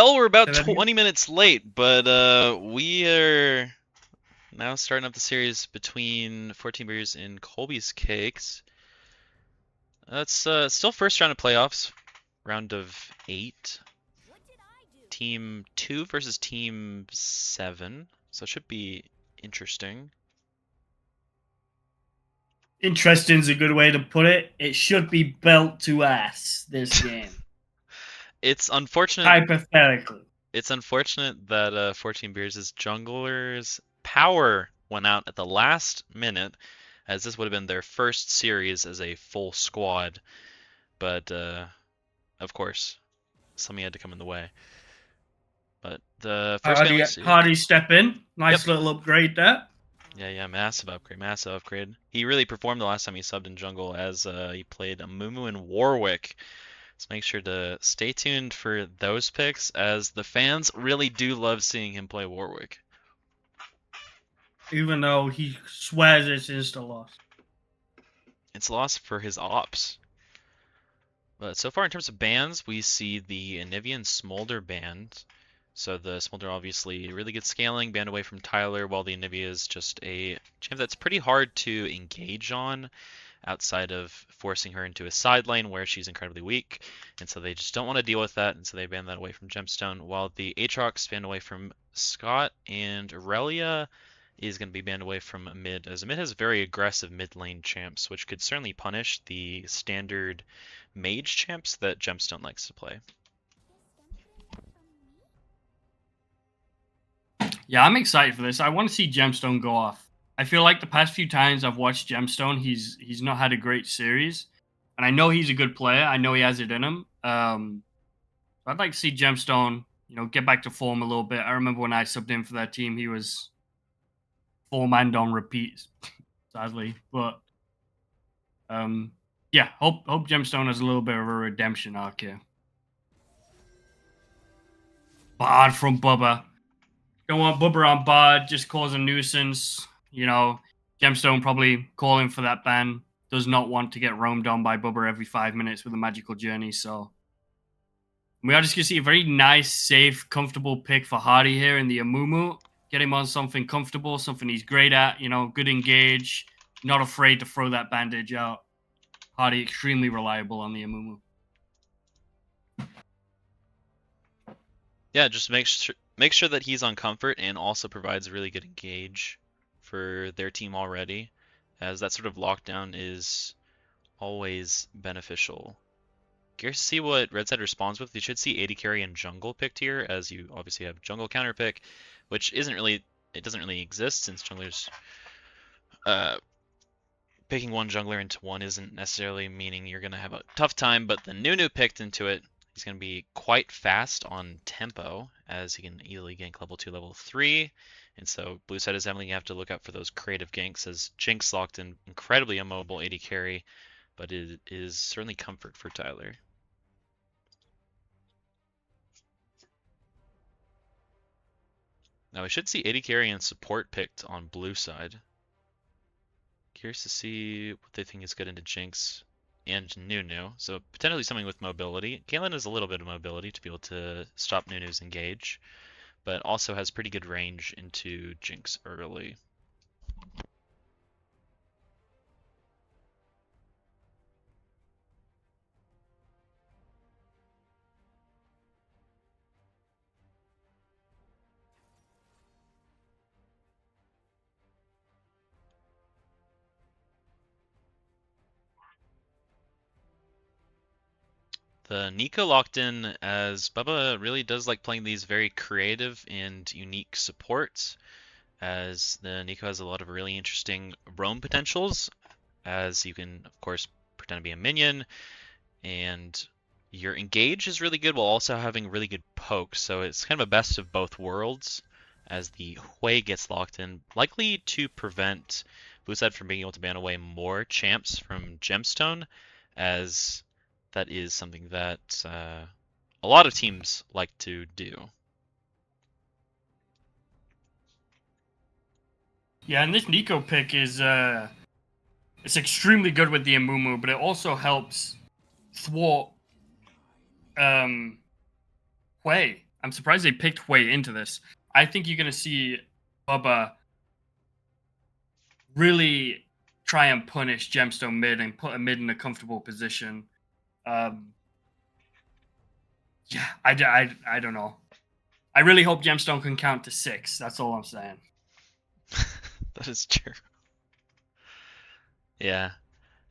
Well, we're about Say that again? 20 minutes late, but we are now starting up the series between 14 Beers and Colby's Cakes. It's still first round of playoffs, round of 8. Team 2 versus Team 7, so it should be interesting. Interesting's a good way to put it. It should be belt to ass, this game. It's unfortunate. Hypothetically. It's unfortunate that 14 Beers' jungler's power went out at the last minute, as this would have been their first series as a full squad. But of course, something had to come in the way. But the first game we see. Hardy step in. Nice Yep. little upgrade there. Yeah, massive upgrade, massive upgrade. He really performed the last time he subbed in jungle as he played Amumu and Warwick. So make sure to stay tuned for those picks, as the fans really do love seeing him play Warwick. Even though he swears it's insta loss. It's lost for his ops. But so far in terms of bans, we see the Anivian Smolder banned. So the Smolder obviously really good scaling, banned away from Tyler, while the Anivia is just a champ that's pretty hard to engage on outside of forcing her into a side lane where she's incredibly weak. And so they just don't want to deal with that, and so they ban that away from Gemstone, while the Aatrox banned away from Scott, and Aurelia is going to be banned away from mid, as mid has very aggressive mid lane champs, which could certainly punish the standard mage champs that Gemstone likes to play. Yeah, I'm excited for this. I want to see Gemstone go off. I feel like the past few times I've watched Gemstone, he's not had a great series. And I know he's a good player. I know he has it in him. I'd like to see Gemstone, get back to form a little bit. I remember when I subbed in for that team, he was 4-man on repeat, sadly. But yeah, hope Gemstone has a little bit of a redemption arc here. Bard from Bubba. Don't want Bubba on Bard, just cause a nuisance. Gemstone probably calling for that ban. Does not want to get roamed on by Bubba every 5 minutes with a magical journey. So we are just going to see a very nice, safe, comfortable pick for Hardy here in the Amumu. Get him on something comfortable, something he's great at, good engage, not afraid to throw that bandage out. Hardy extremely reliable on the Amumu. Yeah, just make sure that he's on comfort, and also provides a really good engage for their team already, as that sort of lockdown is always beneficial. Curious to see what Red Side responds with. You should see AD carry and jungle picked here, as you obviously have jungle counter pick, which doesn't really exist, since junglers picking one jungler into one isn't necessarily meaning you're going to have a tough time, but the Nunu picked into it. He's going to be quite fast on tempo, as he can easily gank level 2, level 3. And so blue side is definitely going to have to look out for those creative ganks, as Jinx locked in incredibly immobile AD carry, but it is certainly comfort for Tyler. Now we should see AD carry and support picked on blue side. Curious to see what they think is good into Jinx and Nunu. So potentially something with mobility. Caitlyn has a little bit of mobility to be able to stop Nunu's engage, but also has pretty good range into Jinx early. The Nico locked in, as Bubba really does like playing these very creative and unique supports, as the Nico has a lot of really interesting roam potentials, as you can of course pretend to be a minion, and your engage is really good while also having really good poke, so it's kind of a best of both worlds, as the Hui gets locked in, likely to prevent blue side from being able to ban away more champs from Gemstone, as that is something that a lot of teams like to do. Yeah, and this Nico pick is it's extremely good with the Amumu, but it also helps thwart Hui. I'm surprised they picked Hui into this. I think you're going to see Bubba really try and punish Gemstone mid and put a mid in a comfortable position. Um, yeah, I don't know. I really hope Gemstone can count to 6. That's all I'm saying. That is true. Yeah,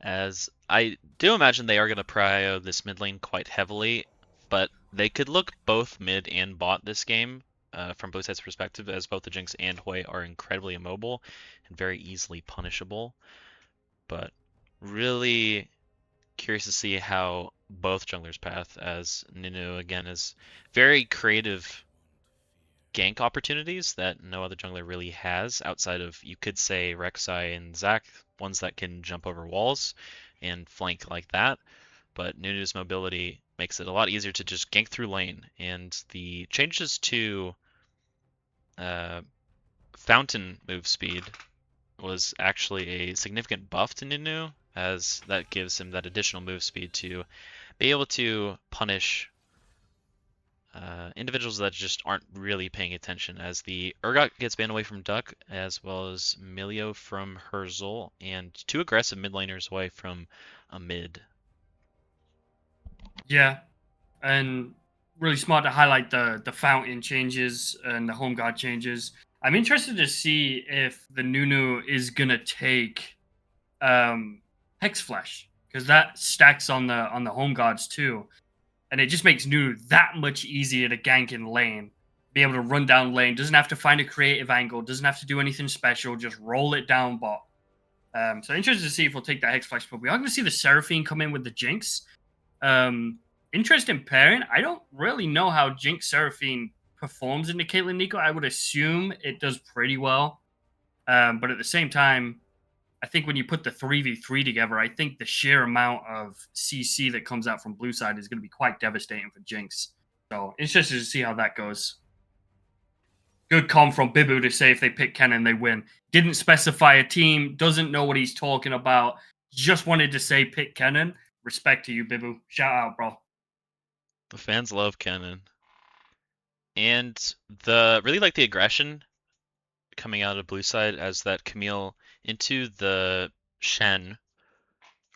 as I do imagine they are going to prio this mid lane quite heavily, but they could look both mid and bot this game from both sides' perspective, as both the Jinx and Hui are incredibly immobile and very easily punishable. But really curious to see how both junglers path, as Nunu again is very creative gank opportunities that no other jungler really has outside of, you could say, Rek'Sai and Zac, ones that can jump over walls and flank like that. But Nunu's mobility makes it a lot easier to just gank through lane, and the changes to uh, Fountain move speed was actually a significant buff to Nunu, as that gives him that additional move speed to be able to punish individuals that just aren't really paying attention, as the Urgot gets banned away from Duck, as well as Milio from Herzl, and 2 aggressive mid laners away from a mid. Yeah, and really smart to highlight the fountain changes and the home guard changes. I'm interested to see if the Nunu is gonna take Hex Flesh, because that stacks on the home guards too, and it just makes Nunu that much easier to gank in lane. Be able to run down lane, doesn't have to find a creative angle, doesn't have to do anything special, just roll it down bot. So interested to see if we'll take that Hex Flesh, but we are going to see the Seraphine come in with the Jinx. Um, Interesting pairing. I don't really know how Jinx Seraphine performs into Caitlyn Nico. I would assume it does pretty well. But at the same time, I think when you put the 3v3 together, I think the sheer amount of CC that comes out from blue side is going to be quite devastating for Jinx. So interested to see how that goes. Good com from Bibu to say if they pick Kennen, they win. Didn't specify a team, doesn't know what he's talking about. Just wanted to say pick Kennen. Respect to you, Bibu. Shout out, bro. The fans love Kennen. And the really like the aggression coming out of blue side, as that Camille into the Shen.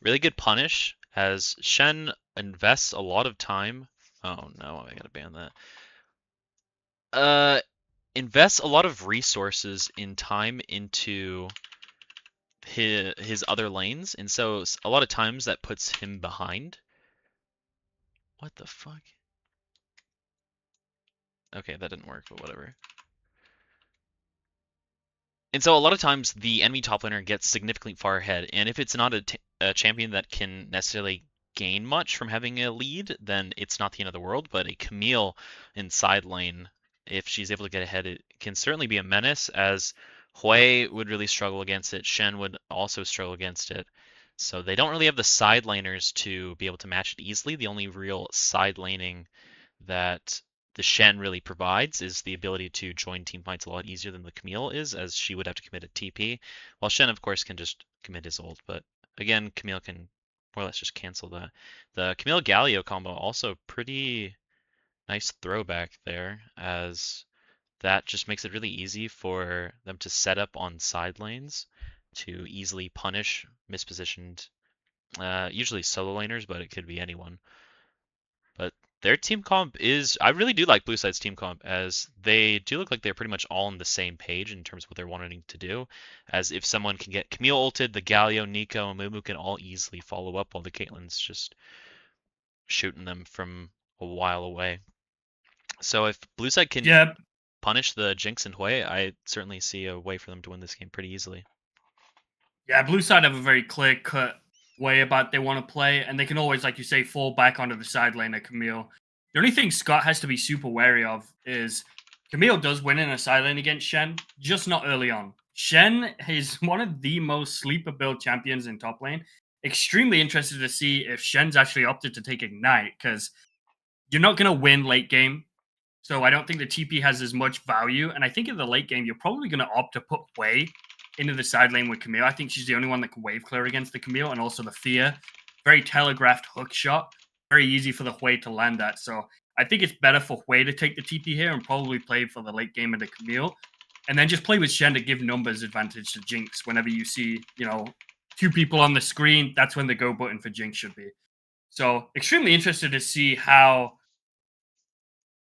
Really good punish, as Shen invests a lot of time. Oh no, I gotta ban that. Invests a lot of resources in time into his other lanes, and so a lot of times that puts him behind. What the fuck? Okay, that didn't work, but whatever. And so a lot of times the enemy top laner gets significantly far ahead, and if it's not a champion that can necessarily gain much from having a lead, then it's not the end of the world. But a Camille in side lane, if she's able to get ahead, it can certainly be a menace, as Hui would really struggle against it. Shen would also struggle against it. So they don't really have the side laners to be able to match it easily. The only real side laning that the Shen really provides is the ability to join team fights a lot easier than the Camille is, as she would have to commit a TP, while Shen, of course, can just commit his ult. But again, Camille can more or less just cancel that. The Camille Galio combo also pretty nice throwback there, as that just makes it really easy for them to set up on side lanes to easily punish mispositioned, usually solo laners, but it could be anyone. But their team comp is, I really do like Blue Side's team comp, as they do look like they're pretty much all on the same page in terms of what they're wanting to do. As if someone can get Camille ulted, the Galio, Nico, and Mumu can all easily follow up, while the Caitlyn's just shooting them from a while away. So if Blue Side can Yeah, punish the Jinx and Hui, I certainly see a way for them to win this game pretty easily. yeah. Blue side have a very clear cut way about they want to play, and they can always, like you say, fall back onto the side lane of Camille. The only thing Scott has to be super wary of is Camille does win in a side lane against Shen, just not early on. Shen is one of the most sleeper build champions in top lane. Extremely interested to see if Shen's actually opted to take Ignite, because you're not going to win late game. So I don't think the TP has as much value. And I think in the late game, you're probably going to opt to put Wei into the side lane with Camille. I think she's the only one that can wave clear against the Camille, and also the Fear. Very telegraphed hook shot. Very easy for the Wei to land that. So I think it's better for Hui to take the TP here and probably play for the late game of the Camille. And then just play with Shen to give numbers advantage to Jinx whenever you see, two people on the screen. That's when the go button for Jinx should be. So extremely interested to see how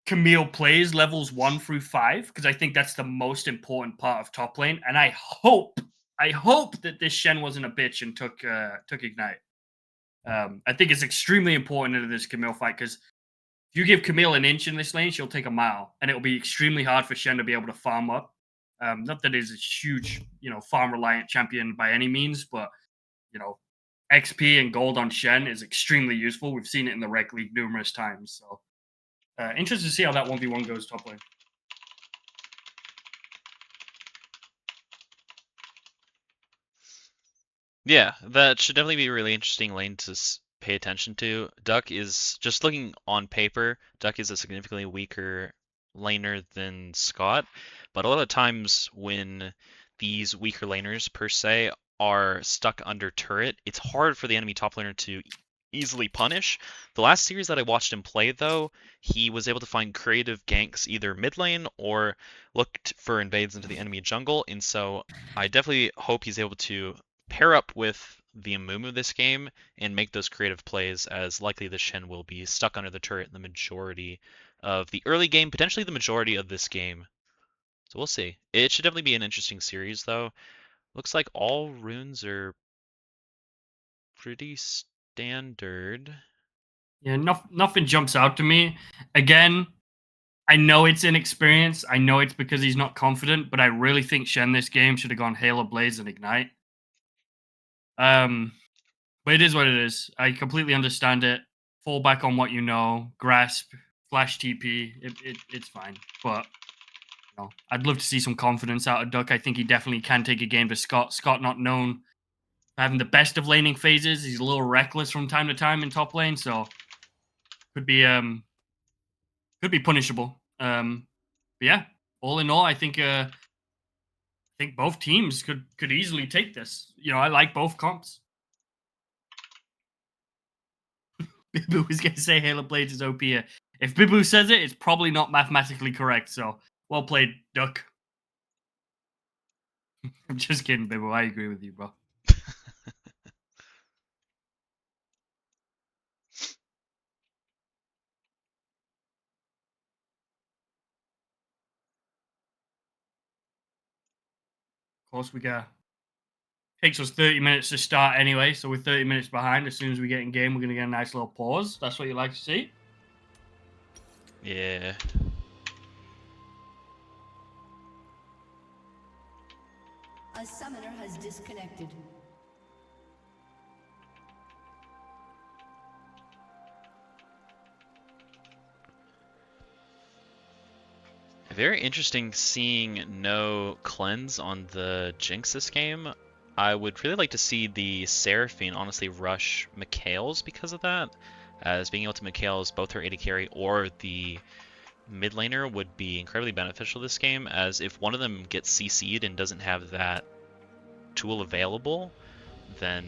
Camille plays levels 1 through 5, because I think that's the most important part of top lane. And I hope that this Shen wasn't a bitch and took Ignite. I think it's extremely important into this Camille fight, because if you give Camille an inch in this lane, she'll take a mile, and it'll be extremely hard for Shen to be able to farm up. Not that he's a huge, farm reliant champion by any means, but XP and gold on Shen is extremely useful. We've seen it in the Rec League numerous times. So, interested to see how that 1v1 goes top lane. Yeah, that should definitely be a really interesting lane to pay attention to. Duck is, just looking on paper, Duck is a significantly weaker laner than Scott, but a lot of times when these weaker laners, per se, are stuck under turret, it's hard for the enemy top laner to easily punish. The last series that I watched him play, though, he was able to find creative ganks either mid lane or looked for invades into the enemy jungle, and so I definitely hope he's able to pair up with the Amumu this game and make those creative plays, as likely the Shen will be stuck under the turret in the majority of the early game, potentially the majority of this game. So we'll see. It should definitely be an interesting series, though. Looks like all runes are pretty standard. Yeah, nothing jumps out to me. Again, I know it's inexperience. I know it's because he's not confident, but I really think Shen this game should have gone Halo Blaze and Ignite. But it is what it is. I completely understand it. Fall back on what you know. Grasp, flash TP. It's fine. But I'd love to see some confidence out of Duck. I think he definitely can take a game to Scott. Scott not known for having the best of laning phases. He's a little reckless from time to time in top lane, so could be punishable. But yeah, all in all, I think both teams could easily take this. I like both comps. Bibu was going to say Halo Blades is OP here. If Bibu says it, it's probably not mathematically correct. So well played, Duck. I'm just kidding, Bibu. I agree with you, bro. Of course, we got. Takes us 30 minutes to start anyway, so we're 30 minutes behind. As soon as we get in game, we're going to get a nice little pause. That's what you like to see. Yeah. A summoner has disconnected. Very interesting seeing no cleanse on the Jinx this game. I would really like to see the Seraphine honestly rush Mikhail's because of that, as being able to Mikhail's both her AD carry or the mid laner would be incredibly beneficial this game, as if one of them gets CC'd and doesn't have that tool available, then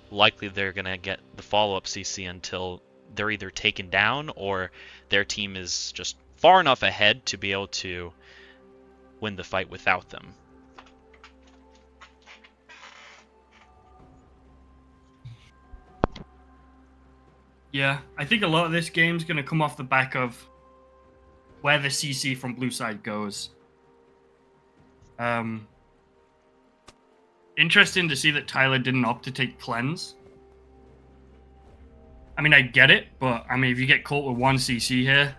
likely they're going to get the follow-up CC until they're either taken down or their team is just far enough ahead to be able to win the fight without them. Yeah, I think a lot of this game's going to come off the back of where the CC from blue side goes. Interesting to see that Tyler didn't opt to take cleanse. I mean, I get it, but I mean, if you get caught with one CC here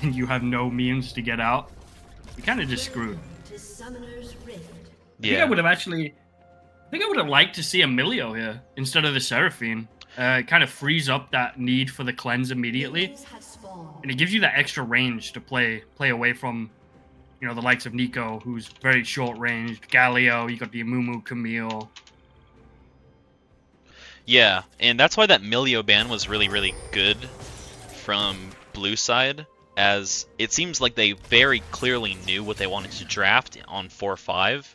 and you have no means to get out, you're kind of just screwed. Yeah. I think I would have liked to see Emilio here instead of the Seraphine. It kind of frees up that need for the cleanse immediately, and it gives you that extra range to play away from, the likes of Nico, who's very short ranged. Galio, you got the Amumu, Camille. Yeah, and that's why that Milio ban was really, really good from blue side, as it seems like they very clearly knew what they wanted to draft on 4-5,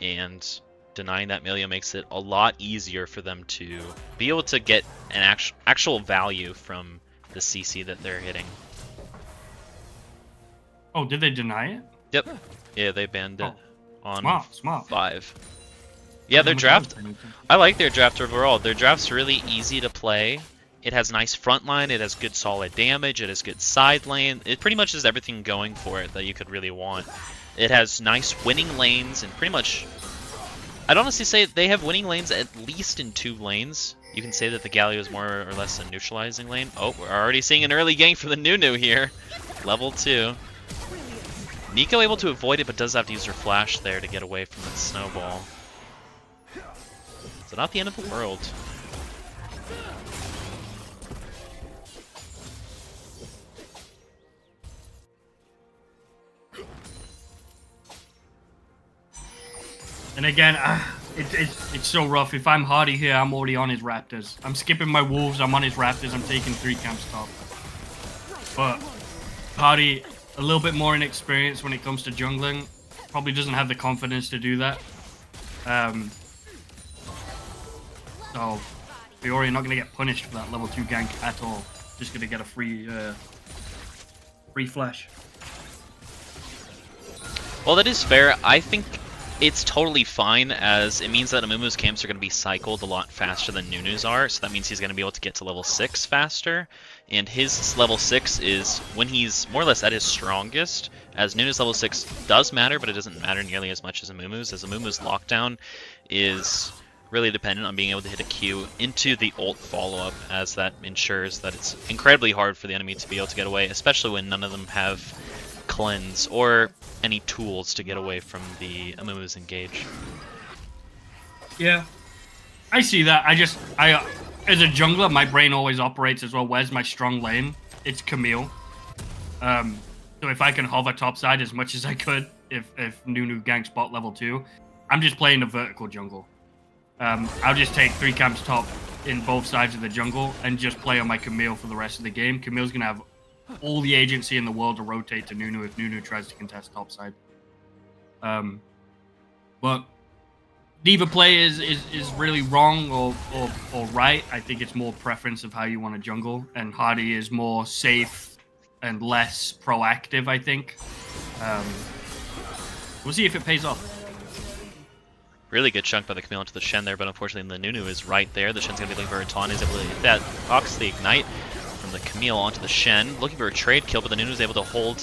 and denying that Milio makes it a lot easier for them to be able to get an actual value from the CC that they're hitting. Oh, did they deny it? Yep. Yeah, they banned it on Smart. 5. Yeah, their draft. I like their draft overall. Their draft's really easy to play. It has nice front line. It has good solid damage. It has good side lane. It pretty much has everything going for it that you could really want. It has nice winning lanes and pretty much. I'd honestly say they have winning lanes at least in 2 lanes. You can say that the Galio is more or less a neutralizing lane. Oh, we're already seeing an early gank for the Nunu here. Level 2. Nico able to avoid it, but does have to use her flash there to get away from the snowball. So not the end of the world. And again, it's so rough. If I'm Hardy here, I'm already on his Raptors. I'm skipping my Wolves, I'm on his Raptors, I'm taking 3 camps top. But Hardy, a little bit more inexperienced when it comes to jungling. Probably doesn't have the confidence to do that. So, Fiori not going to get punished for that level 2 gank at all. Just going to get a free flash. Well, that is fair. I think it's totally fine, as it means that Amumu's camps are going to be cycled a lot faster than Nunu's are, so that means he's going to be able to get to level 6 faster, and his level 6 is when he's more or less at his strongest, as Nunu's level 6 does matter, but it doesn't matter nearly as much as Amumu's lockdown is really dependent on being able to hit a Q into the ult follow-up, as that ensures that it's incredibly hard for the enemy to be able to get away, especially when none of them have cleanse or any tools to get away from the Amumu's engage. Yeah, I see that. I as a jungler, my brain always operates as well. Where's my strong lane? It's Camille. So if I can hover topside as much as I could, if Nunu ganks bot level 2, I'm just playing the vertical jungle. I'll just take 3 camps top in both sides of the jungle and just play on my Camille for the rest of the game. Camille's gonna have all the agency in the world to rotate to Nunu if Nunu tries to contest topside. But neither play is really wrong or right. I think it's more preference of how you want to jungle, and Hardy is more safe and less proactive, I think. We'll see if it pays off. Really good chunk by the Camille into the Shen there, but unfortunately the Nunu is right there. The Shen's going to be looking for a taunt. He's able to hit that Oxley Ignite from the Camille onto the Shen. Looking for a trade kill, but the Nunu's able to hold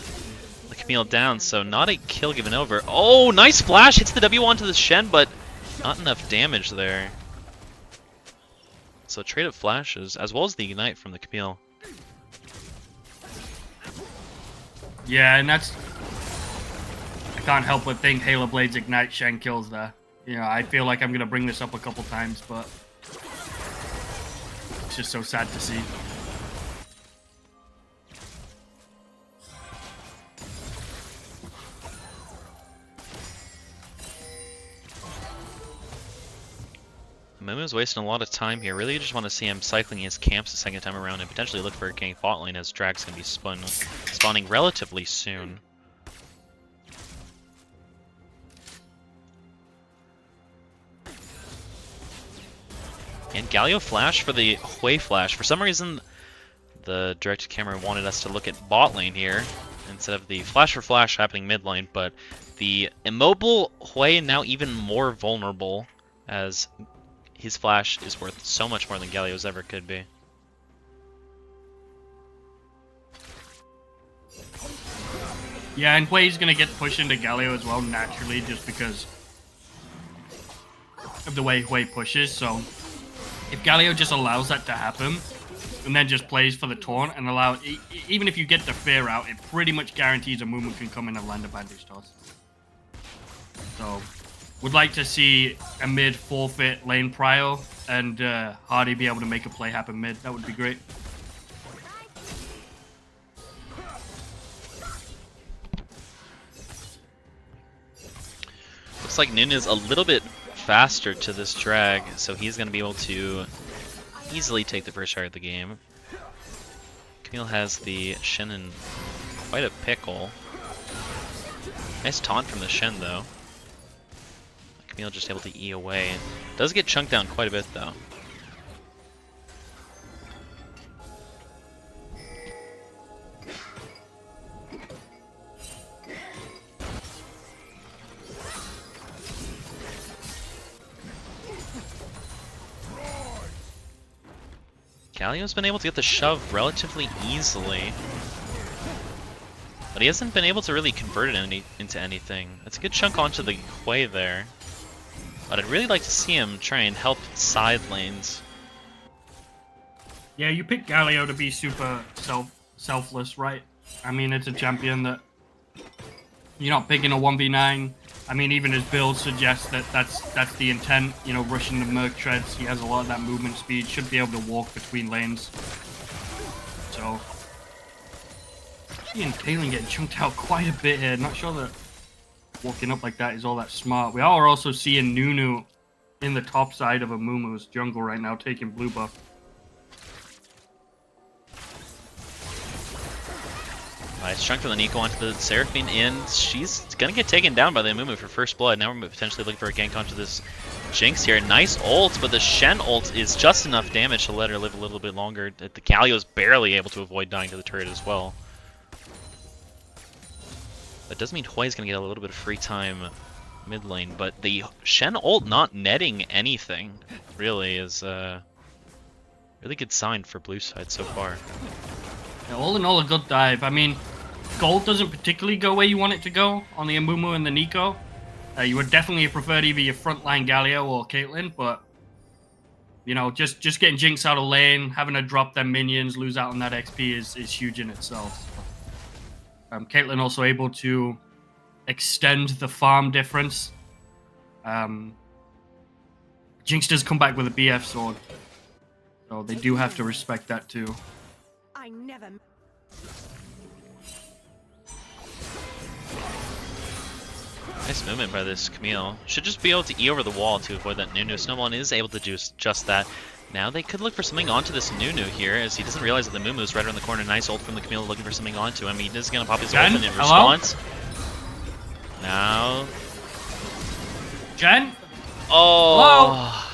the Camille down, so not a kill given over. Oh, nice flash! Hits the W onto the Shen, but not enough damage there. So trade of flashes, as well as the Ignite from the Camille. Yeah, and that's... I can't help but think Halo Blade's Ignite Shen kills there. You know, I feel like I'm going to bring this up a couple times, but it's just so sad to see. Momo's wasting a lot of time here. Really just want to see him cycling his camps the second time around and potentially look for a gank bot lane, as Drag's going to be spawning relatively soon. And Galio flash for the Hui flash. For some reason, the directed camera wanted us to look at bot lane here instead of the flash for flash happening mid lane, but the immobile Hui now even more vulnerable, as his flash is worth so much more than Galio's ever could be. Yeah, and Hui's going to get pushed into Galio as well, naturally, just because of the way Hui pushes. So if Galio just allows that to happen, and then just plays for the taunt, and even if you get the fear out, it pretty much guarantees a movement can come in and land a bandage toss. So would like to see a mid forfeit lane prio, and Hardy be able to make a play happen mid. That would be great. Looks like Nin is a little bit faster to this drag, so he's going to be able to easily take the first shot of the game. Camille has the Shen in quite a pickle. Nice taunt from the Shen, though. Camille just able to E away. Does get chunked down quite a bit, though. Galio's been able to get the shove relatively easily. But he hasn't been able to really convert it into anything. It's a good chunk onto the Hui there. But I'd really like to see him try and help side lanes. Yeah, you pick Galio to be super selfless, right? I mean, it's a champion that you're not picking a 1v9. I mean, even his build suggests that that's the intent. You know, rushing the Merc Treads. He has a lot of that movement speed. Should be able to walk between lanes. So, seeing Caitlyn get chunked out quite a bit here. Not sure that walking up like that is all that smart. We are also seeing Nunu in the top side of Amumu's jungle right now, taking blue buff. Nice chunk from the Nico onto the Seraphine, and she's gonna get taken down by the Amumu for first blood. Now we're potentially looking for a gank onto this Jinx here. Nice ult, but the Shen ult is just enough damage to let her live a little bit longer. The Galio's barely able to avoid dying to the turret as well. That does mean Hui's gonna get a little bit of free time mid lane, but the Shen ult not netting anything really is a really good sign for blue side so far. Yeah, all in all, a good dive. I mean, gold doesn't particularly go where you want it to go on the Amumu and the Nico. You would definitely have preferred either your frontline Galio or Caitlyn, but you know, just getting Jinx out of lane, having to drop their minions, lose out on that XP is huge in itself. Caitlyn also able to extend the farm difference. Jinx does come back with a BF sword, so they do have to respect that too. I never. Nice movement by this Camille. Should just be able to E over the wall to avoid that Nunu. Snowball and is able to do just that. Now they could look for something onto this Nunu here, as he doesn't realize that the Mumu's right around the corner. Nice ult from the Camille looking for something onto him. He is going to pop his ult in response. Now... Jen? Oh!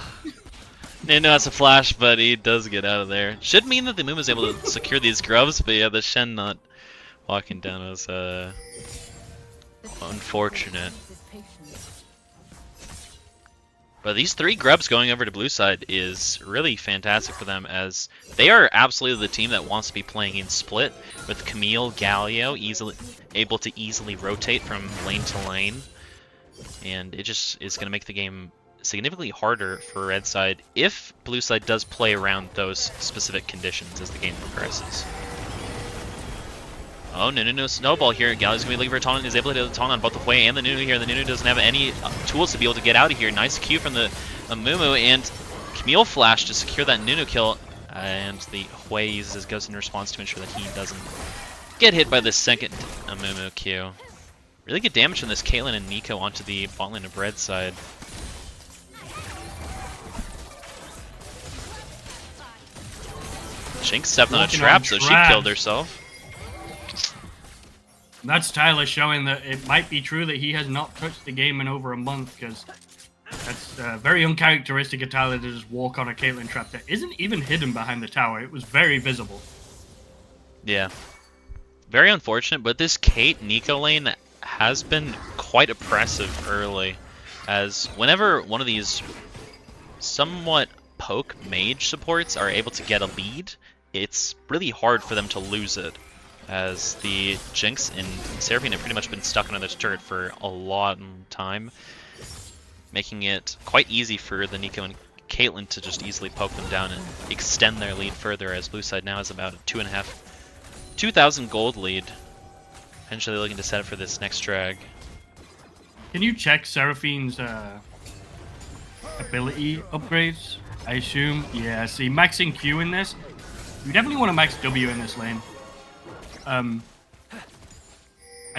Nunu has a flash, but he does get out of there. Should mean that the Mumu's able to secure these grubs, but yeah, the Shen not walking down was unfortunate. But these 3 grubs going over to blue side is really fantastic for them, as they are absolutely the team that wants to be playing in split with Camille, Galio able to easily rotate from lane to lane. And it just is going to make the game significantly harder for red side if blue side does play around those specific conditions as the game progresses. Oh, no, snowball here. Galio's going to be looking for a taunt, and is able to hit the taunt on both the Hui and the Nunu here. The Nunu doesn't have any tools to be able to get out of here. Nice Q from the Amumu, and Camille flash to secure that Nunu kill. And the Hui uses his Ghost in response to ensure that he doesn't get hit by the second Amumu Q. Really good damage from this Caitlyn and Nico onto the bot lane of red side. Jinx stepped on a trap, so she killed herself. That's Tyler showing that it might be true that he has not touched the game in over a month, because that's very uncharacteristic of Tyler to just walk on a Caitlyn trap that isn't even hidden behind the tower. It was very visible. Yeah. Very unfortunate, but this Kate-Nico lane has been quite oppressive early, as whenever one of these somewhat poke mage supports are able to get a lead, it's really hard for them to lose it, as the Jinx and Seraphine have pretty much been stuck under this turret for a long time, making it quite easy for the Nico and Caitlyn to just easily poke them down and extend their lead further, as blue side now has about a 2,000 gold lead. Potentially looking to set up for this next drag. Can you check Seraphine's ability upgrades? I assume? Yeah, see, maxing Q in this. You definitely want to max W in this lane. I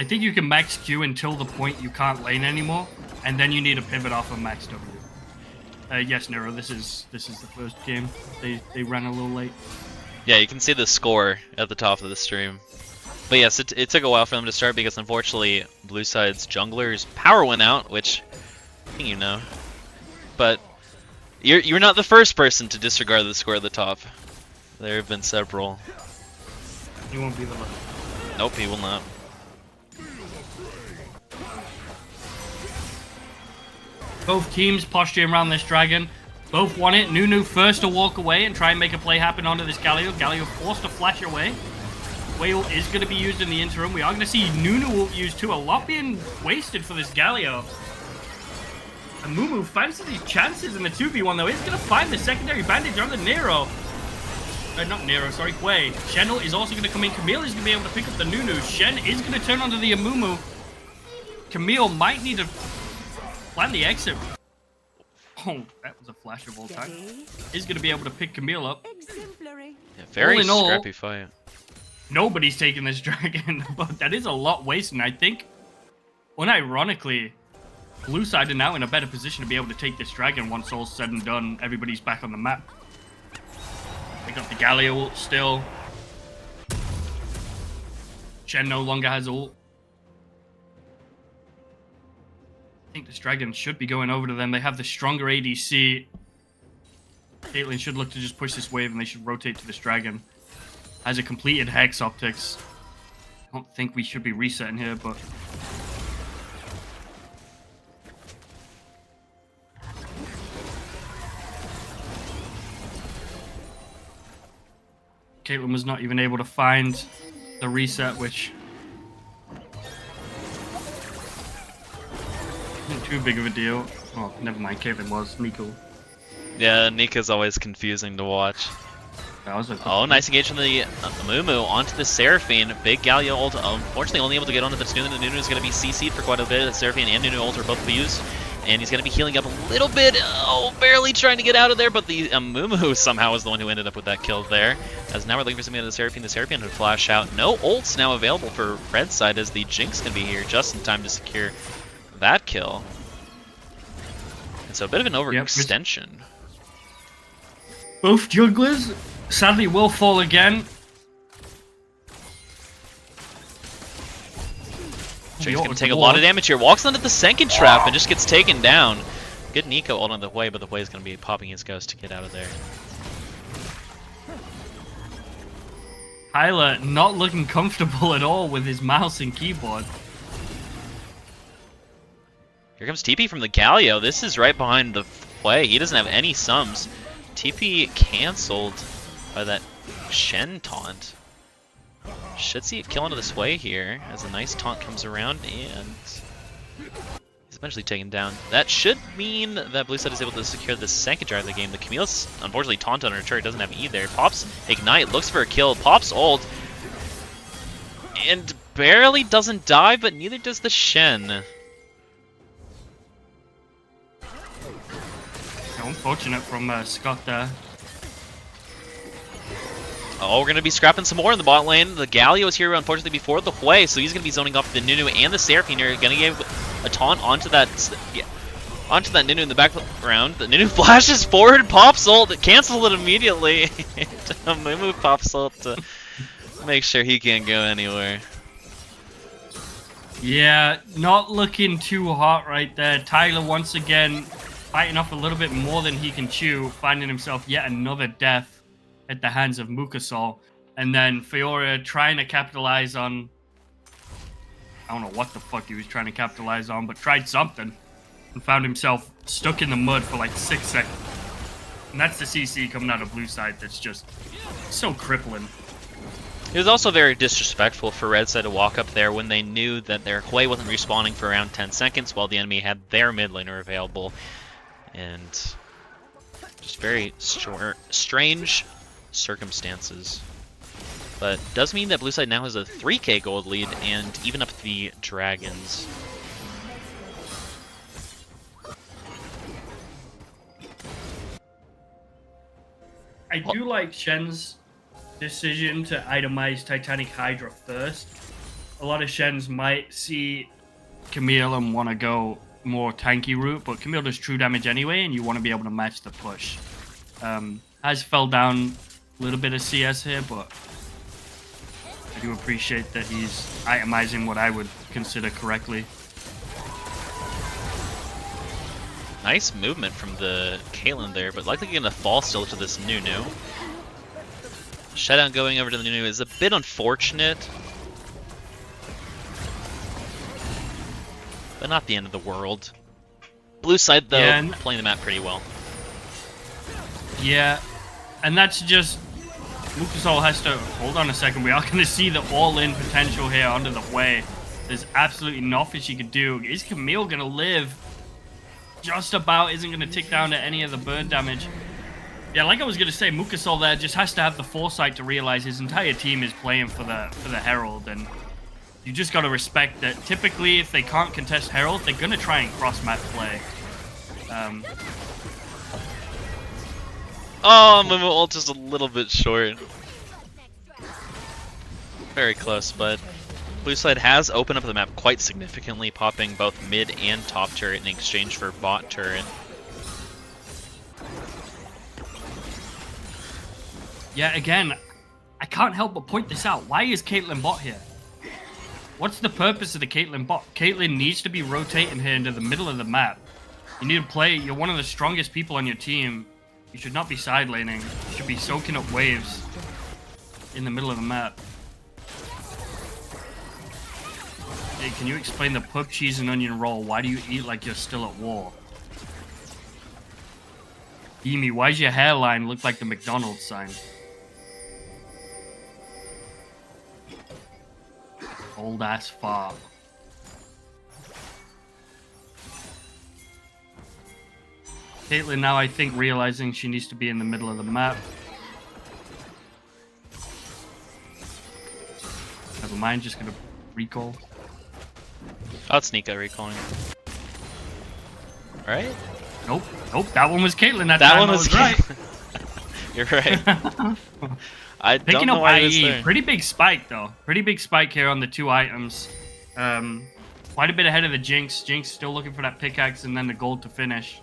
think you can max Q until the point you can't lane anymore, and then you need to pivot off of max W. Yes, Nero, this is the first game. They ran a little late. Yeah, you can see the score at the top of the stream. But yes, it took a while for them to start because unfortunately blue side's jungler's power went out, which you know. But you're not the first person to disregard the score at the top. There have been several. He won't be the last. Nope, he will not. Both teams posturing around this dragon, Both want it. Nunu first to walk away and try and make a play happen onto this Galio. Galio forced to flash away. Whale is going to be used in the interim. We are going to see Nunu ult used too. A lot being wasted for this Galio. And Mumu fancies these chances in the 2v1 though. He's going to find the secondary bandage on the Nero. Not Nero, sorry, Quay. Shen is also going to come in. Camille is going to be able to pick up the Nunu. Shen is going to turn onto the Amumu. Camille might need to plan the exit. Oh, that was a flash of all time. Is going to be able to pick Camille up. Yeah, very scrappy fight. Nobody's taking this dragon, but that is a lot wasted. And I think, unironically, blue side are now in a better position to be able to take this dragon once all's said and done. Everybody's back on the map. They got the Galio ult still. Shen no longer has ult. I think this dragon should be going over to them. They have the stronger ADC. Caitlyn should look to just push this wave and they should rotate to this dragon. Has a completed Hex Optics. I don't think we should be resetting here, but... Caitlyn was not even able to find the reset, which... isn't too big of a deal. Oh, never mind, Caitlyn was. Nico. Yeah, Nika's always confusing to watch. Oh, nice engage from the Mumu onto the Seraphine. Big Galio ult. Unfortunately, only able to get onto the Nunu. The Nunu is going to be CC'd for quite a bit. The Seraphine and Nunu ult are both used. And he's going to be healing up a little bit. Oh, barely trying to get out of there. But the Mumu somehow is the one who ended up with that kill there. As now we're looking for something out of the Seraphine. The Seraphine would flash out. No ults now available for red side as the Jinx can be here just in time to secure that kill. And so a bit of an overextension. Both jugglers sadly will fall again. Jinx gonna take a lot of damage here. Walks onto the second trap and just gets taken down. Good Nico ult on the way, but the way is gonna be popping his ghost to get out of there. Hyla not looking comfortable at all with his mouse and keyboard. Here comes TP from the Galio. This is right behind the way. He doesn't have any sums. TP cancelled by that Shen taunt. Should see a kill onto this way here as a nice taunt comes around and he's eventually taken down. That should mean that blue side is able to secure the second drive of the game. The Camille's unfortunately taunt on her turret doesn't have either. Pops Ignite, looks for a kill, pops ult, and barely doesn't die, but neither does the Shen. Unfortunate from Scott there. Oh, we're going to be scrapping some more in the bot lane. The Galio is here, unfortunately, before the Hui, so he's going to be zoning off the Nunu and the Seraphine here. Going to give a taunt onto that Nunu in the background. The Nunu flashes forward, pops ult, cancels it immediately. Mumu pops ult to make sure he can't go anywhere. Yeah, not looking too hot right there. Tyler once again fighting off a little bit more than he can chew, finding himself yet another death at the hands of Mukasol. And then Fiora trying to capitalize on... I don't know what the fuck he was trying to capitalize on, but tried something. And found himself stuck in the mud for like 6 seconds. And that's the CC coming out of blue side that's just so crippling. It was also very disrespectful for red side to walk up there when they knew that their Hui wasn't respawning for around 10 seconds while the enemy had their mid laner available. And just very strange circumstances. But does mean that blue side now has a 3k gold lead and even up the dragons. I do like Shen's decision to itemize Titanic Hydra first. A lot of Shens might see Camille and want to go more tanky route, but Camille does true damage anyway, and you want to be able to match the push. Has fell down a little bit of CS here, but I do appreciate that he's itemizing what I would consider correctly. Nice movement from the Caitlyn there, but likely going to fall still to this Nunu. Shutdown going over to the Nunu is a bit unfortunate, but not the end of the world. Blue side, though, Yeah, playing the map pretty well. Yeah, and that's just... Lucasol has to... Hold on a second. We are going to see the all-in potential here under the way. There's absolutely nothing she could do. Is Camille going to live? Just about. Isn't going to tick down to any of the burn damage. Yeah, like I was going to say, Mukasol there just has to have the foresight to realize his entire team is playing for the Herald, and you just got to respect that. Typically, if they can't contest Herald, they're going to try and cross-map play. Oh, my ult is a little bit short. Very close, but blue side has opened up the map quite significantly, popping both mid and top turret in exchange for bot turret. Yeah, again, I can't help but point this out. Why is Caitlyn bot here? What's the purpose of the Caitlyn bot? Caitlyn needs to be rotating here into the middle of the map. You need to play. You're one of the strongest people on your team. You should not be side laning. You should be soaking up waves in the middle of the map. Hey, can you explain the pup cheese and onion roll? Why do you eat like you're still at war? Emi, why does your hairline look like the McDonald's sign? Old ass fob. Caitlyn now, I think, realizing she needs to be in the middle of the map. Never mind, just gonna recall. Oh, it's Nico recalling. Right? Nope, nope, that one was Caitlyn. That one I was right. You're right. I don't Picking know up why it was IE, there. pretty big spike though. Pretty big spike here on the two items. Quite a bit ahead of the Jinx. Jinx still looking for that pickaxe and then the gold to finish.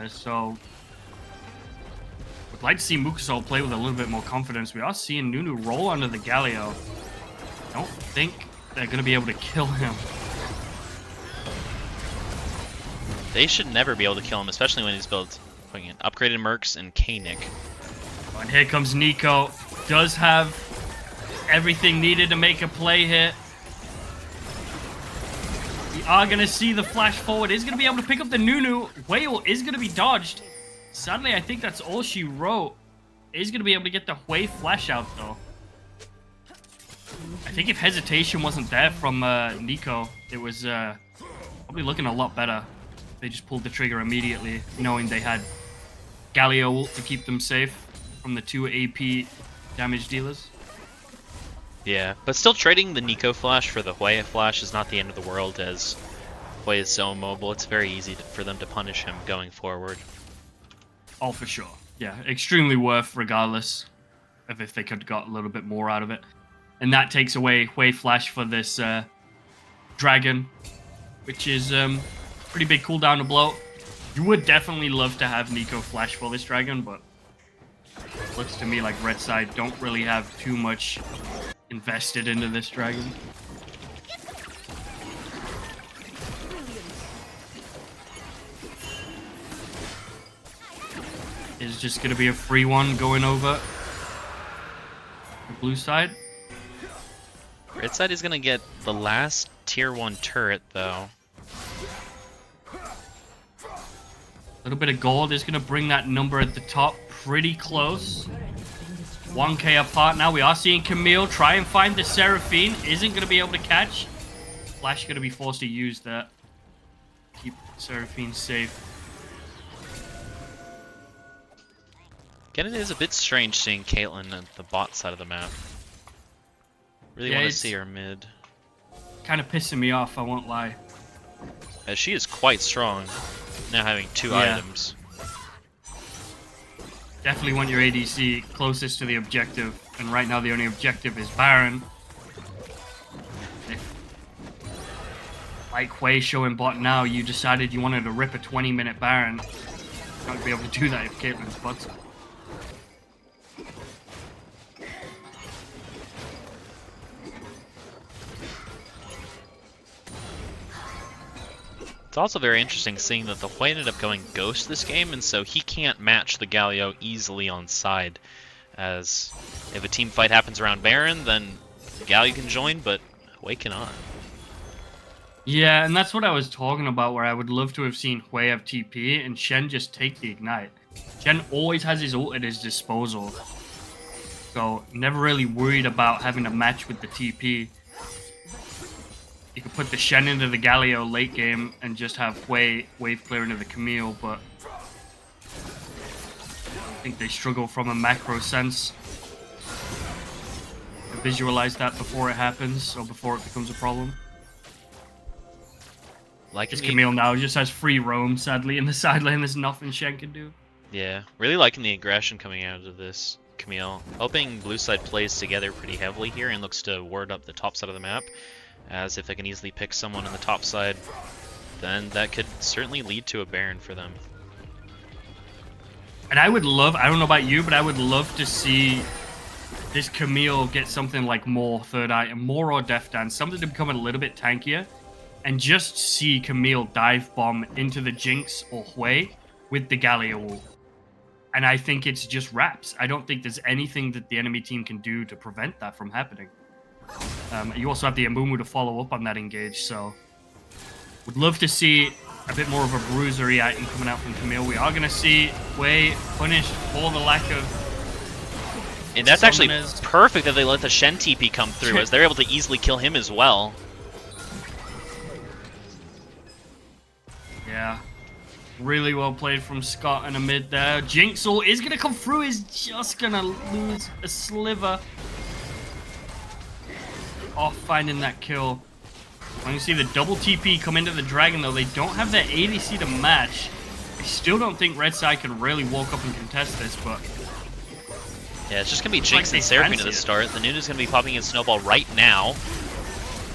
So, would like to see Mukasol play with a little bit more confidence. We are seeing Nunu roll under the Galio. Don't think they're going to be able to kill him. They should never be able to kill him, especially when he's built fucking upgraded Mercs and K-Nick. And here comes Nico. Does have everything needed to make a play here. We are going to see the flash forward. Is going to be able to pick up the Nunu. Whale is going to be dodged. Sadly, I think that's all she wrote. Is going to be able to get the Hui flash out, though. I think if hesitation wasn't there from Nico, it was probably looking a lot better. They just pulled the trigger immediately, knowing they had Galio ult to keep them safe from the two AP damage dealers. Yeah, but still trading the Nico flash for the Hui flash is not the end of the world, as Hui is so mobile. It's very easy for them to punish him going forward. Oh, for sure. Yeah, extremely worth regardless of if they could have got a little bit more out of it. And that takes away Hui flash for this dragon, which is pretty big cooldown to blow. You would definitely love to have Nico flash for this dragon, but it looks to me like red side don't really have too much invested into this dragon. Is just going to be a free one going over the blue side. Red side is gonna get the last tier 1 turret though. A little bit of gold is going to bring that number at the top pretty close. 1k apart now. We are seeing Camille try and find the Seraphine. Isn't going to be able to catch. Flash going to be forced to use that. Keep Seraphine safe. Again, it is a bit strange seeing Caitlyn at the bot side of the map. Really want to see her mid. Kind of pissing me off, I won't lie. As she is quite strong, now having two items. Definitely want your ADC closest to the objective, and right now the only objective is Baron. If, like Hui showing bot now, you decided you wanted to rip a 20-minute Baron, you're not going to be able to do that if Caitlyn's bot's up. It's also very interesting seeing that the Hui ended up going Ghost this game, and so he can't match the Galio easily on side. As if a team fight happens around Baron, then Galio can join, but Hui cannot. Yeah, and that's what I was talking about, where I would love to have seen Hui have TP and Shen just take the Ignite. Shen always has his ult at his disposal. So never really worried about having a match with the TP. You could put the Shen into the Galio late game and just have wave clear into the Camille, but I think they struggle from a macro sense to visualize that before it happens or before it becomes a problem. Like This Camille now just has free roam, sadly, in the side lane. There's nothing Shen can do. Yeah, really liking the aggression coming out of this Camille. Hoping blue side plays together pretty heavily here and looks to ward up the top side of the map, as if they can easily pick someone on the top side, then that could certainly lead to a Baron for them. And I would love, I don't know about you, but I would love to see this Camille get something like more third item, more or Death Dance, something to become a little bit tankier, and just see Camille dive bomb into the Jinx or Hui with the Galio ult. And I think it's just wraps. I don't think there's anything that the enemy team can do to prevent that from happening. You also have the Amumu to follow up on that engage, so would love to see a bit more of a bruisery item coming out from Camille. We are going to see Wei punished for the lack of... And that's actually perfect that they let the Shen TP come through, as they're able to easily kill him as well. Yeah. Really well played from Scott in the mid there. Jinx ult is going to come through, is just going to lose a sliver off finding that kill. I'm going to see the double TP come into the Dragon, though. They don't have that ADC to match. I still don't think Red side can really walk up and contest this, but... Yeah, it's just going to be Jinx and Seraphine at the start. The Nunu's going to be popping in Snowball right now.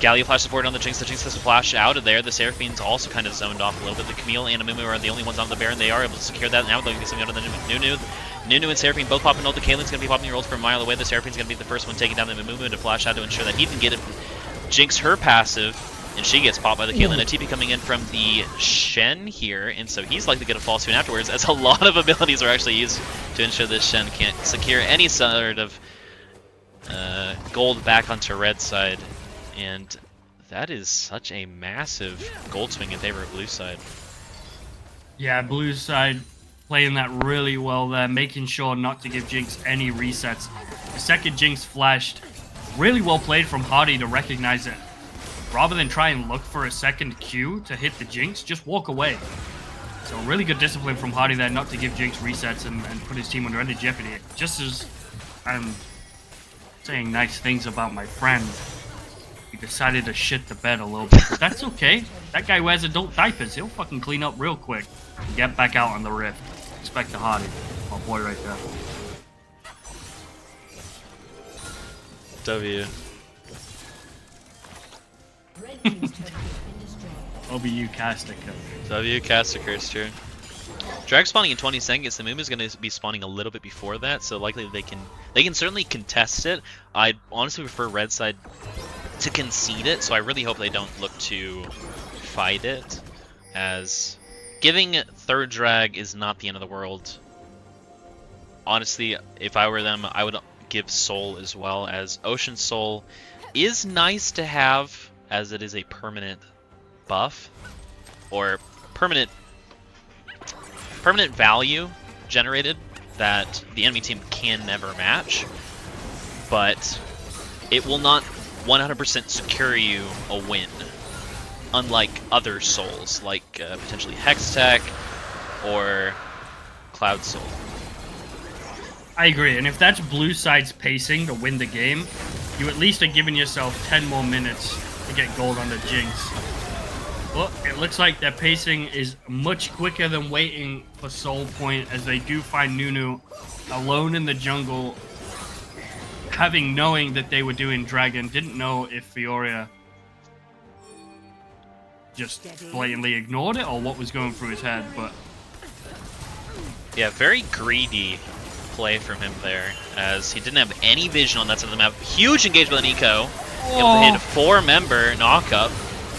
Galio flashes forward on the Jinx. The Jinx has to flash out of there. The Seraphine's also kind of zoned off a little bit. The Camille and Amumu are the only ones on the Baron. They are able to secure that now. They'll get something out of the Nunu. Nunu and Seraphine both popping ult. The Kaylin's going to be popping your ult from a mile away. The Seraphine's going to be the first one taking down the Amumu to flash out to ensure that he can get it. Jinx her passive, and she gets popped by the Kaylin. A TP coming in from the Shen here, and so he's likely to get a fall soon afterwards, as a lot of abilities are actually used to ensure this Shen can't secure any sort of gold back onto red side. And that is such a massive gold swing in favor of blue side. Yeah, blue side playing that really well there, making sure not to give Jinx any resets. The second Jinx flashed, really well played from Hardy to recognize it. Rather than try and look for a second Q to hit the Jinx, just walk away. So really good discipline from Hardy there not to give Jinx resets and put his team under any jeopardy. Just as I'm saying nice things about my friend, he decided to shit the bed a little bit. But that's okay. That guy wears adult diapers. He'll fucking clean up real quick and get back out on the Rift. Respect to Hardy. My boy right there. W. OBU Castica. W cast a curse turn. Drag spawning in 20 seconds. The Moom is going to be spawning a little bit before that, so likely they can certainly contest it. I'd honestly prefer red side to concede it, so I really hope they don't look to fight it, as giving third drag is not the end of the world. Honestly, if I were them, I would give Soul as well, as Ocean Soul is nice to have, as it is a permanent buff, or permanent value generated that the enemy team can never match, but it will not 100% secure you a win, unlike other souls, like potentially Hextech or Cloud Soul. I agree, and if that's blue side's pacing to win the game, you at least are giving yourself 10 more minutes to get gold on the Jinx. But it looks like their pacing is much quicker than waiting for Soul Point, as they do find Nunu alone in the jungle, knowing that they were doing Dragon. Didn't know if Fioria just blatantly ignored it or what was going through his head, but... Yeah, very greedy play from him there, as he didn't have any vision on that side of the map. Huge engagement on Eco. Able to hit a 4-member knockup,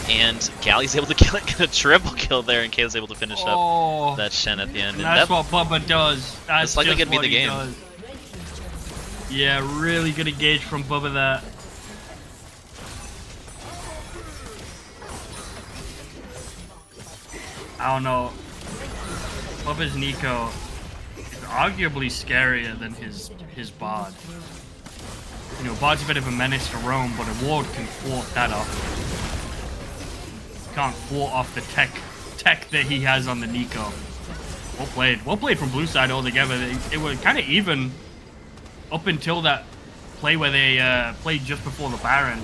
and Gally's able to kill it, get a triple kill there, and Kayla's able to finish up that Shen at the end. And that's what Bubba does. That's likely just gonna be the game. Does. Yeah, really good engage from Bubba there. I don't know. Bubba's Nico is arguably scarier than his Bard. You know, Bard's a bit of a menace to roam, but a Ward can thwart that off. Can't thwart off the tech that he has on the Nico. Well played from blue side altogether. They were kind of even up until that play where they played just before the Baron.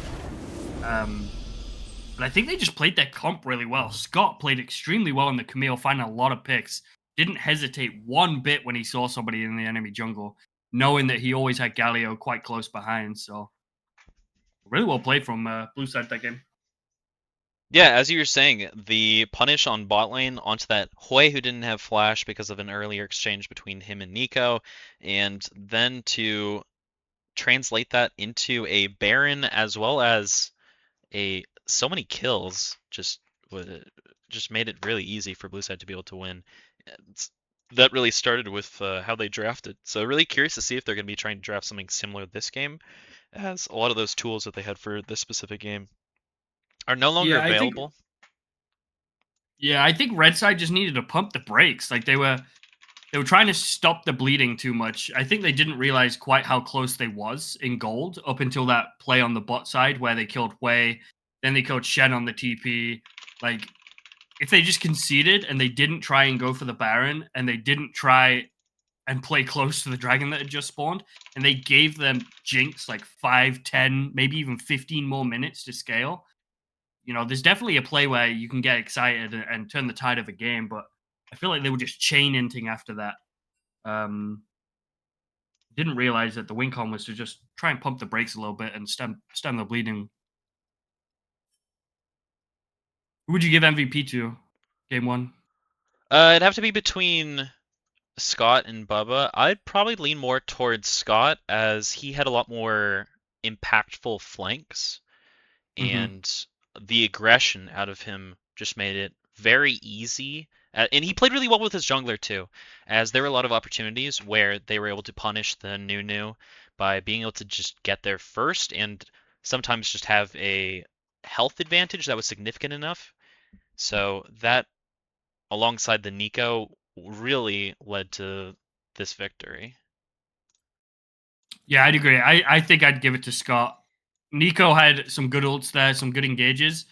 But I think they just played their comp really well. Scott played extremely well in the Camille, finding a lot of picks. Didn't hesitate one bit when he saw somebody in the enemy jungle, knowing that he always had Galio quite close behind. So really well played from blue side that game. Yeah, as you were saying, the punish on bot lane onto that Hui who didn't have flash because of an earlier exchange between him and Nico, and then to translate that into a Baron as well as so many kills just made it really easy for blue side to be able to win. That really started with how they drafted. So really curious to see if they're going to be trying to draft something similar this game, as a lot of those tools that they had for this specific game are no longer available. I think red side just needed to pump the brakes. Like they were trying to stop the bleeding too much. I think they didn't realize quite how close they was in gold up until that play on the bot side where they killed Wei, then they killed Shen on the TP. Like, if they just conceded and they didn't try and go for the Baron and they didn't try and play close to the dragon that had just spawned, and they gave them Jinx like 5, 10, maybe even 15 more minutes to scale, you know, there's definitely a play where you can get excited and turn the tide of a game, but I feel like they were just chain inting after that. Didn't realize that the win con was to just try and pump the brakes a little bit and stem the bleeding. Who would you give MVP to game one? It'd have to be between Scott and Bubba. I'd probably lean more towards Scott as he had a lot more impactful flanks, and the aggression out of him just made it very easy. And he played really well with his jungler too, as there were a lot of opportunities where they were able to punish the Nunu by being able to just get there first and sometimes just have a health advantage that was significant enough. So that, alongside the Nico, really led to this victory. Yeah, I'd agree. I think I'd give it to Scott. Nico had some good ults there, some good engages,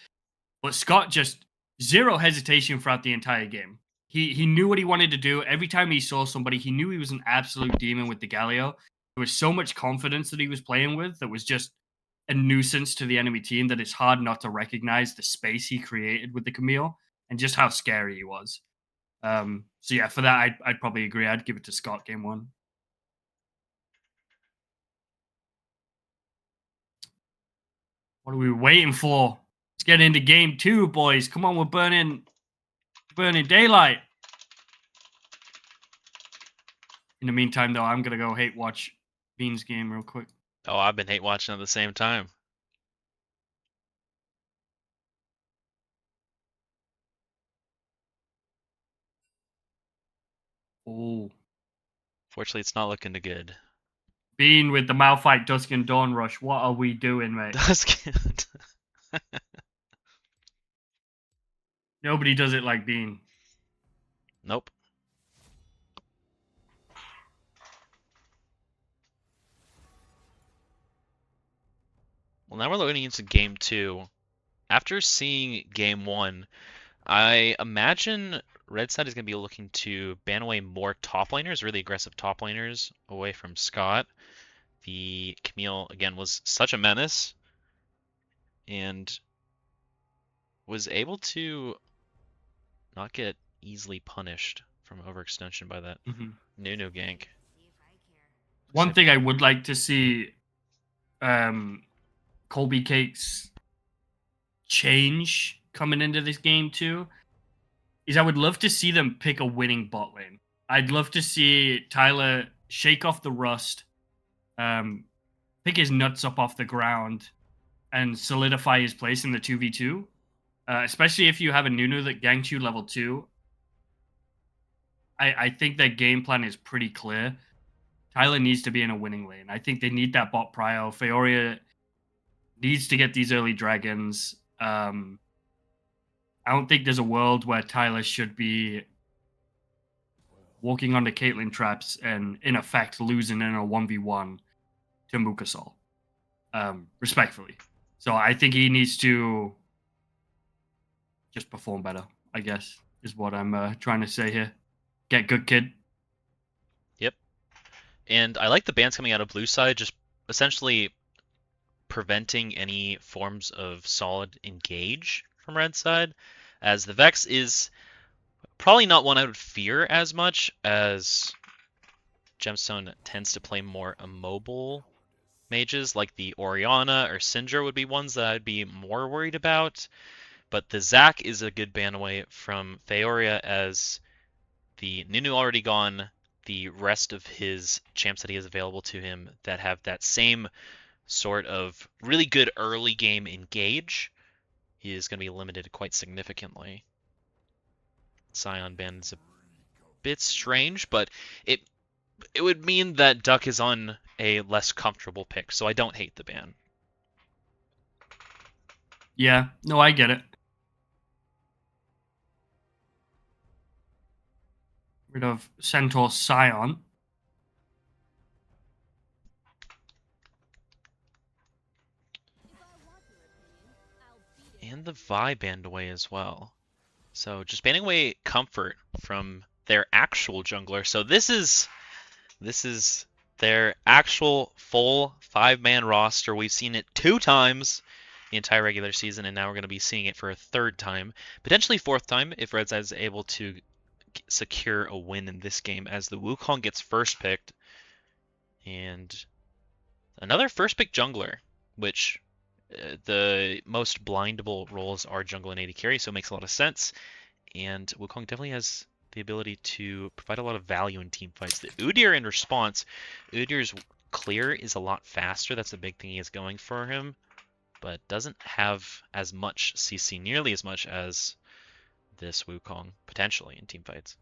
but Scott just zero hesitation throughout the entire game. He knew what he wanted to do. Every time he saw somebody, he knew he was an absolute demon with the Galio. There was so much confidence that he was playing with that was just a nuisance to the enemy team that it's hard not to recognize the space he created with the Camille and just how scary he was. So yeah, for that, I'd probably agree. I'd give it to Scott game one. What are we waiting for? Let's get into game two, boys. Come on, we're burning daylight. In the meantime, though, I'm gonna go hate watch Bean's game real quick. Oh, I've been hate watching at the same time. Oh, Fortunately, it's not looking too good. Bean with the Malphite Dusk and Dawn Rush. What are we doing, mate? That's good. Nobody does it like Bean. Nope. Well, now we're loading into game two. After seeing game one, I imagine Red Side is going to be looking to ban away more top laners, really aggressive top laners, away from Scott. The Camille, again, was such a menace and was able to not get easily punished from overextension by that Nunu gank. One thing I would like to see Kolbe Cakes change coming into this game too is I would love to see them pick a winning bot lane. I'd love to see Tyler shake off the rust, pick his nuts up off the ground, and solidify his place in the 2v2. Especially if you have a Nunu that ganked you level 2. I think their game plan is pretty clear. Tyler needs to be in a winning lane. I think they need that bot prio. Feoria needs to get these early dragons. I don't think there's a world where Tyler should be walking onto Caitlyn traps and in effect losing in a 1v1 to Mukasol. Respectfully. So I think he needs to just perform better, I guess, is what I'm trying to say here. Get good, kid. Yep. And I like the bans coming out of blue side, just essentially preventing any forms of solid engage from red side, as the Vex is probably not one I would fear as much, as Gemstone tends to play more immobile mages, like the Oriana or Syndra would be ones that I'd be more worried about. But the Zac is a good ban away from Theoria, as the Nunu already gone, the rest of his champs that he has available to him that have that same sort of really good early game engage, he is going to be limited quite significantly. Scion ban is a bit strange, but it would mean that Duck is on a less comfortable pick, so I don't hate the ban. Yeah, no, I get it. Rid of Centaur Scion. And the Vi banned away as well. So just banning away Comfort from their actual jungler. So this is their actual full 5-man roster. We've seen it 2 times the entire regular season, and now we're going to be seeing it for a 3rd time, potentially 4th time if Red Side is able to secure a win in this game, as the Wukong gets first picked, and another first pick jungler, which the most blindable roles are jungle and AD carry, so it makes a lot of sense. And Wukong definitely has the ability to provide a lot of value in team fights. The Udyr in response, Udyr's clear is a lot faster. That's the big thing he has going for him, but doesn't have as much CC, nearly as much as this Wukong, potentially, in team fights.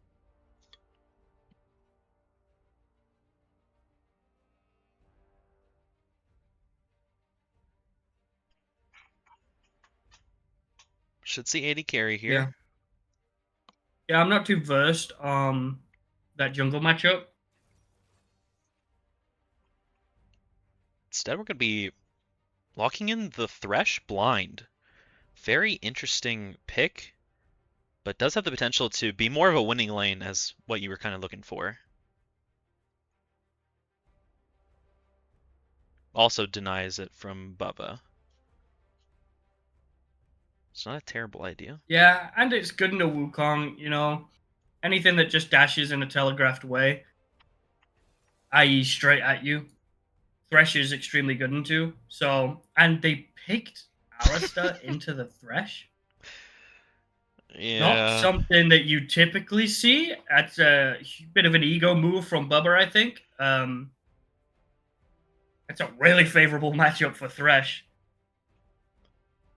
Should see AD carry here. Yeah. Yeah, I'm not too versed on that jungle matchup. Instead, we're going to be locking in the Thresh blind. Very interesting pick, but does have the potential to be more of a winning lane as what you were kind of looking for. Also denies it from Bubba. It's not a terrible idea. Yeah, and it's good in a Wukong, you know. Anything that just dashes in a telegraphed way, i.e. straight at you, Thresh is extremely good into. So, and they picked Arista into the Thresh. Not Yeah. something that you typically see. That's a bit of an ego move from Bubba, I think. It's a really favorable matchup for Thresh.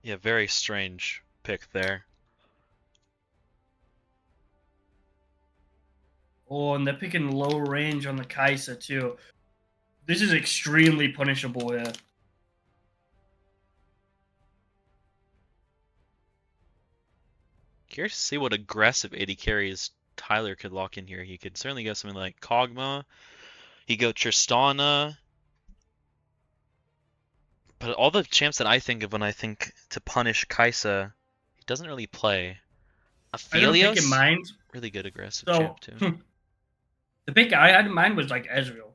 Yeah, very strange pick there. Oh, and they're picking low range on the Kai'Sa too. This is extremely punishable here. Curious to see what aggressive AD carries Tyler could lock in here. He could certainly go something like Kog'Maw. He go Tristana. But all the champs that I think of when I think to punish Kai'Sa, he doesn't really play. I got a pick in Aphelios, mind. really good aggressive So, champ too. the pick I had in mind was like Ezreal.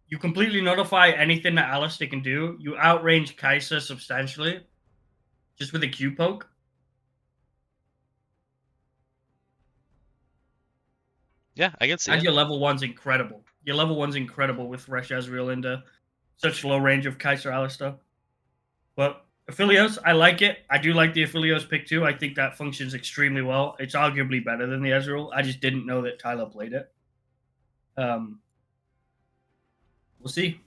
You completely nullify anything that Alistar can do. You outrange Kai'Sa substantially just with a Q poke. Yeah, I can see And it. your level one's incredible. Your level one's incredible with Fresh Ezreal into such low range of Kai'Sa Alistar. But Aphelios, I like it. I do like the Aphelios pick too. I think that functions extremely well. It's arguably better than the Ezreal. I just didn't know that Tyler played it. We'll see.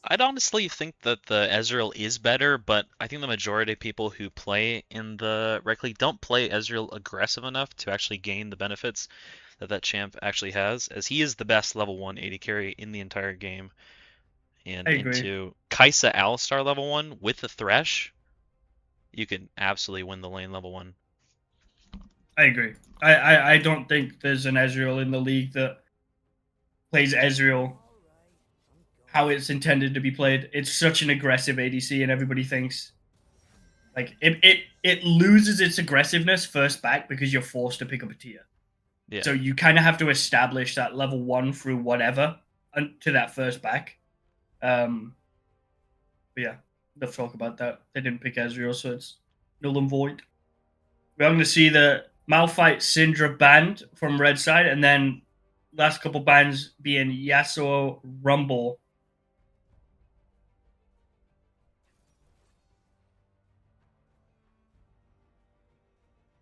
I'd honestly think that the Ezreal is better, but I think the majority of people who play in the Rec League don't play Ezreal aggressive enough to actually gain the benefits that that champ actually has, as he is the best level 1 AD carry in the entire game. And I agree. into Kai'Sa Alistar level 1 with the Thresh, you can absolutely win the lane level 1. I agree. I don't think there's an Ezreal in the league that plays Ezreal how it's intended to be played. It's such an aggressive ADC, and everybody thinks like it loses its aggressiveness first back because you're forced to pick up a tier. Yeah. So you kind of have to establish that level 1 through whatever to that first back. But yeah, they'll talk about that. They didn't pick Ezreal, so it's null and void. We're going to see the Malphite Syndra banned from red side, and then last couple bans being Yasuo Rumble.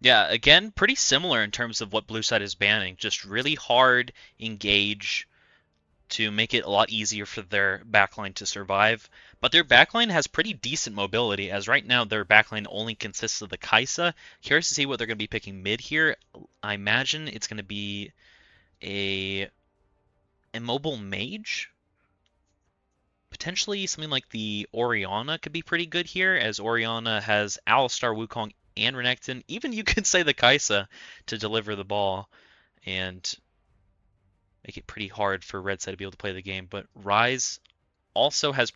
Yeah, again, pretty similar in terms of what blue side is banning. Just really hard engage to make it a lot easier for their backline to survive. But their backline has pretty decent mobility, as right now their backline only consists of the Kai'Sa. Curious to see what they're going to be picking mid here. I imagine it's going to be a immobile mage. Potentially something like the Orianna could be pretty good here, as Orianna has Alistar, Wukong, and Renekton. Even you could say the Kai'Sa to deliver the ball and make it pretty hard for Red Side to be able to play the game. But Ryze also has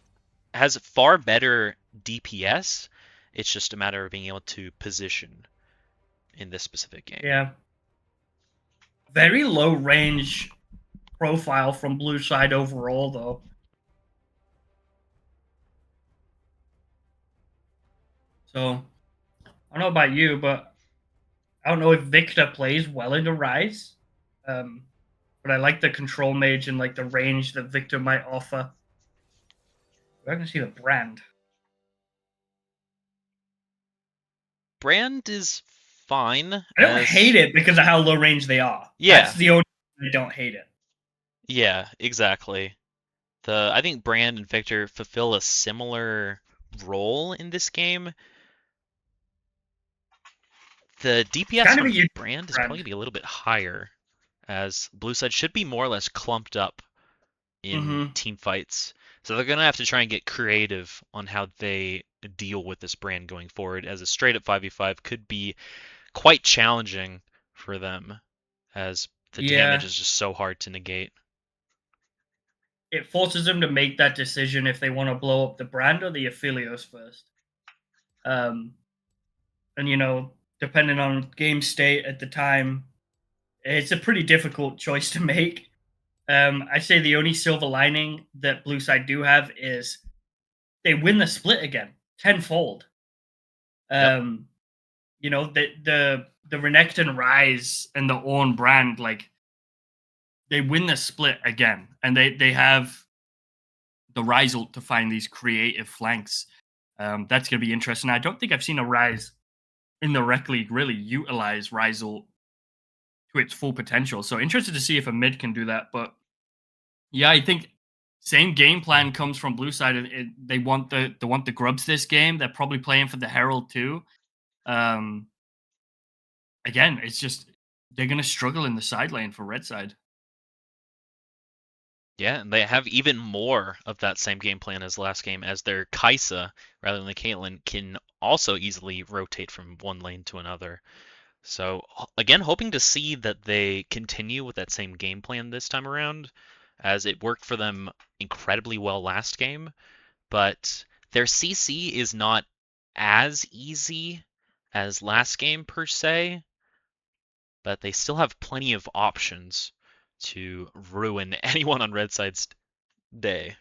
far better DPS. It's just a matter of being able to position in this specific game. Yeah. Very low range profile from blue side overall, though. So, I don't know about you, but I don't know if Victor plays well into Ryze. But I like the control mage and like the range that Victor might offer. We're going to see the brand. Brand is fine. I don't hate it because of how low range they are. Yeah. That's the only reason I don't hate it. Yeah, exactly. I think Brand and Victor fulfill a similar role in this game. The DPS Kind of from a Brand is probably going to be a little bit higher, as blue side should be more or less clumped up in team fights. So they're going to have to try and get creative on how they deal with this Brand going forward, as a straight up 5v5 could be quite challenging for them, as the damage is just so hard to negate. It forces them to make that decision if they want to blow up the Brand or the Aphelios first. And, you know, depending on game state at the time, it's a pretty difficult choice to make. I say the only silver lining that blue side do have is they win the split again, tenfold. You know, the Renekton Rise and the Ornn Brand, like they win the split again, and they have the Rise ult to find these creative flanks. That's gonna be interesting. I don't think I've seen a Rise in the Rec League really utilize Rise ult to its full potential. So interested to see if a mid can do that. But yeah, I think same game plan comes from blue side. They want the grubs this game. They're probably playing for the Herald too. Again, it's just they're gonna struggle in the side lane for red side. Yeah, and they have even more of that same game plan as last game, as their Kai'Sa, rather than the Caitlyn, can also easily rotate from one lane to another. So again, hoping to see that they continue with that same game plan this time around, as it worked for them incredibly well last game. But their CC is not as easy as last game per se, but they still have plenty of options to ruin anyone on red side's day.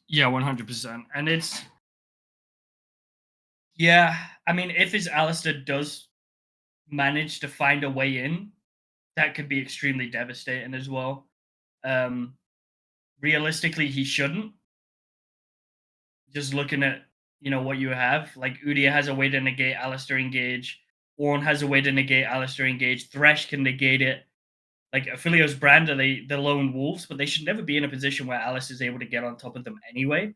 Yeah, 100%. And yeah, I mean, if his Alistair does manage to find a way in, that could be extremely devastating as well. Realistically, he shouldn't. Just looking at, you know, what you have, like Udia has a way to negate Alistair engage. Ornn has a way to negate Alistair engage. Thresh can negate it. Like Aphelios Brand are the lone wolves, but they should never be in a position where Alice is able to get on top of them anyway.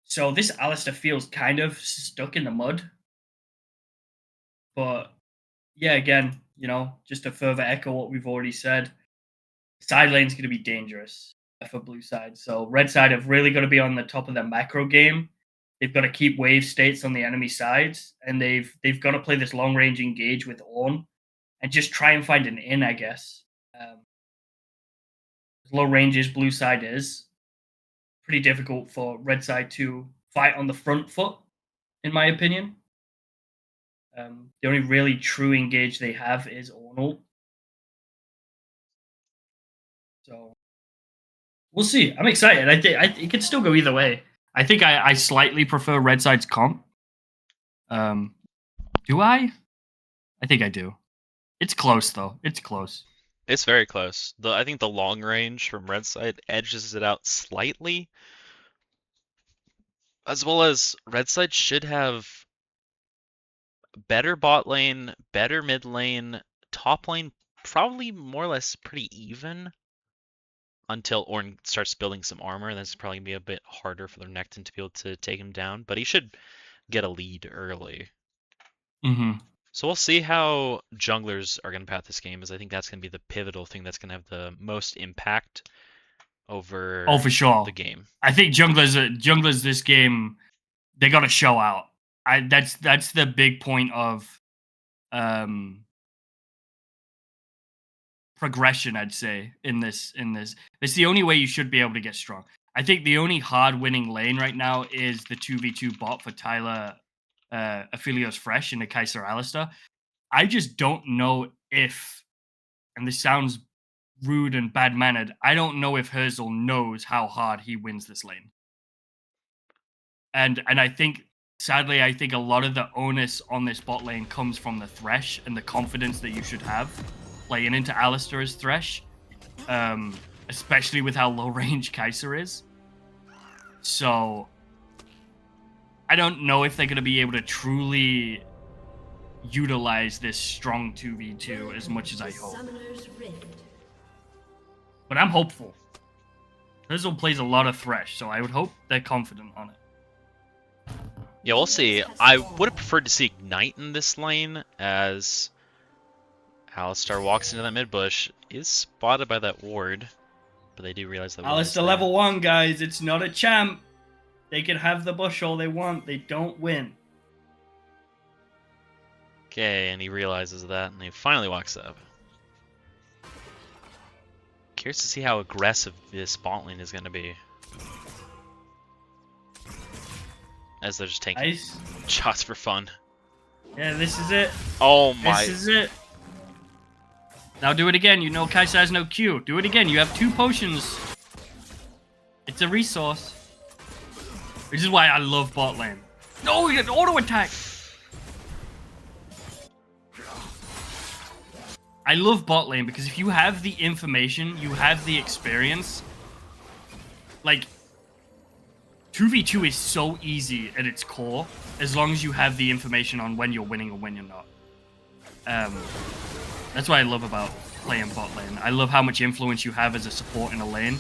So this Alistair feels kind of stuck in the mud. But yeah, again, you know, just to further echo what we've already said, side lane's going to be dangerous for blue side. So red side have really got to be on the top of their macro game they've got to keep wave states on the enemy sides, and they've got to play this long range engage with Ornn and just try and find an in, I guess. Low ranges blue side is pretty difficult for red side to fight on the front foot, in my opinion. The only really true engage they have is Ornn. So we'll see. I'm excited. I think it could still go either way. I think I slightly prefer red side's comp. Do I? I think I do. It's close though. It's close. It's very close. I think the long range from red side edges it out slightly, as well as red side should have better bot lane, better mid lane, top lane probably more or less pretty even until Ornn starts building some armor. That's probably gonna be a bit harder for the Renekton to be able to take him down, but he should get a lead early. Mm-hmm. So we'll see how junglers are going to path this game, as I think that's going to be the pivotal thing that's going to have the most impact over for sure. the game. I think junglers this game, they got to show out. That's the big point of progression, I'd say, in this. It's the only way you should be able to get strong. I think the only hard winning lane right now is the 2v2 bot for Tyler Aphelios Fresh and the Kaiser Alistair. I just don't know if, and this sounds rude and bad-mannered, I don't know if Herzl knows how hard he wins this lane. And I think, sadly, I think a lot of the onus on this bot lane comes from the Thresh and the confidence that you should have playing into Alistair's Thresh, especially with how low range Kaiser is. So I don't know if they're going to be able to truly utilize this strong 2v2 as much as I hope. But I'm hopeful. Herzl plays a lot of Thresh, so I would hope they're confident on it. Yeah, we'll see. I would have preferred to see Ignite in this lane, as Alistar walks into that mid bush, is spotted by that ward, but they do realize that Alistar level 1, guys. It's not a champ. They can have the bush all they want. They don't win. Okay, and he realizes that, and he finally walks up. Curious to see how aggressive this bot lane is going to be, as they're just taking shots for fun. Yeah, this is it. Oh my. This is it. Now do it again. You know Kai'Sa has no Q. Do it again. You have 2 potions. It's a resource. Which is why I love bot lane. No, you got auto attack. I love bot lane because if you have the information, you have the experience. Like, 2v2 is so easy at its core, as long as you have the information on when you're winning or when you're not. That's what I love about playing bot lane. I love how much influence you have as a support in a lane.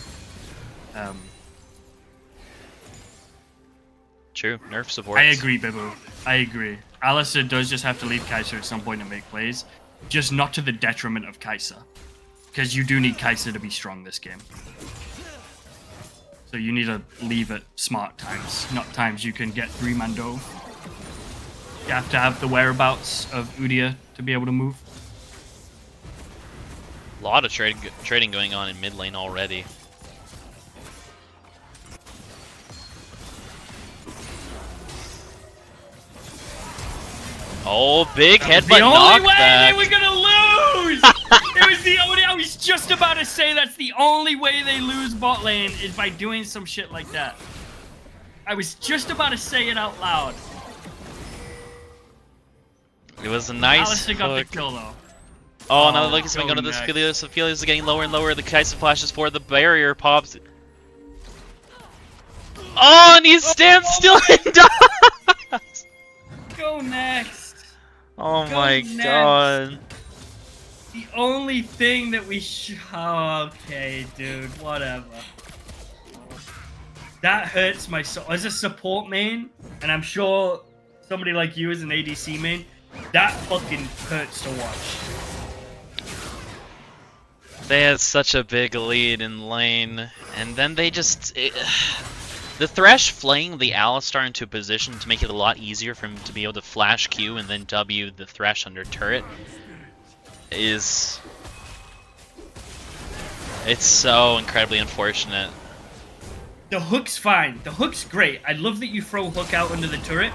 True, nerf supports. I agree, Bibu. I agree. Alistair does just have to leave Kai'Sa at some point and make plays, just not to the detriment of Kai'Sa, because you do need Kai'Sa to be strong this game. So you need to leave at smart times, not times you can get 3-man dove. You have to have the whereabouts of Udyr to be able to move. A lot of trading going on in mid lane already. Oh, big headbutt knockback. The only way they were gonna lose! It was the only. I was just about to say that's the only way they lose bot lane is by doing some shit like that. I was just about to say it out loud. It was a nice Alistair got the kill though. Oh, now look at something going to this Aphelios. Aphelios is getting lower and lower. The Kai'Sa flashes forward. The barrier pops. Oh, and he stands still and dies! Go next. Oh my god. The only thing that we oh, okay, dude, whatever. That hurts my soul. As a support main, and I'm sure somebody like you as an ADC main, that fucking hurts to watch. They had such a big lead in lane, and then they just... The Thresh flaying the Alistar into a position to make it a lot easier for him to be able to flash Q and then W the Thresh under turret is... It's so incredibly unfortunate. The hook's fine. The hook's great. I love that you throw hook out under the turret.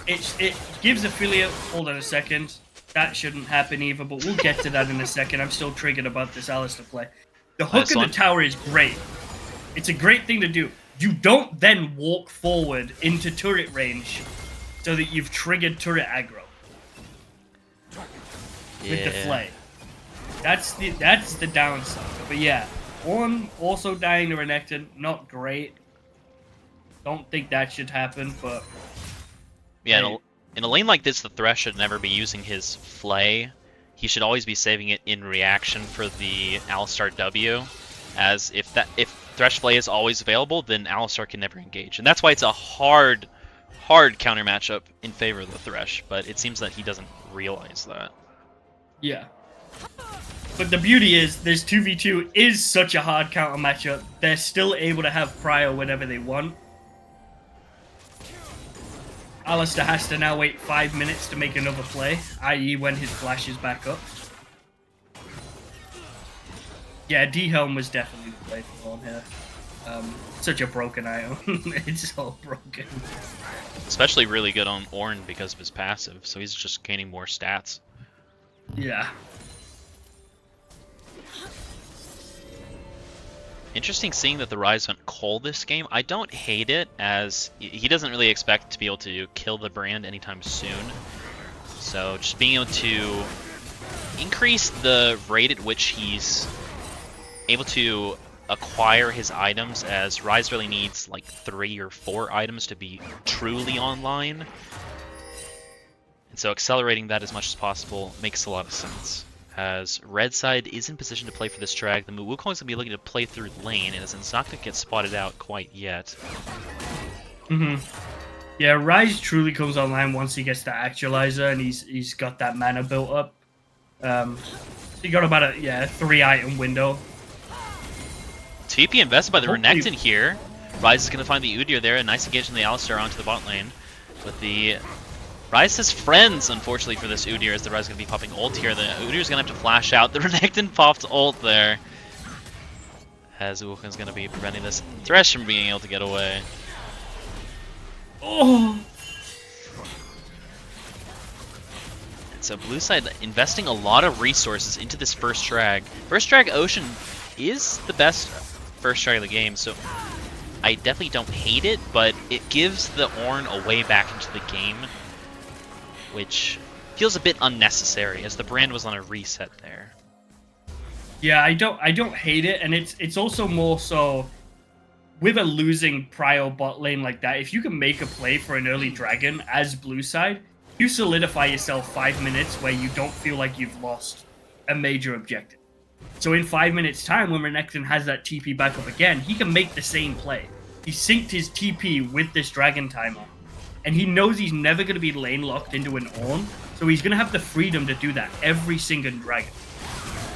It gives affiliate... Hold on a second. That shouldn't happen either, but we'll get to that in a second. I'm still triggered about this Alistar play. The hook in the tower is great. It's a great thing to do. You don't then walk forward into turret range so that you've triggered turret aggro. With the flay. That's the downside. But yeah, Ornn also dying to Renekton, not great. Don't think that should happen, but... Yeah, hey. in a lane like this, the Thresh should never be using his flay. He should always be saving it in reaction for the Alistar W, as if Thresh Flay is always available, then Alistar can never engage. And that's why it's a hard counter matchup in favor of the Thresh, but it seems that he doesn't realize that. Yeah. But the beauty is, this 2v2 is such a hard counter matchup, they're still able to have Prio whenever they want. Alistar has to now wait 5 minutes to make another play, i.e. when his flash is back up. Yeah, D-Helm was definitely the play for Ornn here. Such a broken item. It's so broken. Especially really good on Ornn because of his passive, so he's just gaining more stats. Yeah. Interesting seeing that the Ryze went Cole this game. I don't hate it, as he doesn't really expect to be able to kill the brand anytime soon. So just being able to increase the rate at which he's able to acquire his items, as Ryze really needs like 3 or 4 items to be truly online. And so accelerating that as much as possible makes a lot of sense. As red side is in position to play for this drag, the Wukong's going to be looking to play through lane, and it's not going to get spotted out quite yet. Yeah, Ryze truly comes online once he gets the Actualizer, and he's got that mana built up. He got about a 3-item window. TP invested by the Renekton here. Ryze is going to find the Udyr there, a nice engagement of the Alistar onto the bot lane. But the Ryze has friends, unfortunately, for this Udyr, as the Ryze is going to be popping ult here. The Udyr's going to have to flash out. The Renekton popped ult there, as Wukong's going to be preventing this Thresh from being able to get away. Oh! And so blue side investing a lot of resources into this first drag. First drag Ocean is the best first drag of the game, so I definitely don't hate it, but it gives the Ornn a way back into the game, which feels a bit unnecessary, as the brand was on a reset there. Yeah, I don't hate it, and it's also more so with a losing prio bot lane like that. If you can make a play for an early dragon as blue side, you solidify yourself 5 minutes where you don't feel like you've lost a major objective. So in 5 minutes time, when Renekton has that TP back up again, he can make the same play. He synced his TP with this dragon timer, and he knows he's never going to be lane locked into an Ornn, so he's going to have the freedom to do that every single dragon.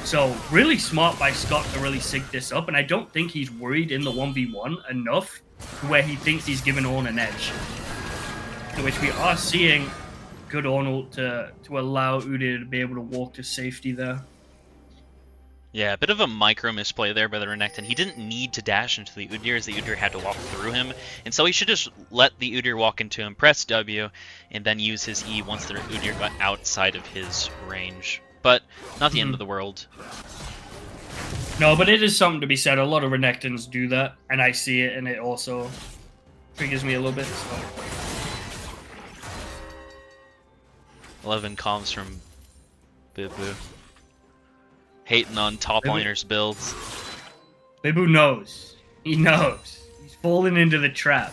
So really smart by Scott to really sync this up, and I don't think he's worried in the 1v1 enough to where he thinks he's given Ornn an edge. In which we are seeing good Ornn ult to allow Udyr to be able to walk to safety there. Yeah, a bit of a micro misplay there by the Renekton. He didn't need to dash into the Udyr, as the Udyr had to walk through him, and so he should just let the Udyr walk into him, press W, and then use his E once the Udyr got outside of his range. But not the end of the world. No, but it is something to be said. A lot of Renektons do that, and I see it, and it also triggers me a little bit. So. 11 comms from Bibu. Hating on top liners builds. Bibu knows. He knows. He's fallen into the trap.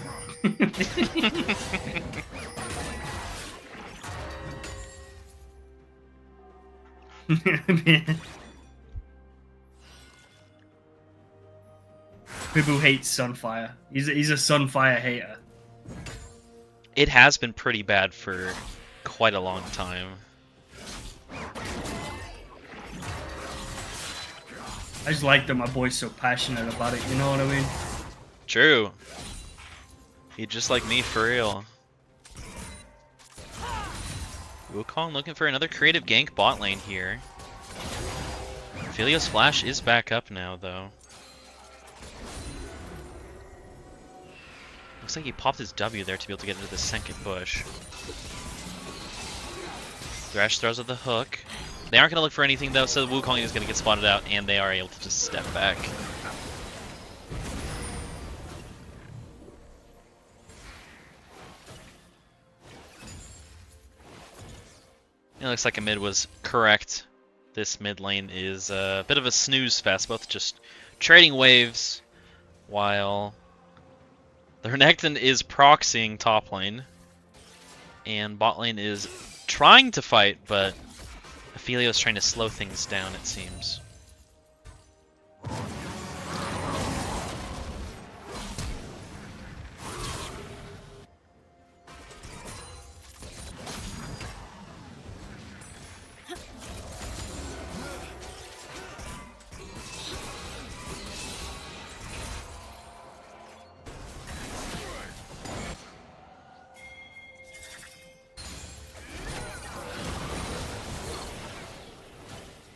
Bibu hates Sunfire. He's a Sunfire hater. It has been pretty bad for quite a long time. I just like that my boy's so passionate about it, you know what I mean? True. He just like me for real. Wukong looking for another creative gank bot lane here. Aphelios Flash is back up now though. Looks like he popped his W there to be able to get into the second bush. Thresh throws at the hook. They aren't going to look for anything though, so Wukong is going to get spotted out, and they are able to just step back. It looks like a mid was correct. This mid lane is a bit of a snooze fest, both just trading waves, while the Renekton is proxying top lane, and bot lane is trying to fight, but Aphelios trying to slow things down, it seems.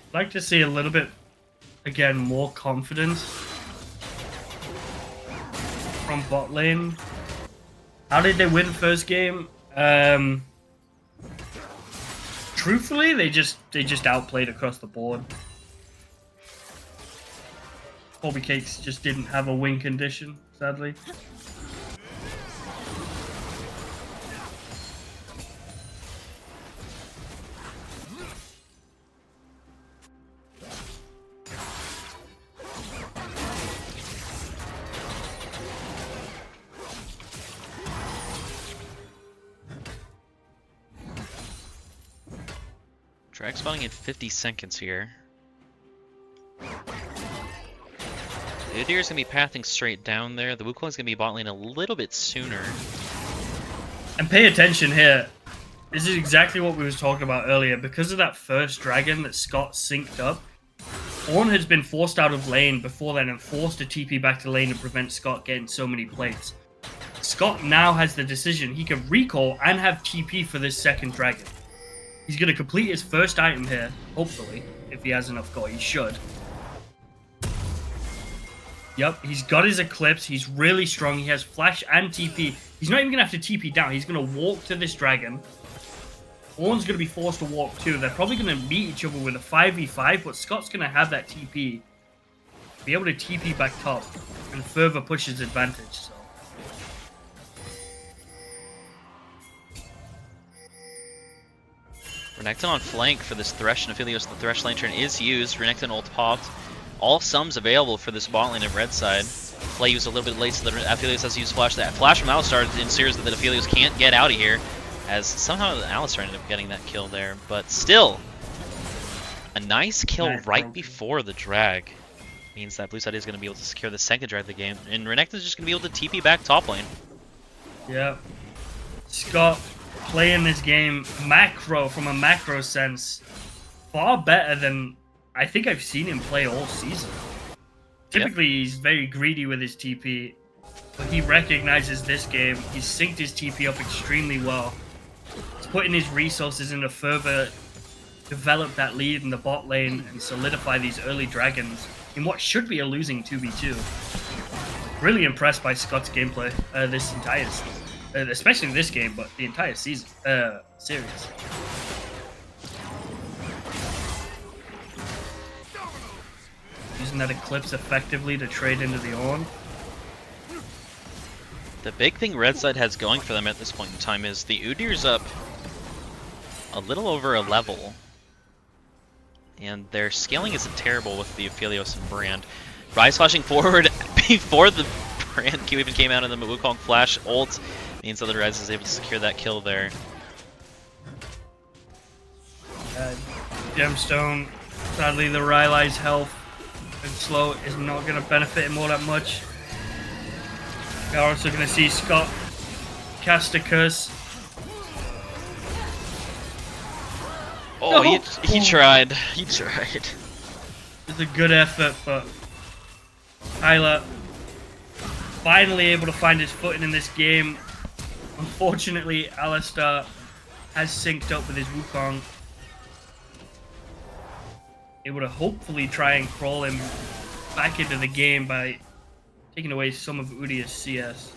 I'd like to see a little bit, again, more confidence from bot lane. How did they win first game? Truthfully, they just outplayed across the board. Kolbe Cakes just didn't have a win condition, sadly. Drag spawning in 50 seconds here. The Udyr is going to be pathing straight down there. The Wukong is going to be bot lane a little bit sooner. And pay attention here. This is exactly what we was talking about earlier. Because of that first dragon that Scott synced up, Ornn has been forced out of lane before then and forced to TP back to lane to prevent Scott getting so many plates. Scott now has the decision. He can recall and have TP for this second dragon. He's going to complete his first item here, hopefully, if he has enough gold. He should. Yep, he's got his Eclipse. He's really strong. He has Flash and TP. He's not even going to have to TP down. He's going to walk to this dragon. Ornn's going to be forced to walk too. They're probably going to meet each other with a 5v5, but Scott's going to have that TP. Be able to TP back top and further push his advantage. So. Renekton on flank for this Thresh, and Aphelios, the Thresh lane turn is used. Renekton ult popped. All sums available for this bot lane of red side. Play used a little bit late, so that Aphelios has to use Flash. That Flash from Alistar ensures that Aphelios can't get out of here, as somehow Alistar ended up getting that kill there. But still, a nice kill right before the drag means that blue side is going to be able to secure the second drag of the game, and Renekton's just going to be able to TP back top lane. Yeah. Scott playing this game macro, from a macro sense, far better than I think I've seen him play all season. Typically, he's very greedy with his TP, but he recognizes this game. He's synced his TP up extremely well. He's putting his resources in to further develop that lead in the bot lane and solidify these early dragons in what should be a losing 2v2. Really impressed by Scott's gameplay this entire season. Especially this game, but the entire season, series. Using that Eclipse effectively to trade into the Ornn. The big thing red side has going for them at this point in time is the Udyr's up a little over a level, and their scaling isn't terrible with the Aphelios and Brand. Rise flashing forward before the Brand Q even came out, and the Wukong flash ult means that the Rise is able to secure that kill there. Gemstone, sadly the Rylai's health and slow is not going to benefit him all that much. We're also going to see Scott cast a curse. Oh, he tried. He tried. It's a good effort, but Hyla finally able to find his footing in this game. Unfortunately, Alistar has synced up with his Wukong. Able to hopefully try and crawl him back into the game by taking away some of Udia's CS.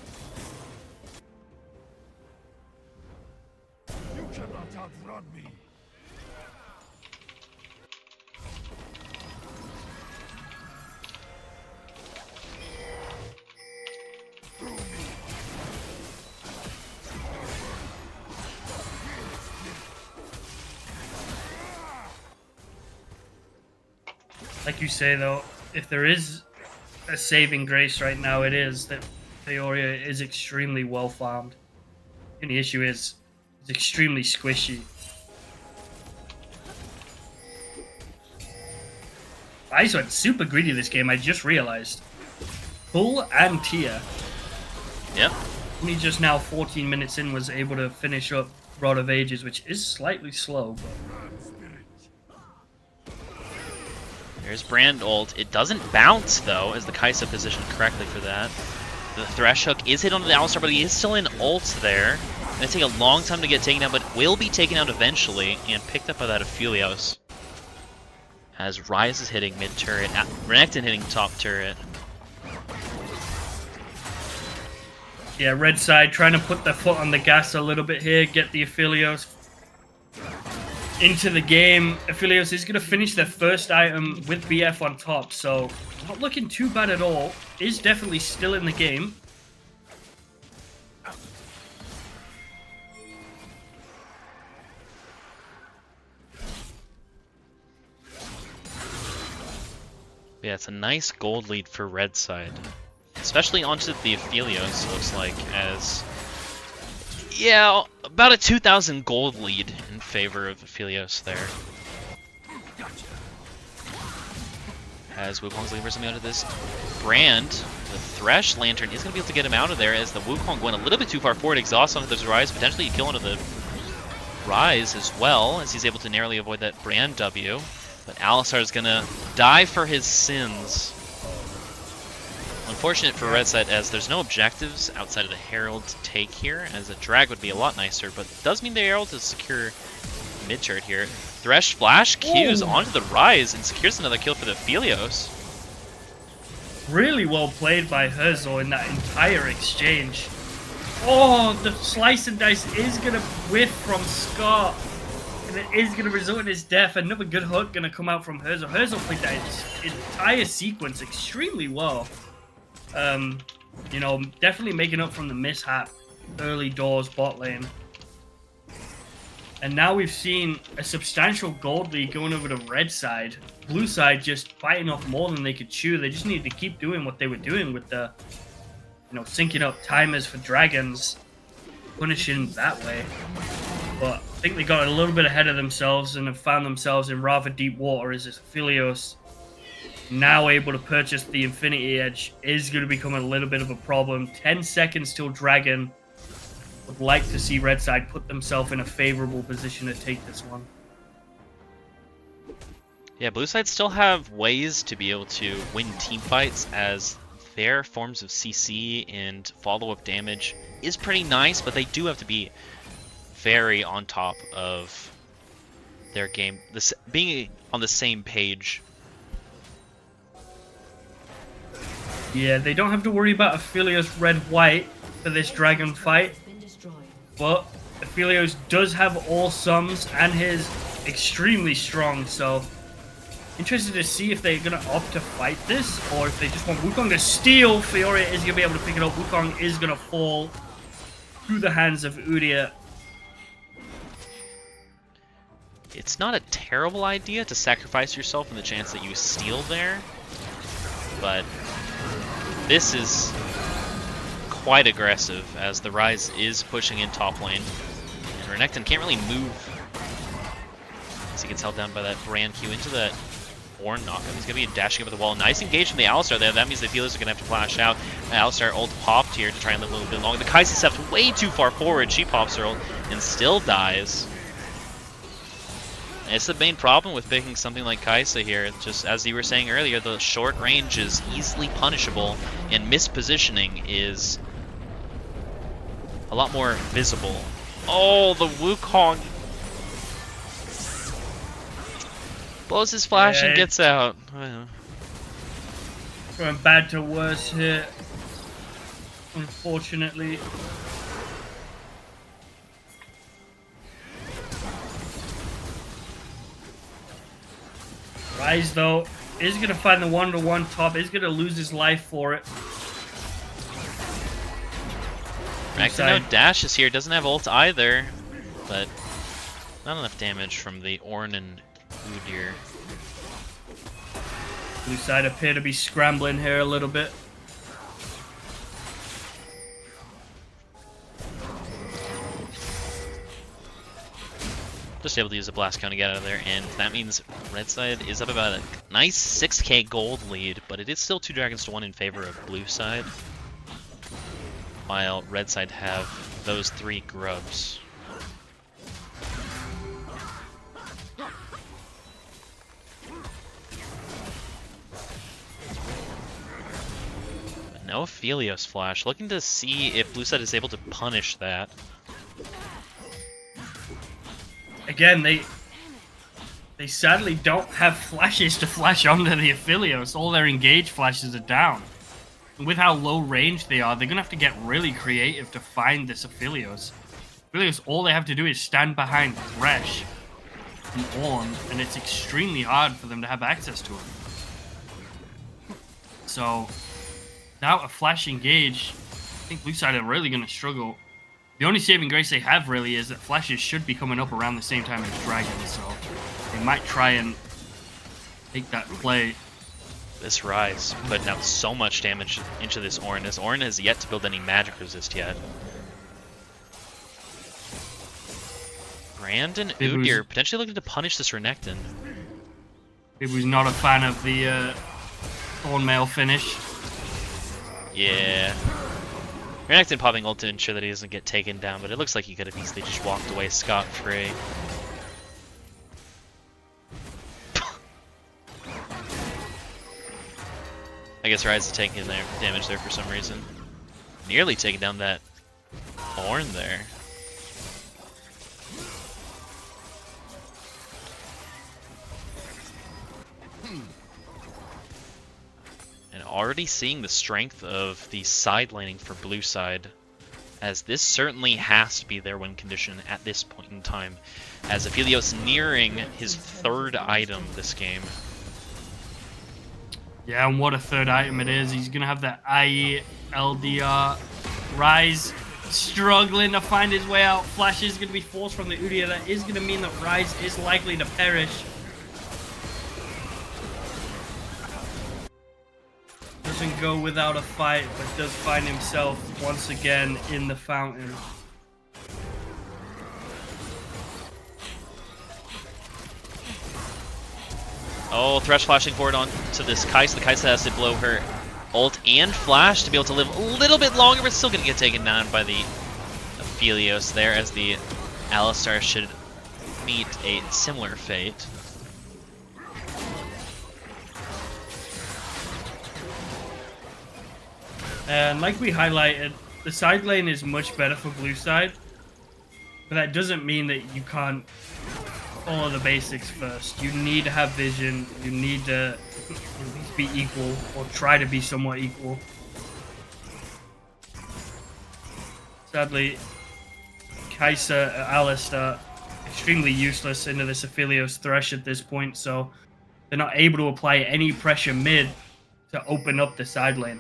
You cannot outrun me. Like you say, though, if there is a saving grace right now, it is that Theoria is extremely well farmed. And the issue is, it's extremely squishy. I just went super greedy this game, I just realized. Bull and Tia. Yep. Only just now, 14 minutes in, was able to finish up Rod of Ages, which is slightly slow, but... There's Brand ult. It doesn't bounce, though, as the Kaisa positioned correctly for that. The Thresh Hook is hit onto the Alistar, but he is still in ult there. Gonna take a long time to get taken out, but will be taken out eventually, and picked up by that Aphelios. As Ryze is hitting mid-turret, Renekton hitting top turret. Yeah, red side trying to put their foot on the gas a little bit here, get the Aphelios into the game. Aphelios is going to finish their first item with BF on top, so not looking too bad at all. Is definitely still in the game. Yeah, it's a nice gold lead for red side. Especially onto the Aphelios, looks like, as... Yeah, about a 2,000 gold lead in favor of Aphelios there. As Wukong's looking for something out of this. Brand, the Thresh Lantern, is going to be able to get him out of there as the Wukong went a little bit too far forward. Exhaust onto this Ryze, potentially kill onto the Ryze as well, as he's able to narrowly avoid that Brand W. But Alistar is going to die for his sins. Unfortunate for red side, as there's no objectives outside of the Herald to take here, as a drag would be a lot nicer, but it does mean the Herald to secure mid-turret here. Thresh Flash Qs onto the Ryze and secures another kill for the Aphelios. Really well played by Herzl in that entire exchange. Oh, the slice and dice is going to whiff from Scott. And it is going to result in his death. Another good hook going to come out from Herzl. Herzl played that entire sequence extremely well. You know, definitely making up from the mishap early doors bot lane. And now we've seen a substantial gold lead going over to red side. Blue side just biting off more than they could chew. They just needed to keep doing what they were doing with the, you know, syncing up timers for dragons, punishing that way. But I think they got a little bit ahead of themselves and have found themselves in rather deep water as Aphelios, now able to purchase the Infinity Edge, is going to become a little bit of a problem. 10 seconds till Dragon. Would like to see red side put themselves in a favorable position to take this one. Yeah, blue side still have ways to be able to win team fights, as their forms of CC and follow-up damage is pretty nice, but they do have to be very on top of their game, being on the same page. Yeah, they don't have to worry about Aphelios red-white for this dragon fight, but Aphelios does have all sums and is extremely strong, so interested to see if they're going to opt to fight this, or if they just want Wukong to steal. Fioria is going to be able to pick it up. Wukong is going to fall through the hands of Udia. It's not a terrible idea to sacrifice yourself in the chance that you steal there, but this is quite aggressive, as the Ryze is pushing in top lane. And Renekton can't really move, as he gets held down by that Brand Q into that Ornn knockup. He's going to be dashing over the wall. Nice engage from the Alistar there. That means the Aphelios are going to have to flash out. Alistar ult popped here to try and live a little bit longer. The Kaisa stepped way too far forward. She pops her ult and still dies. It's the main problem with picking something like Kaisa here. Just as you were saying earlier, the short range is easily punishable, and mispositioning is a lot more visible. Oh, the Wukong blows his flash and gets out. From bad to worse here, unfortunately. Rise, though, is going to find the 1-to-1 top. Is going to lose his life for it. No dash is here. Doesn't have ult either, but not enough damage from the Ornn and Udyr. Blue side appear to be scrambling here a little bit. Just able to use a blast cone to get out of there, and that means red side is up about a nice 6k gold lead, but it is still 2 dragons to 1 in favor of blue side, while red side have those 3 grubs. But no Aphelios flash. Looking to see if blue side is able to punish that. Again, they sadly don't have flashes to flash onto the Aphelios. All their engage flashes are down. And with how low range they are, they're going to have to get really creative to find this Aphelios. Aphelios, all they have to do is stand behind Thresh and Ornn, and it's extremely hard for them to have access to him. So, without a flash engage, I think blue side are really going to struggle. The only saving grace they have, really, is that flashes should be coming up around the same time as dragons, so they might try and take that play. This Rise putting out so much damage into this Ornn, as Ornn has yet to build any magic resist yet. Brand and Udyr potentially looking to punish this Renekton. Maybe he's not a fan of the Thornmail finish. Yeah. Renekton popping ult to ensure that he doesn't get taken down, but it looks like he could have easily just walked away scot-free. I guess Rise is taking damage there for some reason. Nearly taking down that Ornn there. And already seeing the strength of the side laning for blue side, as this certainly has to be their win condition at this point in time, as Aphelios nearing his 3rd item this game. Yeah, and what a 3rd item it is. He's going to have that IE LDR. Rise struggling to find his way out. Flash is going to be forced from the Udyr. That is going to mean that Rise is likely to perish. Doesn't go without a fight, but does find himself once again in the fountain. Oh, Thresh flashing forward onto this Kaisa. The Kaisa has to blow her ult and flash to be able to live a little bit longer, but still going to get taken down by the Aphelios there, as the Alistar should meet a similar fate. And like we highlighted, the side lane is much better for blue side, but that doesn't mean that you can't follow the basics first. You need to have vision, you need to at least be equal, or try to be somewhat equal. Sadly, Kaisa, Alistar, extremely useless into this Aphelios Thresh at this point, so they're not able to apply any pressure mid to open up the side lane.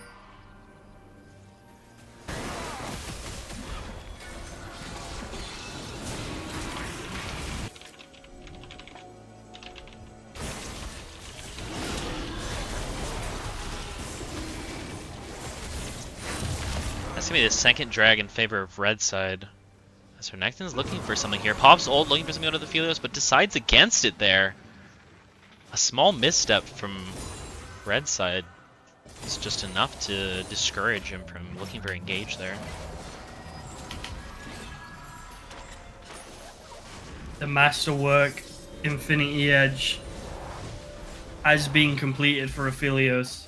That's going to be the 2nd drag in favor of red side. As Renekton's looking for something here. Pops ult, looking for something out of the Aphelios, but decides against it there. A small misstep from red side is just enough to discourage him from looking for engage there. The masterwork Infinity Edge has been completed for Aphelios.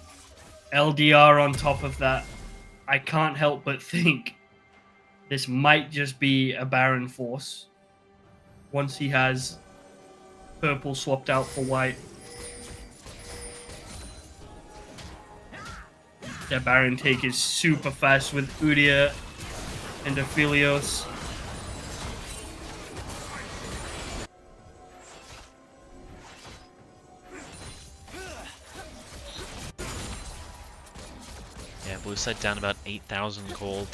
LDR on top of that. I can't help but think this might just be a Baron Force once he has purple swapped out for white. Their Baron take is super fast with Udyr and Aphelios. Yeah, blue side down about 8,000 gold.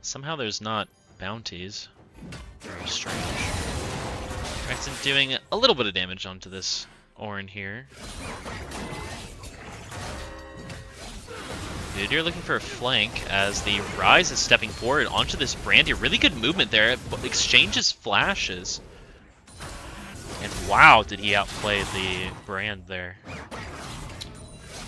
Somehow there's not bounties. Very strange. Rexon doing a little bit of damage onto this Orin here. Dude, you're looking for a flank as the Rise is stepping forward onto this Brandy. Really good movement there. Exchanges flashes. And wow, did he outplay the Brand there.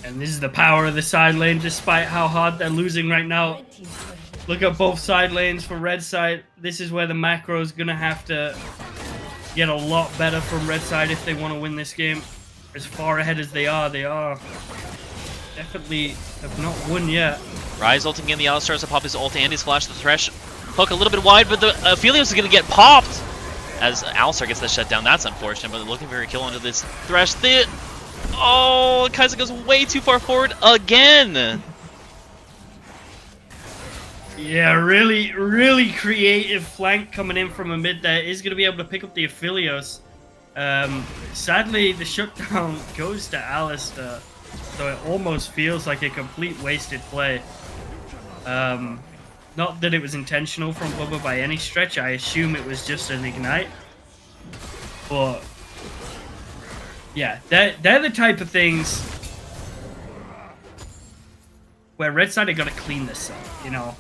And this is the power of the side lane, despite how hard they're losing right now. Red team's turret has been Look at both side lanes for red side. This is where the macro is going to have to get a lot better from red side if they want to win this game. As far ahead as they are definitely have not won yet. Rise ulting in, the Alistar starts to pop his ult and his flash. The Thresh hook a little bit wide, but the Aphelios is going to get popped as Alistar gets that shut down. That's unfortunate, but they're looking for a kill onto this Thresh. Oh, Kaiser goes way too far forward again. Yeah, really creative flank coming in from a mid there. Is going to be able to pick up the Aphelios. Sadly, the shutdown goes to Alistar, so it almost feels like a complete wasted play. Not that it was intentional from Bubba by any stretch. I assume it was just an ignite. But yeah, they're the type of things where red side are going to clean this up, you know.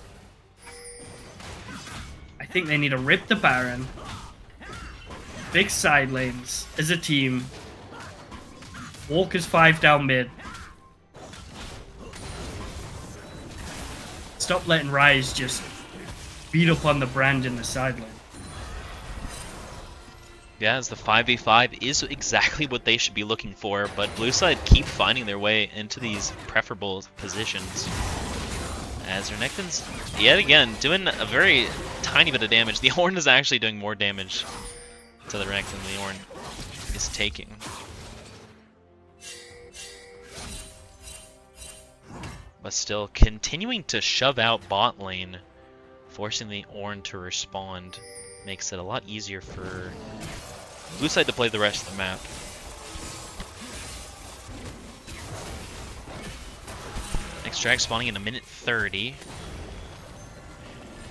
I think they need to rip the Baron, big side lanes as a team. Walker's 5 down mid. Stop letting Rise just beat up on the Brand in the side lane. Yeah, as the 5v5 is exactly what they should be looking for, but blue side keep finding their way into these preferable positions. As Renekton's, yet again, doing a very tiny bit of damage. The Ornn is actually doing more damage to the Renekton than the Ornn is taking. But still, continuing to shove out bot lane, forcing the Ornn to respond, makes it a lot easier for blue side to play the rest of the map. Next drag spawning in a minute 30.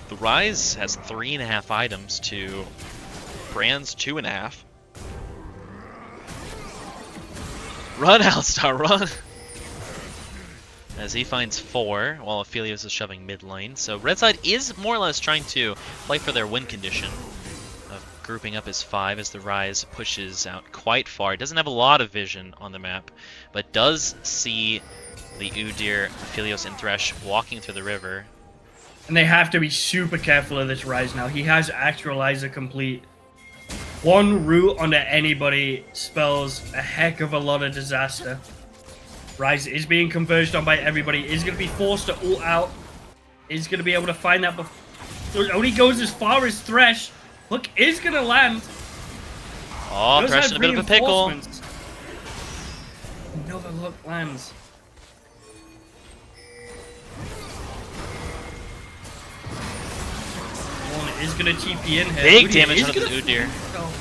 The Rise has 3.5 items to Brand's 2.5. Run, Alistar, run! As he finds 4, while Aphelios is shoving mid lane. So red side is more or less trying to play for their win condition of grouping up as 5 as the Rise pushes out quite far. It doesn't have a lot of vision on the map, but does see the Udyr, Aphelios, and Thresh walking through the river. And they have to be super careful of this Rise now. He has Actualizer complete. One root onto anybody spells a heck of a lot of disaster. Rise is being converged on by everybody. Is going to be forced to ult out. Is going to be able to find that before. It only goes as far as Thresh. Look, is going to land. Oh, Does Thresh have in a bit of a pickle. reinforcements. Another look lands. One is going to TP in here. Big Udyr damage is onto the gonna- Udyr. Oh.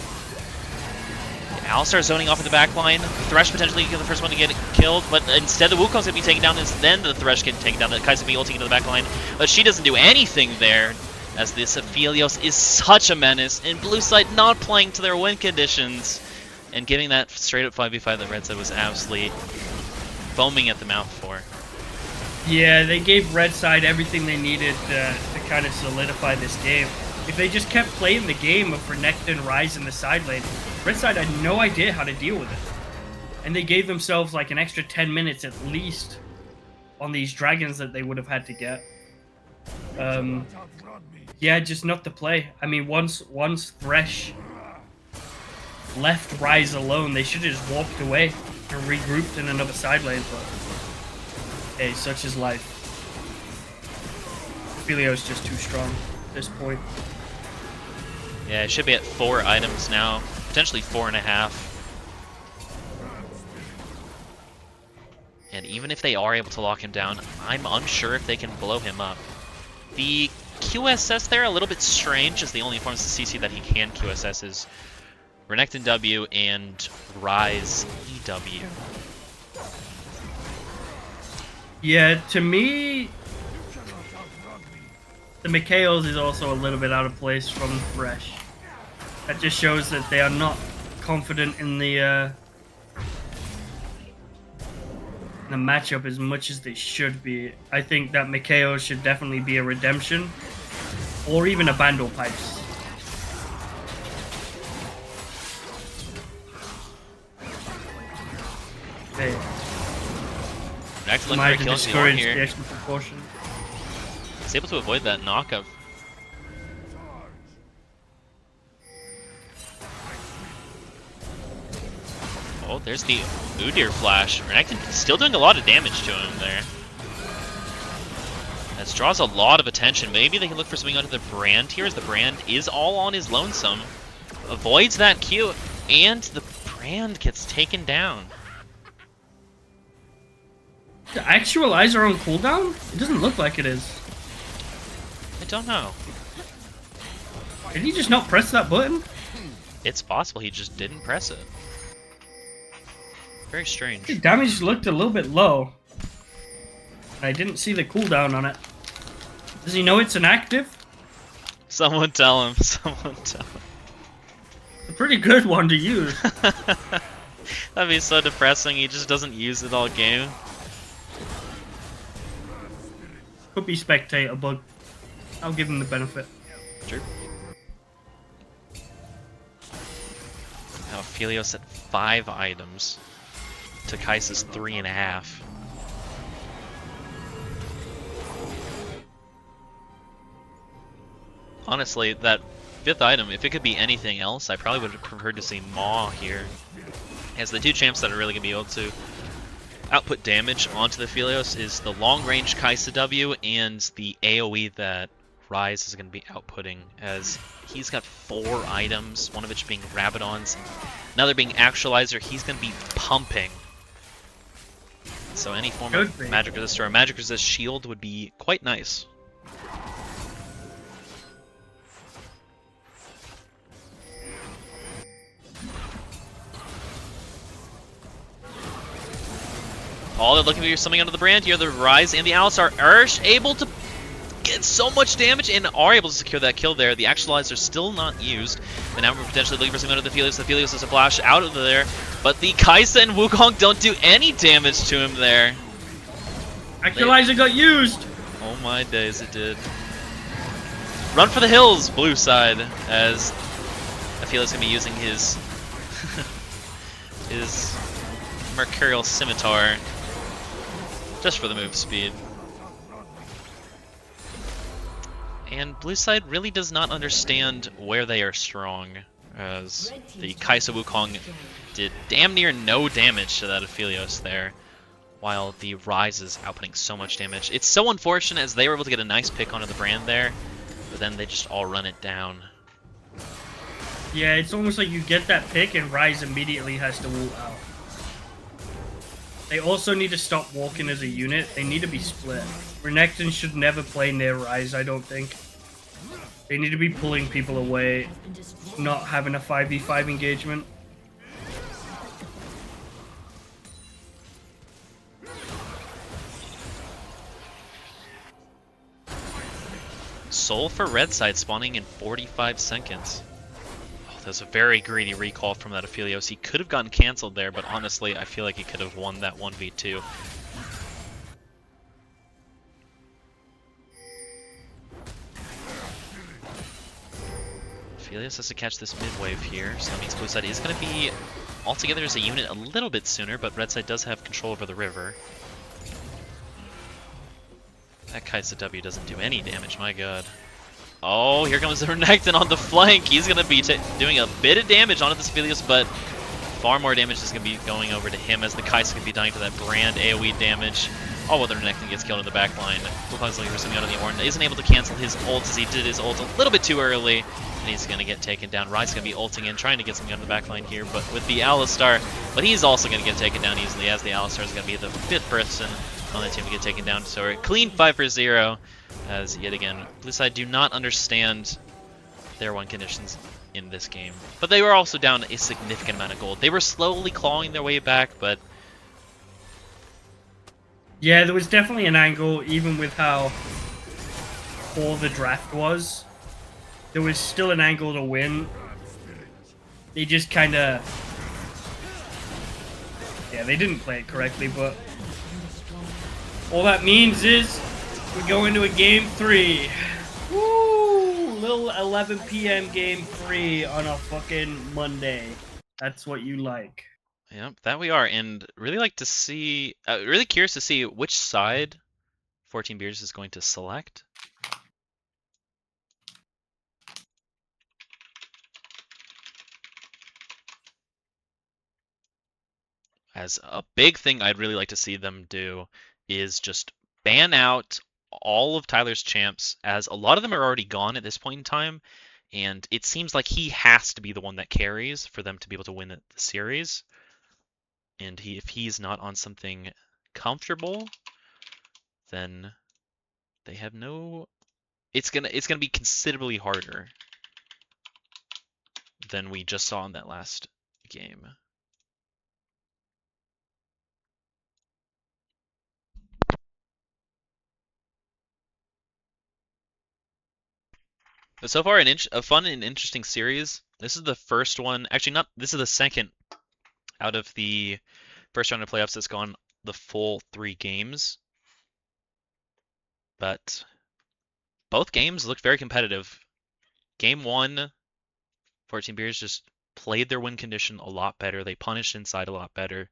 Alistar zoning off in the back line. Thresh potentially the first one to get killed, but instead the Wukong's gonna be taken down, and then the Thresh can take down the Kai'Sa be ulting into the back line. But she doesn't do anything there, as this Aphelios is such a menace, and blue side not playing to their win conditions, and giving that straight up 5v5 that red side was absolutely foaming at the mouth for. Yeah, they gave red side everything they needed to kind of solidify this game. If they just kept playing the game of Renekton, Rise in the side lane, red side had no idea how to deal with it. And they gave themselves like an extra 10 minutes at least on these dragons that they would have had to get. Yeah, just not the play. I mean, once Thresh left Rise alone. They should have just walked away and regrouped in another side lane, but hey, such is life. Filio's just too strong at this point. Yeah, it should be at 4 items now, potentially 4.5. And even if they are able to lock him down, I'm unsure if they can blow him up. The QSS there, a little bit strange, as the only forms of CC that he can QSS is Renekton W and Rise EW. Yeah, to me, the Mikhails is also a little bit out of place from Fresh. That just shows that they are not confident in the matchup as much as they should be. I think that Mikhail should definitely be a redemption, or even a Bandle Pipes. Okay. Next looking Might for have killing discouraged here. the extra proportion. He's able to avoid that knockup. Oh, there's the Udyr flash. Renekton still doing a lot of damage to him there. This draws a lot of attention. Maybe they can look for something onto the Brand here, as the Brand is all on his lonesome. Avoids that Q, and the Brand gets taken down. The actual eyes are on cooldown? It doesn't look like it is. I don't know. Did he just not press that button? It's possible he just didn't press it. Very strange. The damage looked a little bit low. I didn't see the cooldown on it. Does he know it's inactive? Someone tell him. Someone tell him. A pretty good one to use. That'd be so depressing. He just doesn't use it all game. Could be spectator bug. I'll give him the benefit. True. Now Philios at 5 items to Kai'Sa's 3.5. Honestly, that 5th item, if it could be anything else, I probably would have preferred to see Maw here. As the 2 champs that are really going to be able to output damage onto the Philios is the long-range Kai'Sa W and the AoE that Rise is going to be outputting, as he's got 4 items, one of which being Rabadons, another being Actualizer. He's going to be pumping. So any form of magic resist or a magic resist shield would be quite nice. All they're looking for is something under the Brand here. The Rise and the Alistar are able to get so much damage and are able to secure that kill there. The Actualizer still not used. And now we're potentially looking for something under the Philios. The Philios has a flash out of there. But the Kai'Sa and Wukong don't do any damage to him there. Actualizer got used! Oh my days, it did. Run for the hills, blue side, as I feel he's going to be using his his Mercurial Scimitar just for the move speed. And blue side really does not understand where they are strong, as the Kai'Sa Wukong did damn near no damage to that Aphelios there, while the Rise is outputting so much damage. It's so unfortunate, as they were able to get a nice pick onto the Brand there, but then they just all run it down. Yeah, it's almost like you get that pick and Rise immediately has to ult out. They also need to stop walking as a unit. They need to be split. Renekton should never play near Rise, I don't think. They need to be pulling people away, not having a 5v5 engagement. Soul for red side spawning in 45 seconds. Oh, that's a very greedy recall from that Aphelios. He could have gotten cancelled there, but honestly, I feel like he could have won that 1v2. Aphelios has to catch this mid wave here, so that means blue side is going to be all together as a unit a little bit sooner, but red side does have control over the river. That Kai'Sa W doesn't do any damage, my god. Oh, here comes the Renekton on the flank. He's going to be doing a bit of damage onto this Aphelios, but far more damage is going to be going over to him as the Kai'Sa could be dying to that brand AoE damage. Oh, well, the Renekton gets killed in the back line. Wukong's looking for something out of the Ornn. Isn't able to cancel his ult as he did his ult a little bit too early. And he's going to get taken down. Rai's going to be ulting in, trying to get something out of the back line here, but with the Alistar. But he's also going to get taken down easily, as the Alistar is going to be the 5th person on the team to get taken down. So a clean 5 for 0, as yet again, Blue side do not understand their win conditions in this game. But they were also down a significant amount of gold. They were slowly clawing their way back, but Yeah, there was definitely an angle, even with how poor the draft was. There was still an angle to win. They just kind of... Yeah, they didn't play it correctly, but... all that means is we go into a game 3. Woo! Little 11 p.m. game 3 on a fucking Monday. That's what you like. yep, that we are. And really like to see, really curious to see which side 14 Beers is going to select. As a big thing I'd really like to see them do is just ban out all of Tyler's champs, as a lot of them are already gone at this point in time, and it seems like he has to be the one that carries for them to be able to win the series. And if he's not on something comfortable, then they have no. It's gonna be considerably harder than we just saw in that last game. But so far, a fun and interesting series. This is the first one, actually not. This is the second out of the first round of playoffs that's gone the full 3 games. But both games looked very competitive. Game 1, 14 Beers just played their win condition a lot better. They punished inside a lot better.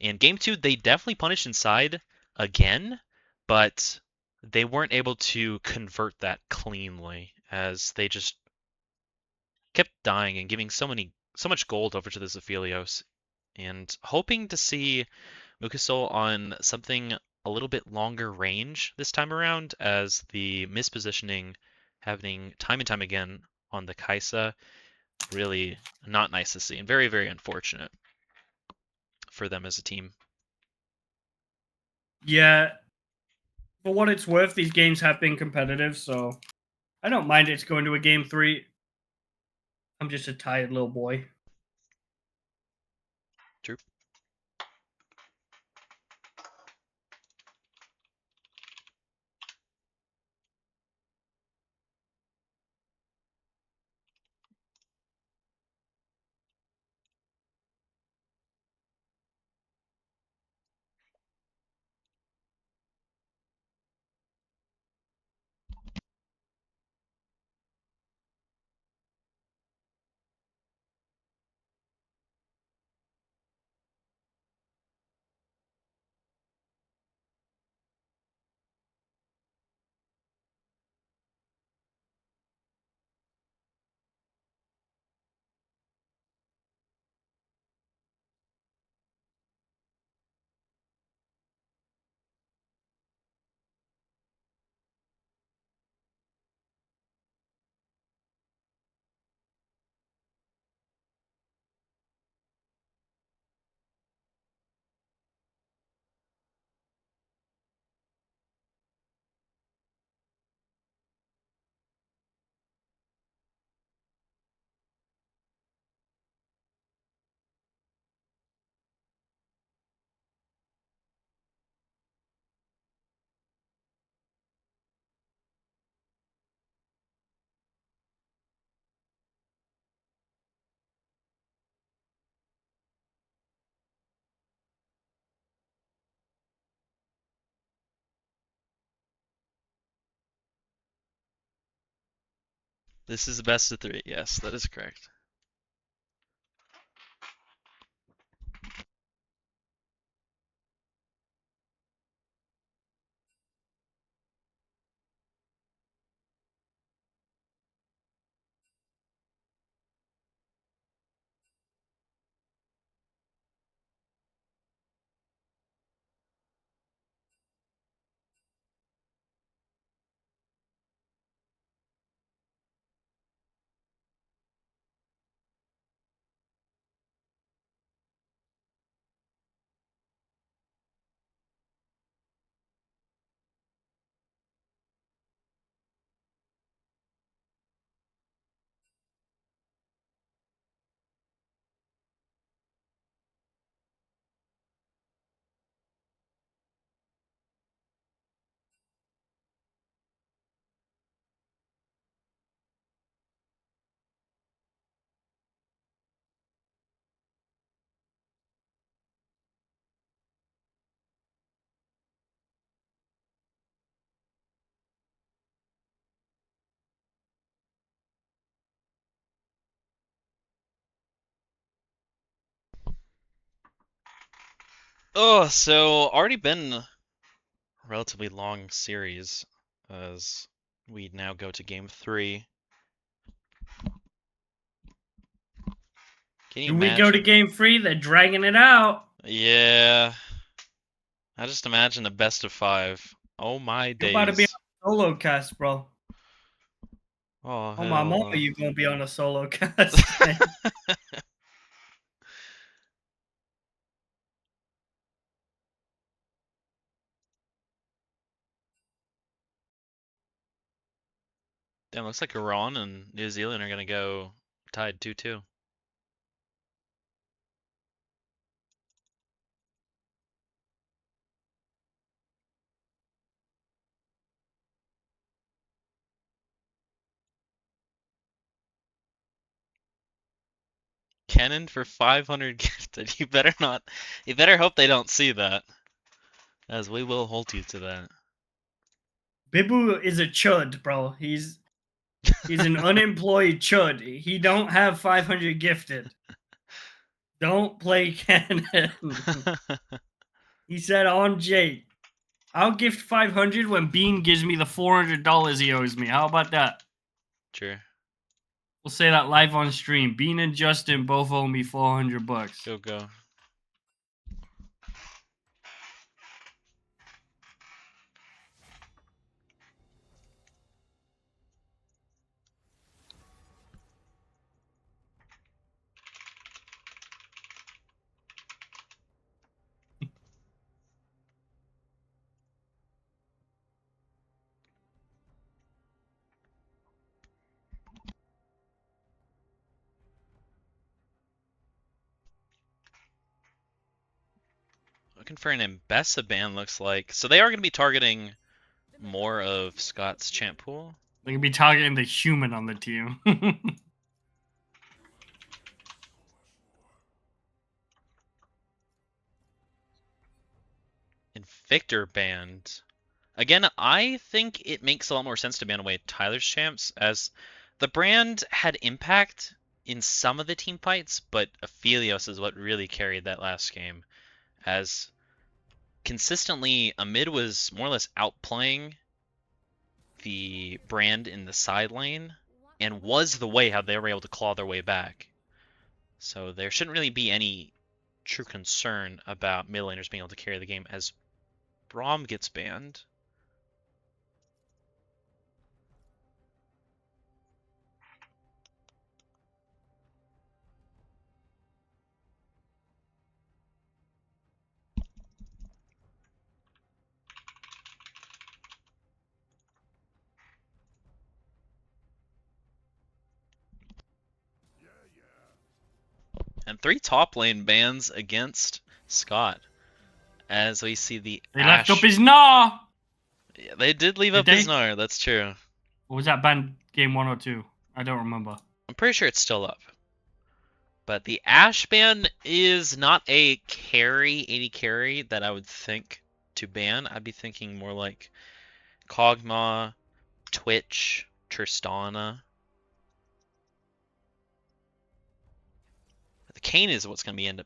And game 2, they definitely punished inside again, but they weren't able to convert that cleanly, as they just kept dying and giving so much gold over to the Aphelios, and hoping to see Mukasol on something a little bit longer range this time around, as the mispositioning happening time and time again on the Kai'Sa, really not nice to see, and very, very unfortunate for them as a team. Yeah, for what it's worth, these games have been competitive, so I don't mind it's going to a game 3. I'm just a tired little boy. True. This is the best of 3. Yes, that is correct. Oh, so already been a relatively long series as we now go to game 3. Can you Do we go to imagine? game 3? They're dragging it out. Yeah. I just imagine a best of 5. Oh my You're about to be days. on a solo cast, bro. Oh Oh my hell mama, no. you gonna be on a solo cast, man. Damn, looks like Iran and New Zealand are gonna go tied 2-2. Cannon for 500 gifted. You better not. You better hope they don't see that, as we will hold you to that. Bibu is a chud, bro. He's an unemployed chud. He don't have 500 gifted. Don't play Cannon. He said on Jake, I'll gift 500 when Bean gives me the $400 he owes me. How about that? Sure. We'll say that live on stream. Bean and Justin both owe me $400. Go go. Looking for an Mbessa ban, looks like. So they are going to be targeting more of Scott's champ pool. They can be targeting the human on the team. Invictor banned. Again, I think it makes a lot more sense to ban away Tyler's champs, as the brand had impact in some of the team fights, but Aphelios is what really carried that last game, as consistently Amid was more or less outplaying the brand in the side lane and was the way how they were able to claw their way back. So there shouldn't really be any true concern about mid laners being able to carry the game as Braum gets banned. And 3 top lane bans against Scott. As we see the They Ashe. left up his Gnar! Yeah, they did leave Did up his they? Gnar, that's true. Or was that banned game 1 or 2? I don't remember. I'm pretty sure it's still up. But the Ashe ban is not a carry, 80 carry that I would think to ban. I'd be thinking more like Kog'Maw, Twitch, Tristana. The Kayn is what's going to be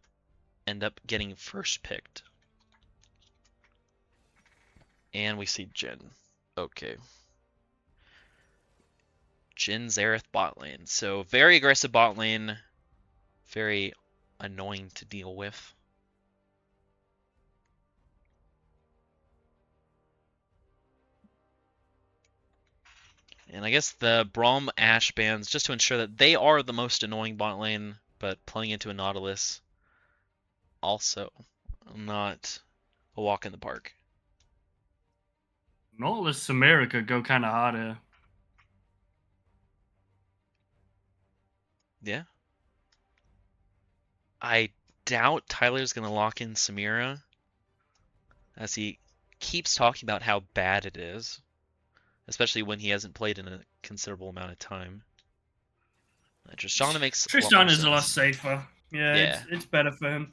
end up getting first picked. And we see Jhin. Okay. Jhin Xerath bot lane. So very aggressive bot lane. Very annoying to deal with. And I guess the Braum Ashe bans just to ensure that they are the most annoying bot lane, but playing into a Nautilus also not a walk in the park. Nautilus Samira could go kind of harder. Yeah. I doubt Tyler's going to lock in Samira, as he keeps talking about how bad it is, especially when he hasn't played in a considerable amount of time. Tristana makes a lot more Tristan is a lot sense. safer. Yeah, Yeah. it's better for him.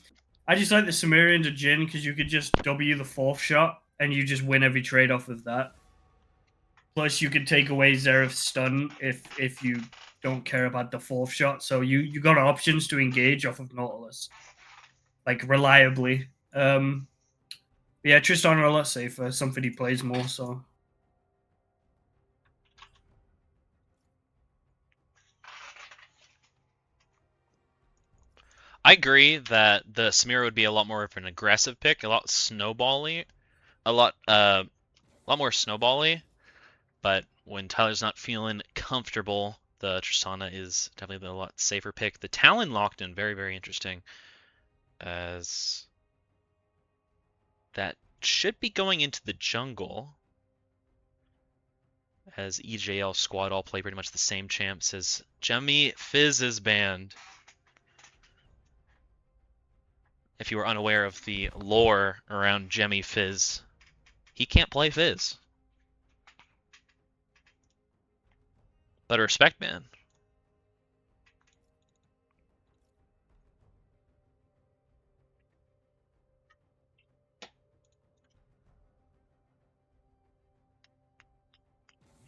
I just like the Samira into Jhin because you could just W the 4th shot and you just win every trade off of that. Plus, you could take away Xerath's stun if you don't care about the 4th shot. So you got options to engage off of Nautilus, like reliably. Yeah, Tristan are a lot safer. Something he plays more, so. I agree that the Samira would be a lot more of an aggressive pick, a lot snowbally, a lot more snowbally. But when Tyler's not feeling comfortable, the Tristana is definitely the lot safer pick. The Talon locked in, very, very interesting, as that should be going into the jungle, as EJL squad all play pretty much the same champs as Jemmy Fizz is banned. If you were unaware of the lore around Jemmy Fizz, he can't play Fizz. But a respect, man.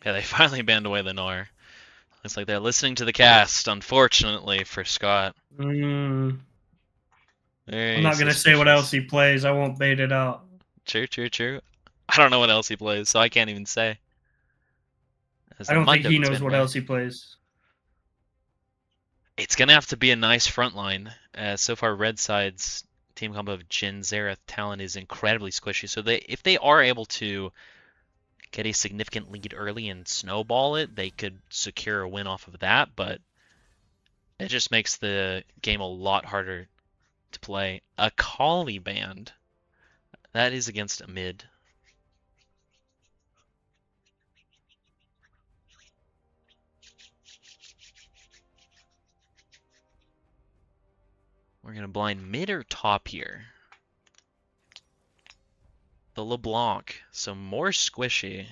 Yeah, they finally banned away the Nor. Looks like they're listening to the cast, unfortunately for Scott. I'm Very not gonna say what else suspicious. he plays. I won't bait it out. True, true, true. I don't know what else he plays, so I can't even say. As I a don't think Mundo he gets knows banned what away. else he plays. It's gonna have to be a nice front line. So far, Red Side's team combo of Jin, Xerath, Talon is incredibly squishy. So if they are able to get a significant lead early and snowball it, they could secure a win off of that. But it just makes the game a lot harder to play. A Kali band. That is against a mid. We're gonna blind mid or top here. The LeBlanc, so more squishy.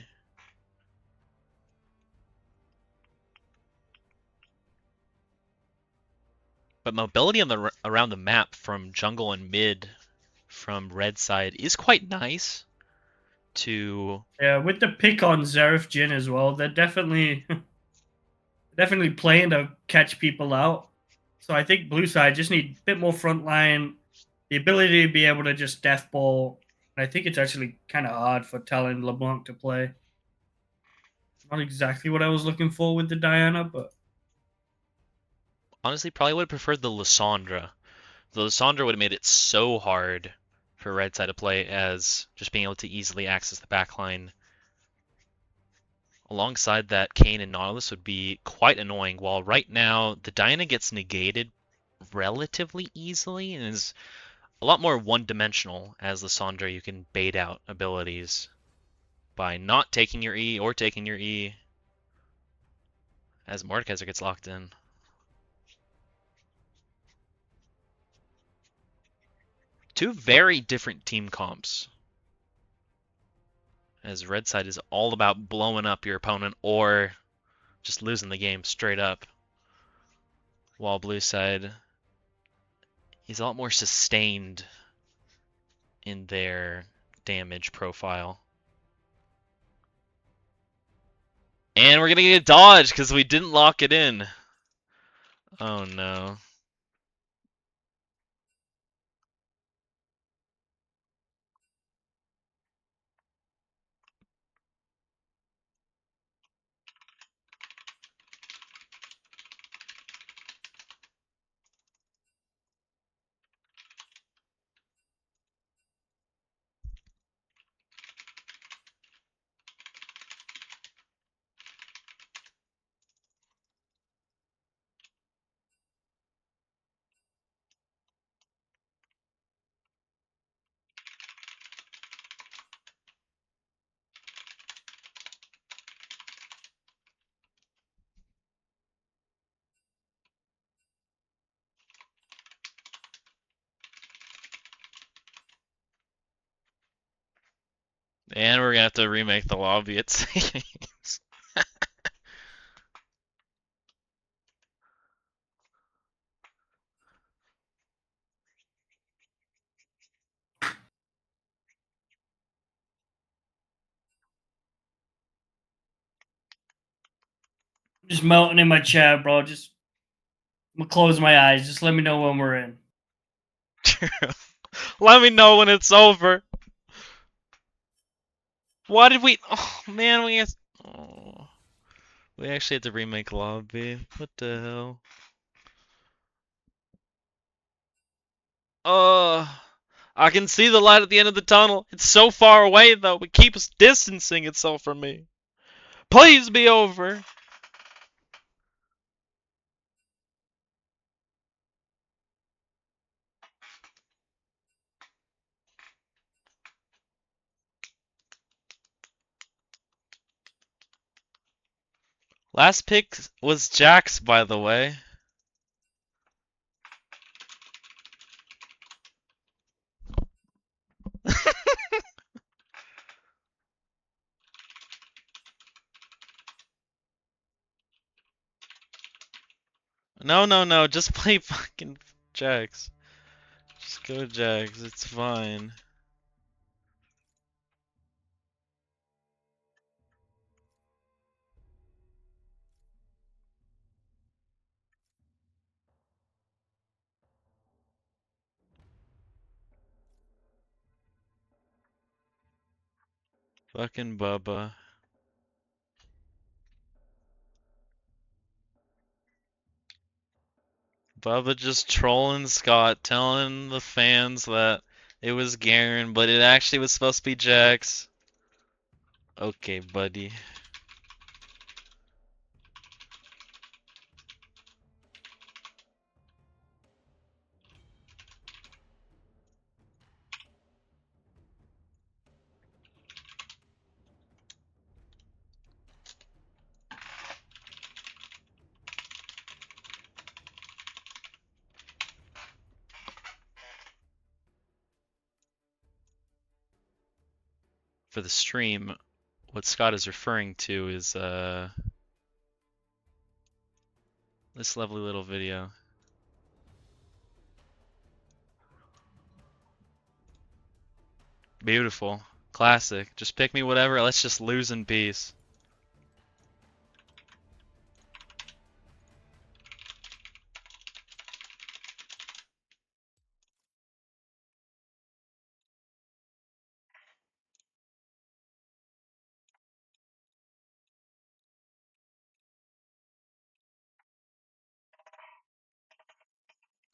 But mobility on around the map from jungle and mid from red side is quite nice to Yeah, with the pick on Zareth Jin as well, they're definitely definitely playing to catch people out. So I think blue side just need a bit more front line, the ability to be able to just death ball. And I think it's actually kind of hard for Talon LeBlanc to play. Not exactly what I was looking for with the Diana, but honestly probably would have preferred the Lissandra. The Lissandra would have made it so hard for red side to play as just being able to easily access the backline. Alongside that, Kayn and Nautilus would be quite annoying, while right now the Diana gets negated relatively easily and is a lot more one-dimensional as Lissandra. You can bait out abilities by not taking your E or taking your E as Mordekaiser gets locked in. Two very different team comps. As red side is all about blowing up your opponent or just losing the game straight up. While blue side is a lot more sustained in their damage profile. And we're gonna get a dodge because we didn't lock it in. Oh no. And we're gonna have to remake the lobby, it seems. just melting in my chat, bro. Just I'm gonna close my eyes. Just let me know when we're in. Let me know when it's over. Why did we? Oh man, oh, we actually had to remake lobby. What the hell? I can see the light at the end of the tunnel. It's so far away though. It keeps distancing itself from me. Please be over. Last pick was Jax, by the way. No, no, no. Just play fucking Jax. Just go Jax. It's fine. Fucking Bubba. Bubba just trolling Scott, telling the fans that it was Garen, but it actually was supposed to be Jax. Okay, buddy. For the stream, what Scott is referring to is this lovely little video. Beautiful. Classic. Just pick me whatever, let's just lose in peace.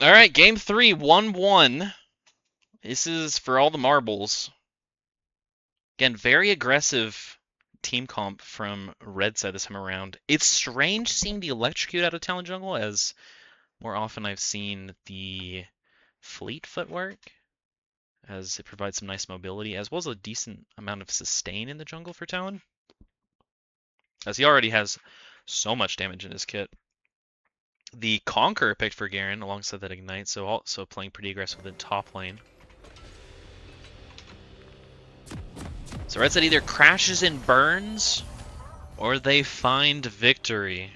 Alright, game 3, 1-1. This is for all the marbles. Again, very aggressive team comp from red side this time around. It's strange seeing the electrocute out of Talon Jungle, as more often I've seen the fleet footwork, as it provides some nice mobility, as well as a decent amount of sustain in the jungle for Talon, as he already has so much damage in his kit. The Conqueror picked for Garen alongside that Ignite, so also playing pretty aggressive in top lane. So red side either crashes and burns, or they find victory.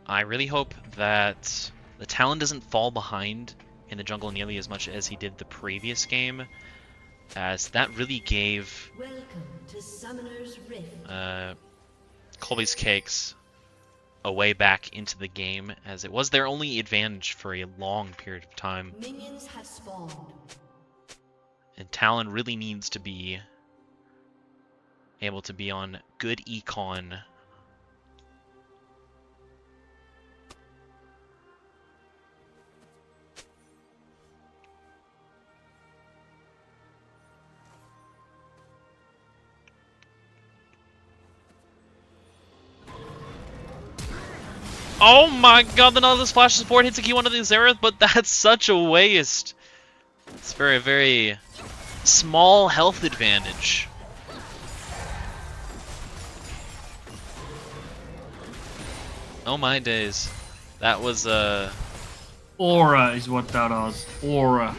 I really hope that the Talon doesn't fall behind in the jungle nearly as much as he did the previous game, as that really gave Kolbe's Cakes a way back into the game, as it was their only advantage for a long period of time. Minions have spawned. And Talon really needs to be able to be on good econ. Oh my god, then all this flash support hits a key one of the Xerath, but that's such a waste. It's very, very small health advantage. Oh my days. That was Aura is what that is. Aura.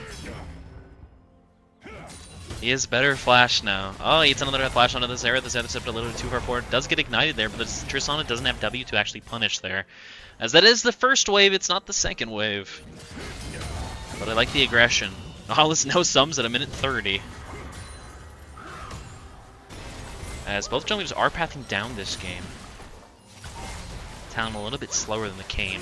he is better flash now. Oh, he hits another flash onto the Xerath. The Xerath stepped a little too far forward. Does get ignited there, but Tristana doesn't have W to actually punish there. As that is the first wave, it's not the second wave. But I like the aggression. Oh, this no sums at a minute 30. As both junglers are pathing down this game. Talon a little bit slower than the Kayn.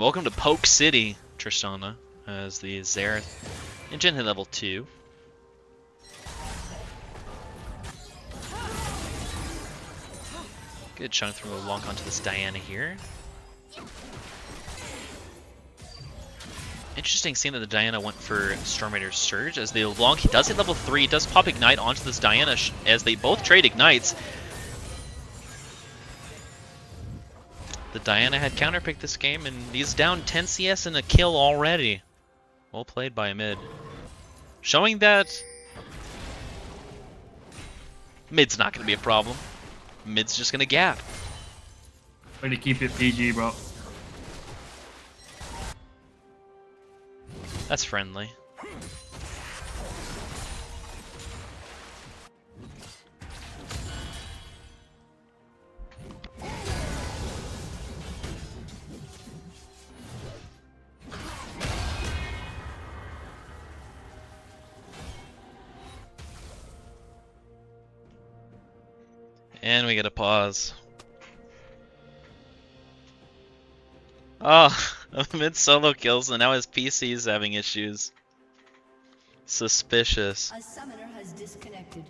welcome to Poke City, Tristana, as the Xerath engine hit level 2. Good chunk through a lonk onto this Diana here. Interesting seeing that the Diana went for Storm Raider's Surge, as the lonk, he does hit level 3, does pop Ignite onto this Diana as they both trade Ignites. The Diana had counterpicked this game, and he's down 10 CS and a kill already. Well played by mid. Showing that mid's not going to be a problem. Mid's just going to gap. Way to keep it PG, bro. That's friendly. And we get a pause. Oh, mid solo kills, and now his PC is having issues. Suspicious. A summoner has disconnected.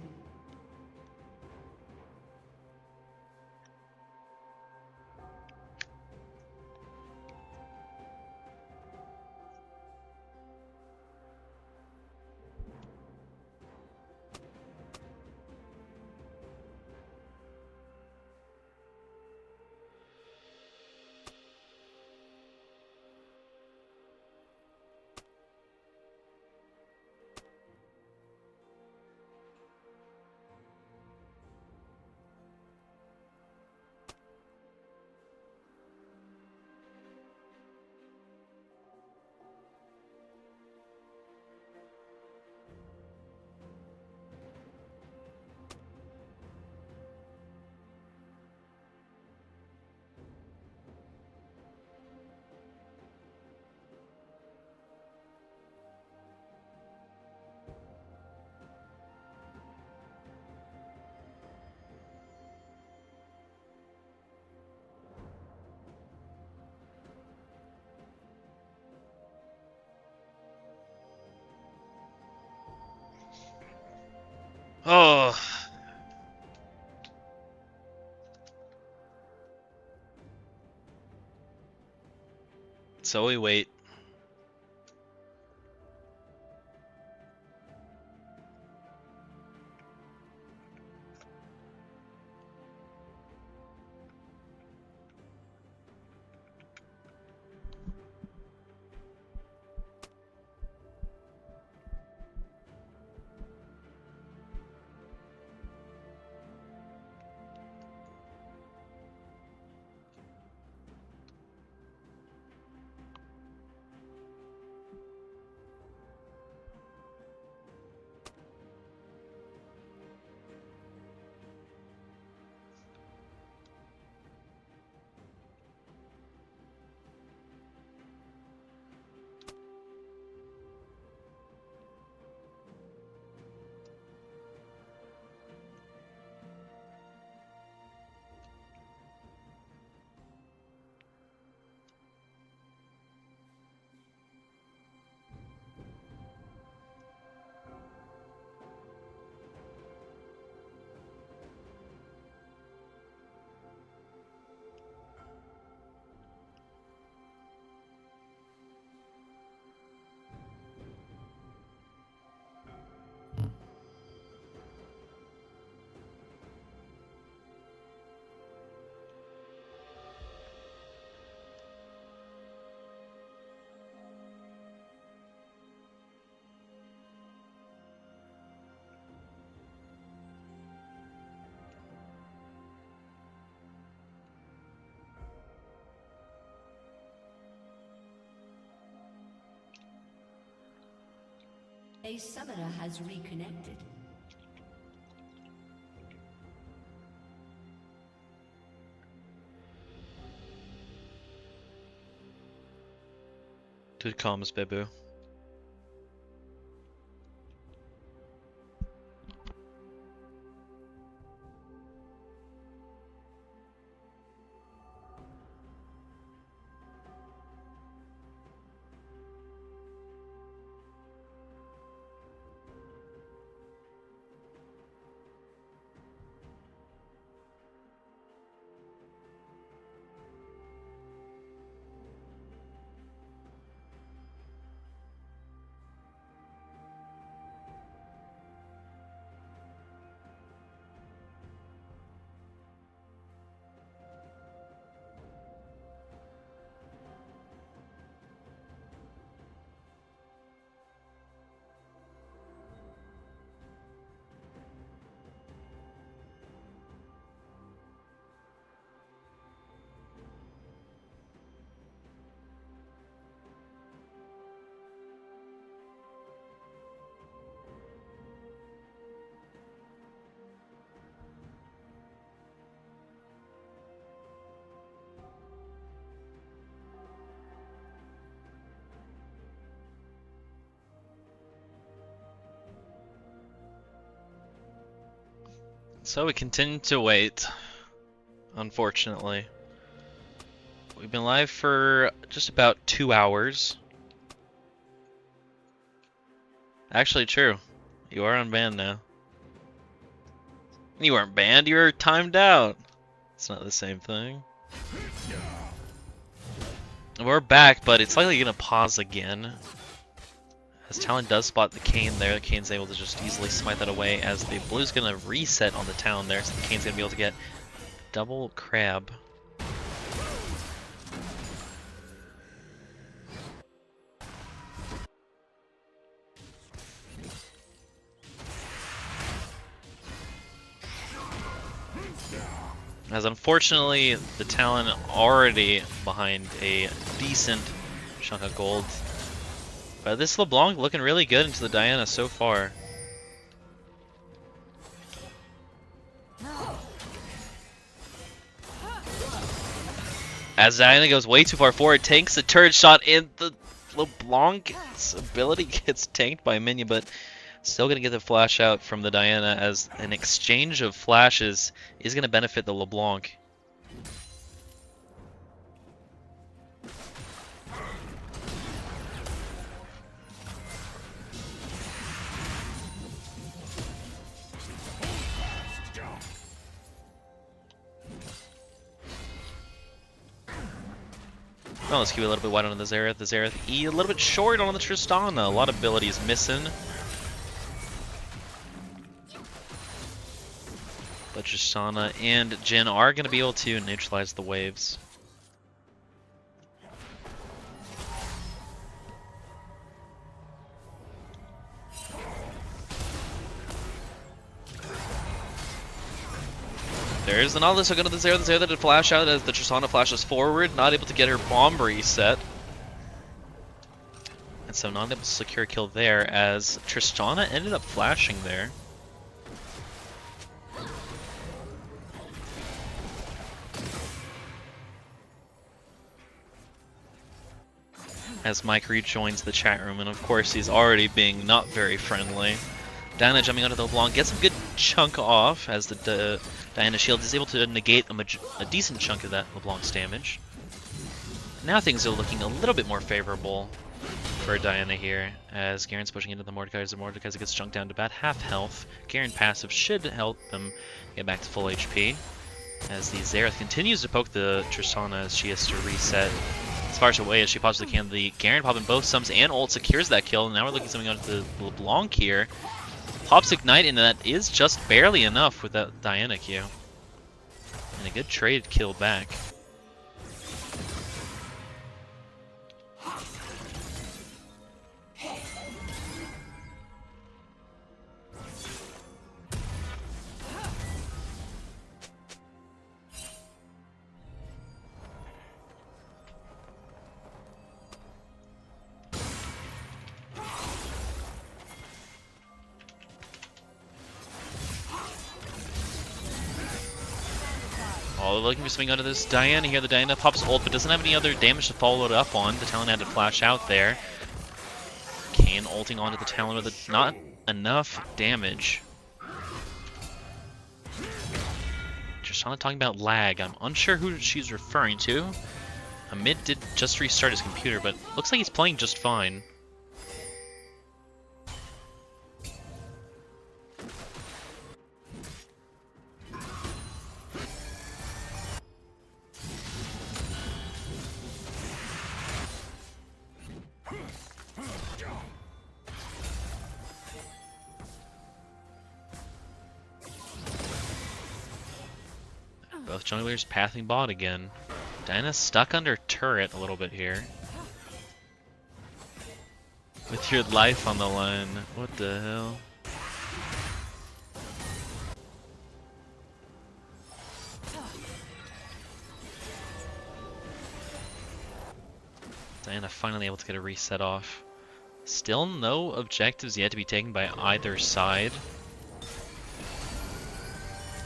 Oh. So we wait. A summoner has reconnected. Good comms, Bebu. So we continue to wait, unfortunately. We've been live for just about 2 hours. Actually, true. You are unbanned now. You weren't banned, you were timed out. It's not the same thing. We're back, but it's likely gonna pause again. As Talon does spot the Kayn there, the Kayn's able to just easily smite that away as the blue's gonna reset on the Talon there, so the Kayn's gonna be able to get double crab. As unfortunately, the Talon already behind a decent chunk of gold. But this LeBlanc looking really good into the Diana so far. As Diana goes way too far forward, tanks the turret shot, and the LeBlanc's ability gets tanked by a minion, but still going to get the flash out from the Diana as an exchange of flashes is going to benefit the LeBlanc. Well, let's keep it a little bit wide on the Xerath. The Xerath E a little bit short on the Tristana. A lot of abilities missing. But Tristana and Jhin are going to be able to neutralize the waves. There's the Nautilus hooking to the Xerath. The Xerath did flash out as the Tristana flashes forward, not able to get her bomb reset. And so not able to secure a kill there as Tristana ended up flashing there. As Mike rejoins the chat room, and of course he's already being not very friendly. Diana jumping onto the LeBlanc gets a good chunk off as the Diana shield is able to negate a decent chunk of that LeBlanc's damage. Now things are looking a little bit more favorable for Diana here, as Garen's pushing into the Mordekaiser. The Mordekaiser gets chunked down to about half health. Garen passive should help them get back to full HP, as the Xerath continues to poke the Tristana as she has to reset as far away as she possibly can. The Garen popping both sums and ult secures that kill, and now we're looking something onto the LeBlanc here. Pops Ignite, and that is just barely enough with that Diana Q. And a good trade kill back. Oh, looking for something under this Diana here. The Diana pops ult, but doesn't have any other damage to follow it up on. The Talon had to flash out there. Kayn ulting onto the Talon with not enough damage. Tristana talking about lag. I'm unsure who she's referring to. Mid did just restart his computer, but looks like he's playing just fine. Both junglers pathing bot again. Diana's stuck under turret a little bit here. With your life on the line. What the hell? Diana finally able to get a reset off. Still no objectives yet to be taken by either side.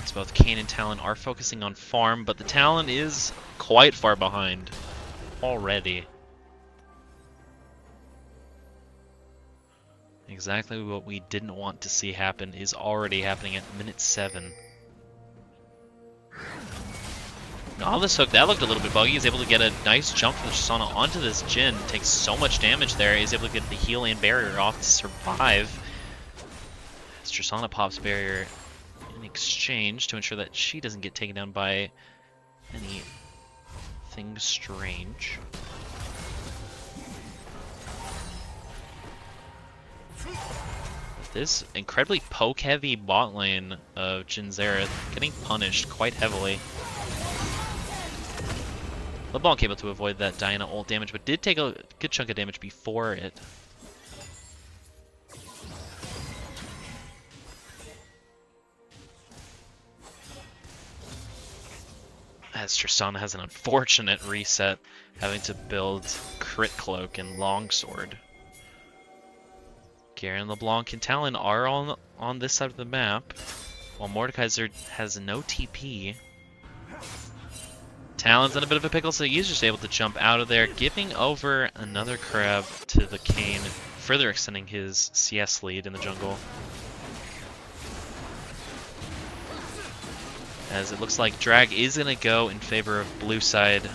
As both Kayn and Talon are focusing on farm, but the Talon is quite far behind already. Exactly what we didn't want to see happen is already happening at minute 7. Novice hook, that looked a little bit buggy. He's able to get a nice jump from the Tristana onto this Jhin. Takes so much damage there. He's able to get the heal and barrier off to survive. As Tristana pops barrier in exchange to ensure that she doesn't get taken down by anything strange. This incredibly poke-heavy bot lane of Jhin Xerath getting punished quite heavily. LeBlanc able to avoid that Diana ult damage, but did take a good chunk of damage before it. As Tristana has an unfortunate reset, having to build Crit Cloak and Longsword. Garen, LeBlanc, and Talon are on this side of the map, while Mordekaiser has no TP. Talon's in a bit of a pickle, so he's just able to jump out of there, giving over another crab to the Kayn, further extending his CS lead in the jungle. As it looks like drag is going to go in favor of blue side.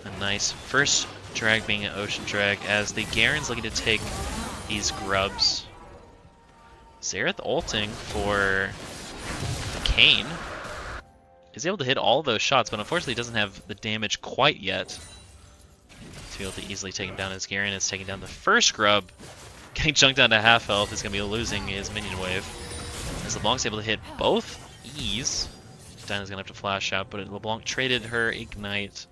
A nice first drag being an ocean drag, as the Garen's looking to take these grubs. Xerath ulting for the Kayn. Is able to hit all of those shots, but unfortunately doesn't have the damage quite yet to be able to easily take him down, as Garen is taking down the first grub. Getting chunked down to half health, is going to be losing his minion wave. As LeBlanc's able to hit both E's. Diana's going to have to flash out, but LeBlanc traded her Ignite.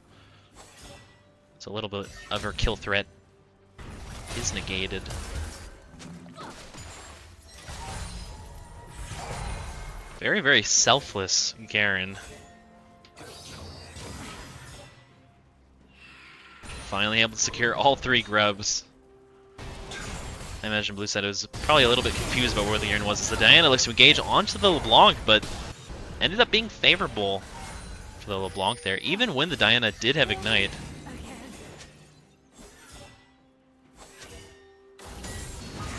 So a little bit of her kill threat is negated. Very, very selfless Garen. Finally able to secure all 3 grubs. I imagine blue side was probably a little bit confused about where the Garen was, as the Diana looks to engage onto the LeBlanc, but ended up being favorable for the LeBlanc there, even when the Diana did have Ignite.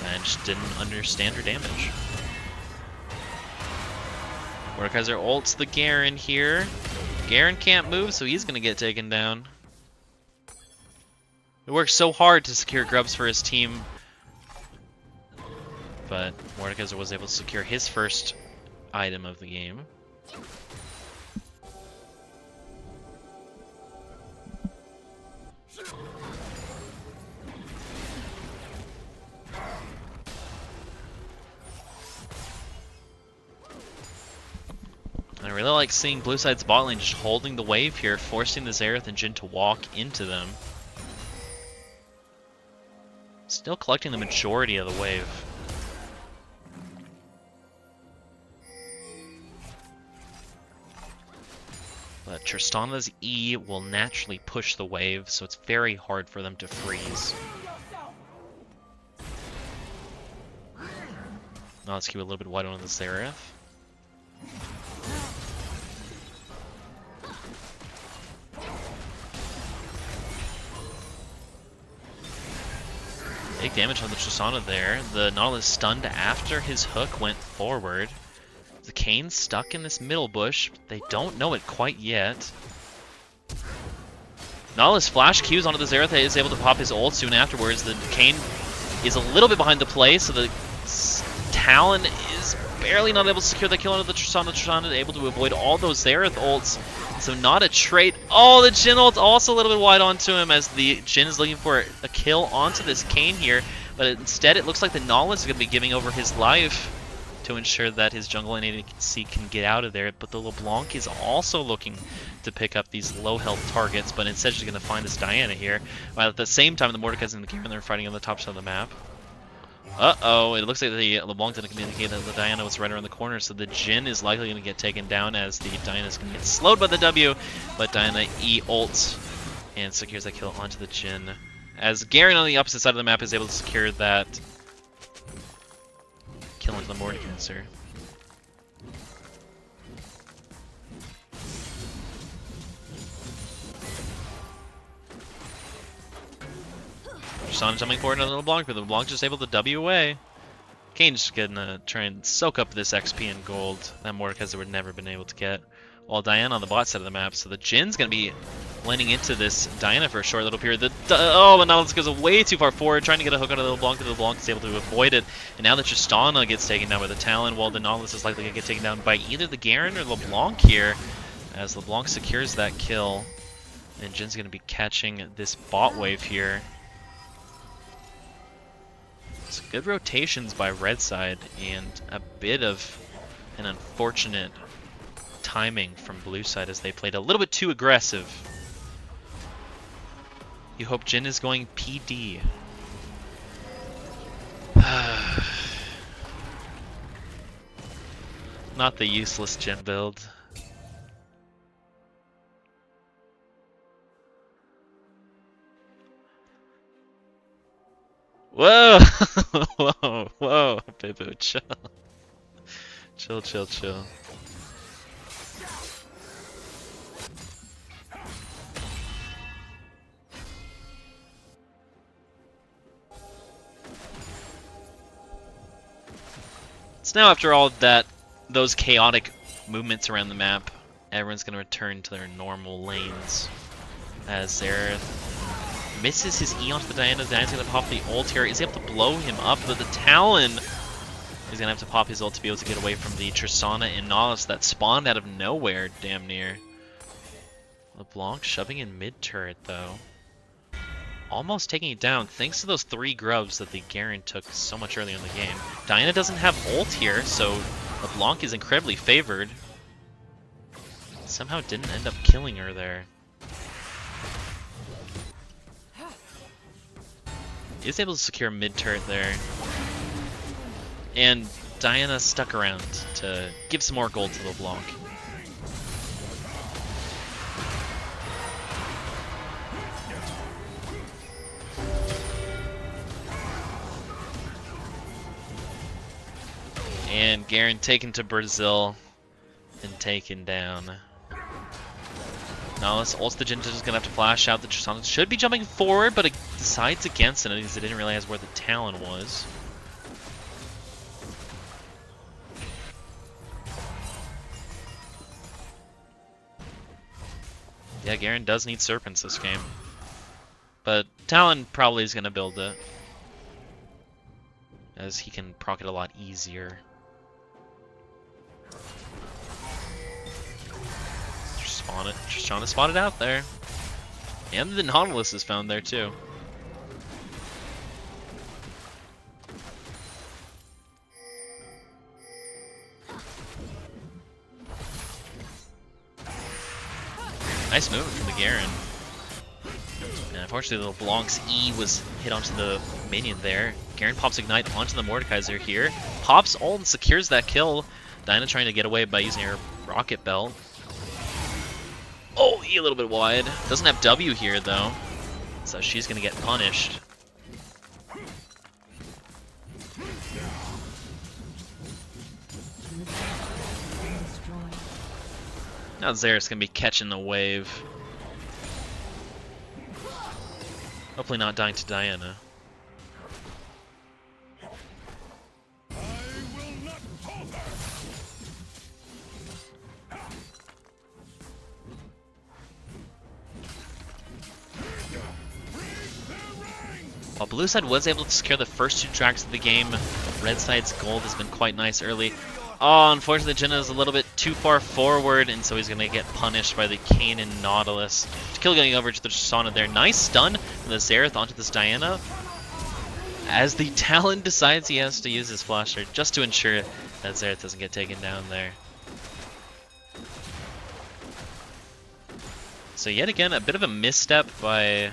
And just didn't understand her damage. Mordekaiser ults the Garen here. Garen can't move, so he's going to get taken down. He worked so hard to secure grubs for his team, but Mordekaiser was able to secure his first item of the game. I really like seeing blue side's bot lane just holding the wave here, forcing the Xerath and Jhin to walk into them. Still collecting the majority of the wave. But Tristana's E will naturally push the wave, so it's very hard for them to freeze. Now let's keep a little bit wide on the Xerath. Big damage on the Tristana there. The Nautilus stunned after his hook went forward. The Kayn's stuck in this middle bush. They don't know it quite yet. Nautilus flash Qs onto the Xerath, is able to pop his ult soon afterwards. The Kayn is a little bit behind the play, so the Talon is barely not able to secure the kill onto the Tristana. Tristana able to avoid all those Xerath ults. So not a trait. Oh, the Jhin ult also a little bit wide onto him, as the Jhin is looking for a kill onto this Kayn here. But instead, it looks like the Nautilus is going to be giving over his life to ensure that his jungle and ADC can get out of there. But the LeBlanc is also looking to pick up these low health targets, but instead she's going to find this Diana here. While at the same time, the Mordekaiser and the Garen are fighting on the top side of the map. Uh-oh, it looks like the LeBlanc didn't communicate that the Diana was right around the corner, so the Jhin is likely going to get taken down, as the Diana is going to get slowed by the W, but Diana E ults and secures that kill onto the Jhin. As Garen on the opposite side of the map is able to secure that kill into the Mordekaiser. Tristana jumping forward on the LeBlanc, but the LeBlanc just able to W away. Kayn's just gonna try and soak up this XP and gold that Mordekaiser would never been able to get. while Diana on the bot side of the map. So the Jin's going to be landing into this Diana for a short little period. Oh, but Nautilus goes way too far forward, trying to get a hook on the LeBlanc, but LeBlanc is able to avoid it. And now the Tristana gets taken down by the Talon, while the Nautilus is likely going to get taken down by either the Garen or LeBlanc here, as LeBlanc secures that kill. And Jin's going to be catching this bot wave here. So good rotations by red side, and a bit of an unfortunate timing from blue side as they played a little bit too aggressive. You hope Jin is going PD. Not the useless Jin build. Whoa! Whoa, whoa, Bibu, chill. Chill, chill, chill. So now after all those chaotic movements around the map, everyone's going to return to their normal lanes. As Xerath misses his E onto the Diana. Diana's going to pop the ult here. He's able to blow him up, but the Talon is going to have to pop his ult to be able to get away from the Tristana and Nautilus that spawned out of nowhere, damn near. LeBlanc shoving in mid-turret, though. Almost taking it down, thanks to those 3 grubs that the Garen took so much earlier in the game. Diana doesn't have ult here, so LeBlanc is incredibly favored. Somehow didn't end up killing her there. Is able to secure mid-turret there. And Diana stuck around to give some more gold to LeBlanc. And Garen taken to Brazil and taken down. Nautilus ults the Jinja, is going to have to flash out. The Tristana should be jumping forward, but it decides against it because it didn't realize where the Talon was. Yeah, Garen does need Serpents this game. But Talon probably is going to build it, as he can proc it a lot easier. Tristana spotted out there. And the Nautilus is found there too. Nice movement from the Garen. And unfortunately, the LeBlanc's E was hit onto the minion there. Garen pops Ignite onto the Mordekaiser here. Pops ult and secures that kill. Diana trying to get away by using her Rocket Belt. Oh, E a little bit wide. Doesn't have W here, though. So she's going to get punished. Now Xerath's going to be catching the wave. Hopefully not dying to Diana. While blue side was able to secure the first 2 tracks of the game, red side's gold has been quite nice early. Oh, unfortunately, Jinna is a little bit too far forward, and so he's going to get punished by the Kayn and Nautilus. Kill going over to the Tristana there. Nice stun from the Xerath onto this Diana, as the Talon decides he has to use his flasher just to ensure that Xerath doesn't get taken down there. So yet again, a bit of a misstep by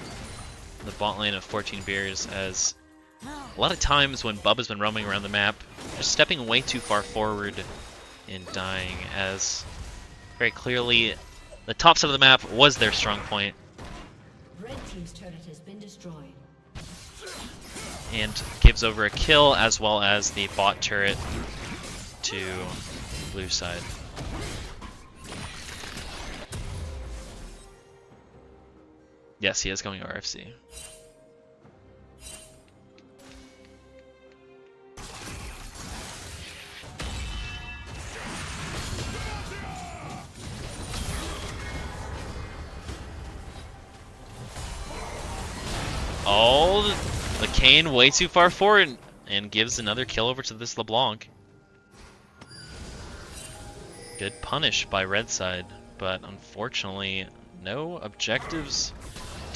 the bot lane of 14 Beers, as a lot of times when Bubba's been roaming around the map, just stepping way too far forward and dying, as very clearly the top side of the map was their strong point. Red team's turret has been destroyed. And gives over a kill as well as the bot turret to blue side. Yes, he is going RFC. The Kayn way too far forward and gives another kill over to this LeBlanc. Good punish by red side, but unfortunately no objectives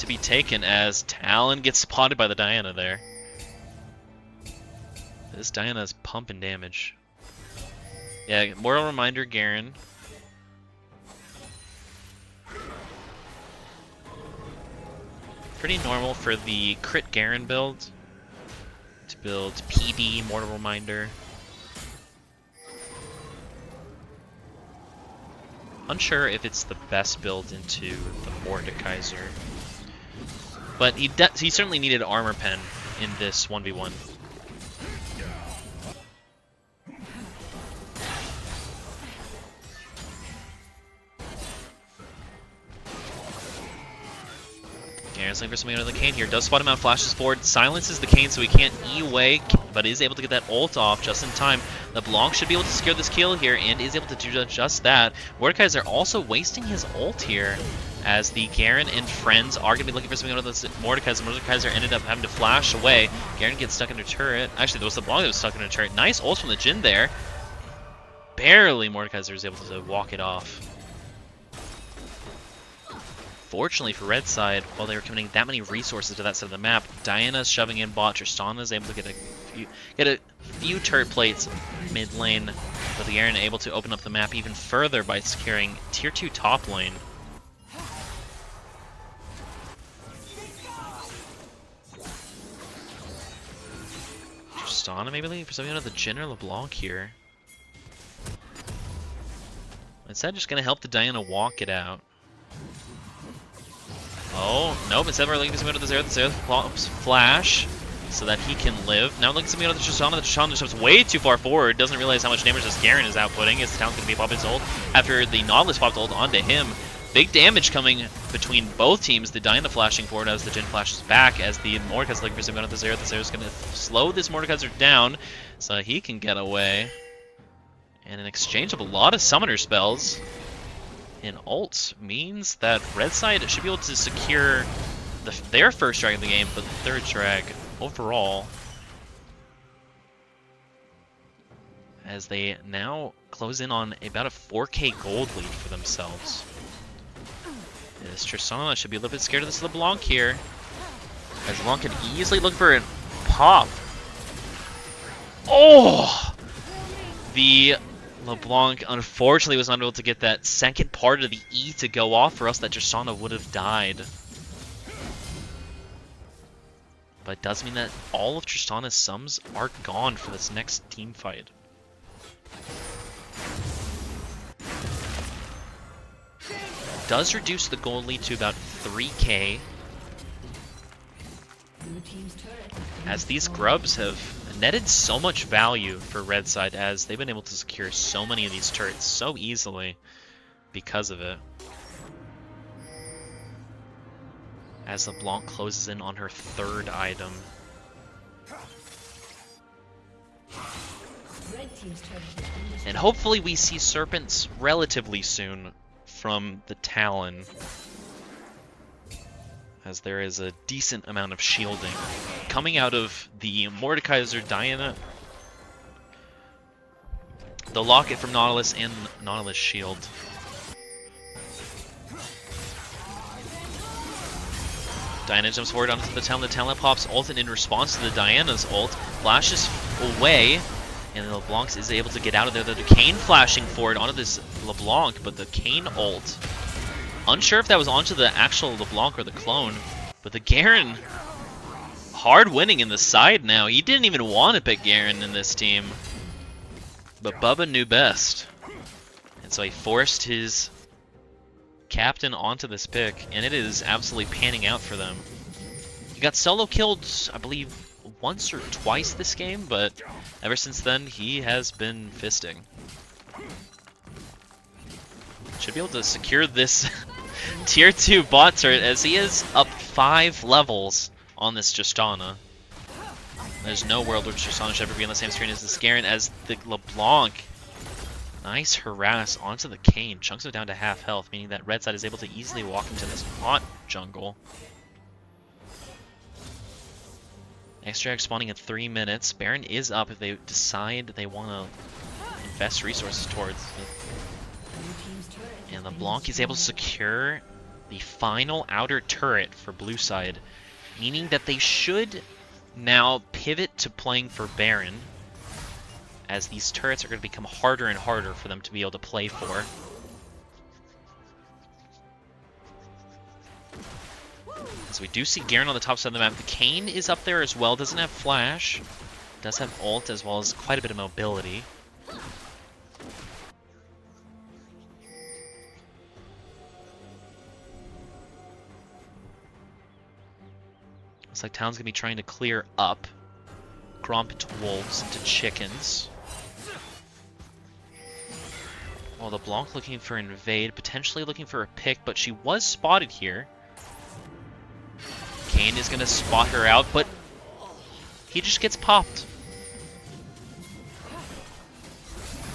to be taken as Talon gets spotted by the Diana there. This Diana's pumping damage. Yeah, Mortal Reminder Garen. Pretty normal for the crit Garen build. To build PD, Mortal Reminder. Unsure if it's the best build into the Mordekaiser. But he certainly needed Armor Pen in this 1v1. Garen's looking for something under the Kayn here. Does spot him out, flashes forward, silences the Kayn so he can't E away, but is able to get that ult off just in time. LeBlanc should be able to secure this kill here and is able to do just that. Mordekaiser also wasting his ult here as the Garen and friends are going to be looking for something out of this Mordekaiser. Mordekaiser ended up having to flash away. Garen gets stuck in a turret. Actually, there was LeBlanc that was stuck in a turret. Nice ult from the Jhin there. Barely Mordekaiser is able to walk it off. Fortunately for red side, while they were committing that many resources to that side of the map, Diana's shoving in bot. Tristana is able to get a few turret plates mid lane, but the Garen able to open up the map even further by securing tier 2 top lane. Tristana maybe looking for something out of the Jhin or LeBlanc here. Instead, just gonna help the Diana walk it out. Oh, nope, instead we're looking for something out of the Zero flash so that he can live. Now looking for something out of the Tristana just steps way too far forward, doesn't realize how much damage this Garen is outputting. His Talon's going to be popping his ult after the Nautilus popped ult onto him. Big damage coming between both teams. The Diana flashing forward as the Jhin flashes back as the Mordekaiser looking for something out of the Zero. The Zero's going to slow this Mordekaiser down so he can get away. And in exchange of a lot of summoner spells in ult means that red side should be able to secure their first drag of the game, but the third drag overall, as they now close in on about a 4k gold lead for themselves. This Tristana should be a little bit scared of this LeBlanc here, as LeBlanc can easily look for a pop. Oh! The LeBlanc unfortunately was not able to get that second part of the E to go off, or else that Tristana would have died. But it does mean that all of Tristana's sums are gone for this next team fight. Does reduce the gold lead to about 3k, as these grubs have netted so much value for red side, as they've been able to secure so many of these turrets so easily because of it. As LeBlanc closes in on her third item. And hopefully we see Serpents relatively soon from the Talon, as there is a decent amount of shielding coming out of the Mordekaiser Diana, the Locket from Nautilus, and Nautilus Shield. Diana jumps forward onto the Talon. The Talon pops ult, and in response to the Diana's ult, flashes away, and LeBlanc is able to get out of there. The Kayn flashing forward onto this LeBlanc, but the Kayn ult, unsure if that was onto the actual LeBlanc or the clone, but the Garen hard winning in the side now. He didn't even want to pick Garen in this team, but Bubba knew best, and so he forced his captain onto this pick, and it is absolutely panning out for them. He got solo killed, I believe, once or twice this game, but ever since then he has been fisting. Should be able to secure this tier 2 bot turret, as he is up 5 levels on this Tristana. There's no world where Tristana should ever be on the same screen as this Garen, as the LeBlanc, nice harass onto the Kayn, chunks it down to half health, meaning that red side is able to easily walk into this hot jungle. X-Drag spawning in 3 minutes. Baron is up if they decide they want to invest resources towards it. And LeBlanc is able to secure the final outer turret for blue side, meaning that they should now pivot to playing for Baron, as these turrets are going to become harder and harder for them to be able to play for. As we do see Garen on the top side of the map. The Kayn is up there as well, doesn't have flash, does have ult as well as quite a bit of mobility. Looks like Talon's going to be trying to clear up. Gromp into wolves, into chickens. Well, LeBlanc looking for invade, potentially looking for a pick, but she was spotted here. Kayn is going to spot her out, but he just gets popped.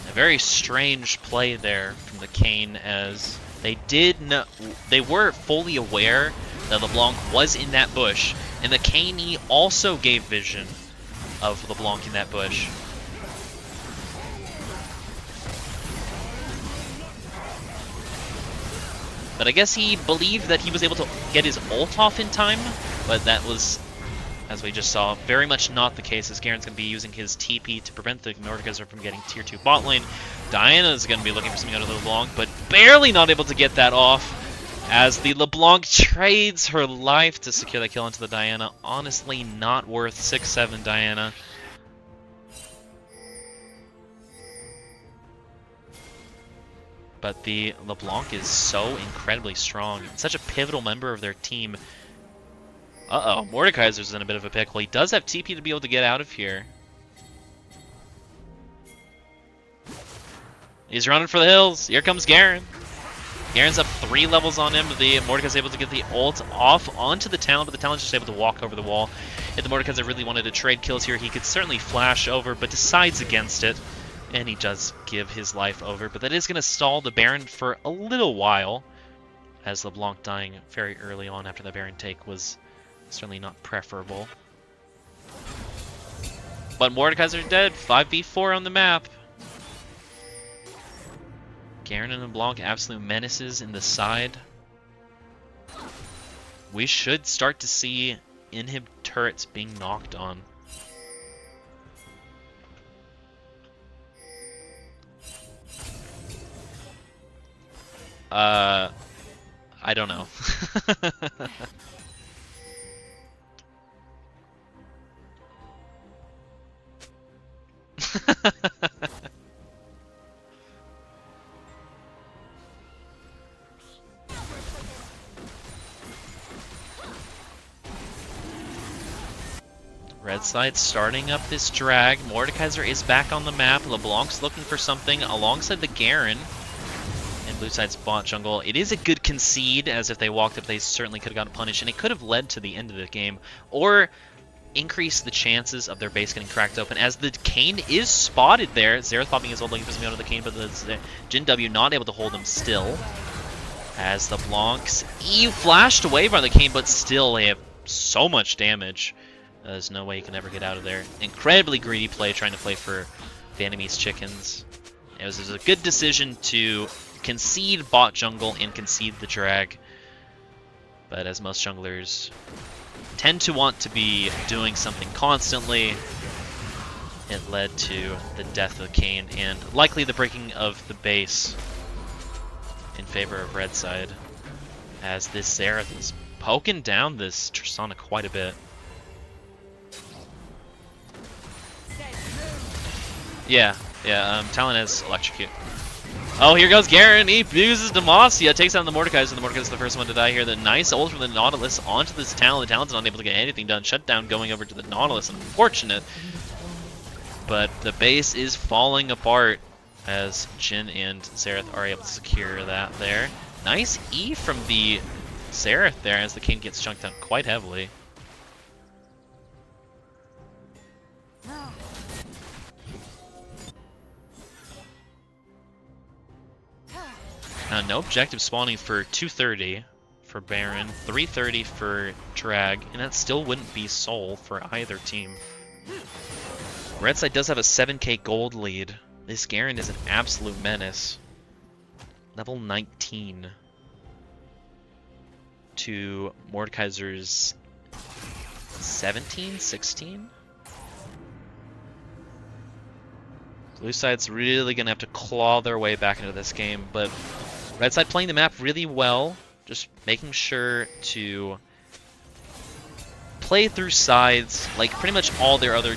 A very strange play there from the Kayn, as they were fully aware that LeBlanc was in that bush, and the Kayn also gave vision of LeBlanc in that bush. But I guess he believed that he was able to get his ult off in time, but that was, as we just saw, very much not the case, as Garen's going to be using his TP to prevent the Mordekaiser from getting tier 2 bot lane. Diana's going to be looking for something out of the LeBlanc, but barely not able to get that off, as the LeBlanc trades her life to secure that kill into the Diana. Honestly, not worth 6-7 Diana. But the LeBlanc is so incredibly strong, and such a pivotal member of their team. Uh-oh, Mordekaiser's in a bit of a pickle. He does have TP to be able to get out of here. He's running for the hills. Here comes Garen. Garen's up 3 levels on him. The Mordekaiser's able to get the ult off onto the Talon, but the Talon's just able to walk over the wall. If the Mordekaiser really wanted to trade kills here, he could certainly flash over, but decides against it. And he does give his life over, but that is going to stall the Baron for a little while, as LeBlanc dying very early on after the Baron take was certainly not preferable. But Mordekaiser's dead, 5v4 on the map. Garen and LeBlanc, absolute menaces in the side. We should start to see inhib turrets being knocked on. I don't know. Red side starting up this drag. Mordekaiser is back on the map. LeBlanc's looking for something alongside the Garen. And blue side's bot jungle. It is a good concede, as if they walked up, they certainly could have gotten punished, and it could have led to the end of the game, or increased the chances of their base getting cracked open, as the Kayn is spotted there. Xerath popping his ult, looking for something out of the Kayn, but the Jin W not able to hold him still. As the Blancs flashed away by the Kayn, but still they have so much damage. There's no way you can ever get out of there. Incredibly greedy play, trying to play for the enemy's chickens. It was a good decision to concede bot jungle and concede the drag, but as most junglers tend to want to be doing something constantly, it led to the death of Kayn and likely the breaking of the base in favor of red side, as this Xerath is poking down this Tristana quite a bit. Yeah, Talon has electrocute. Oh, here goes Garen. He uses Demacia, takes down the Mordekaiser, and the Mordekaiser is the first one to die here. The nice ult from the Nautilus onto this Talon. The Talon's not able to get anything done. Shutdown going over to the Nautilus. Unfortunate. But the base is falling apart, as Jhin and Xerath are able to secure that there. Nice E from the Xerath there, as the King gets chunked out quite heavily. No objective spawning for 2:30 for Baron, 330 for Drag, and that still wouldn't be Soul for either team. Red side does have a 7k gold lead. This Garen is an absolute menace. Level 19 to Mordekaiser's 17, 16? Blue side's really going to have to claw their way back into this game, but red side playing the map really well, just making sure to play through sides like pretty much all their other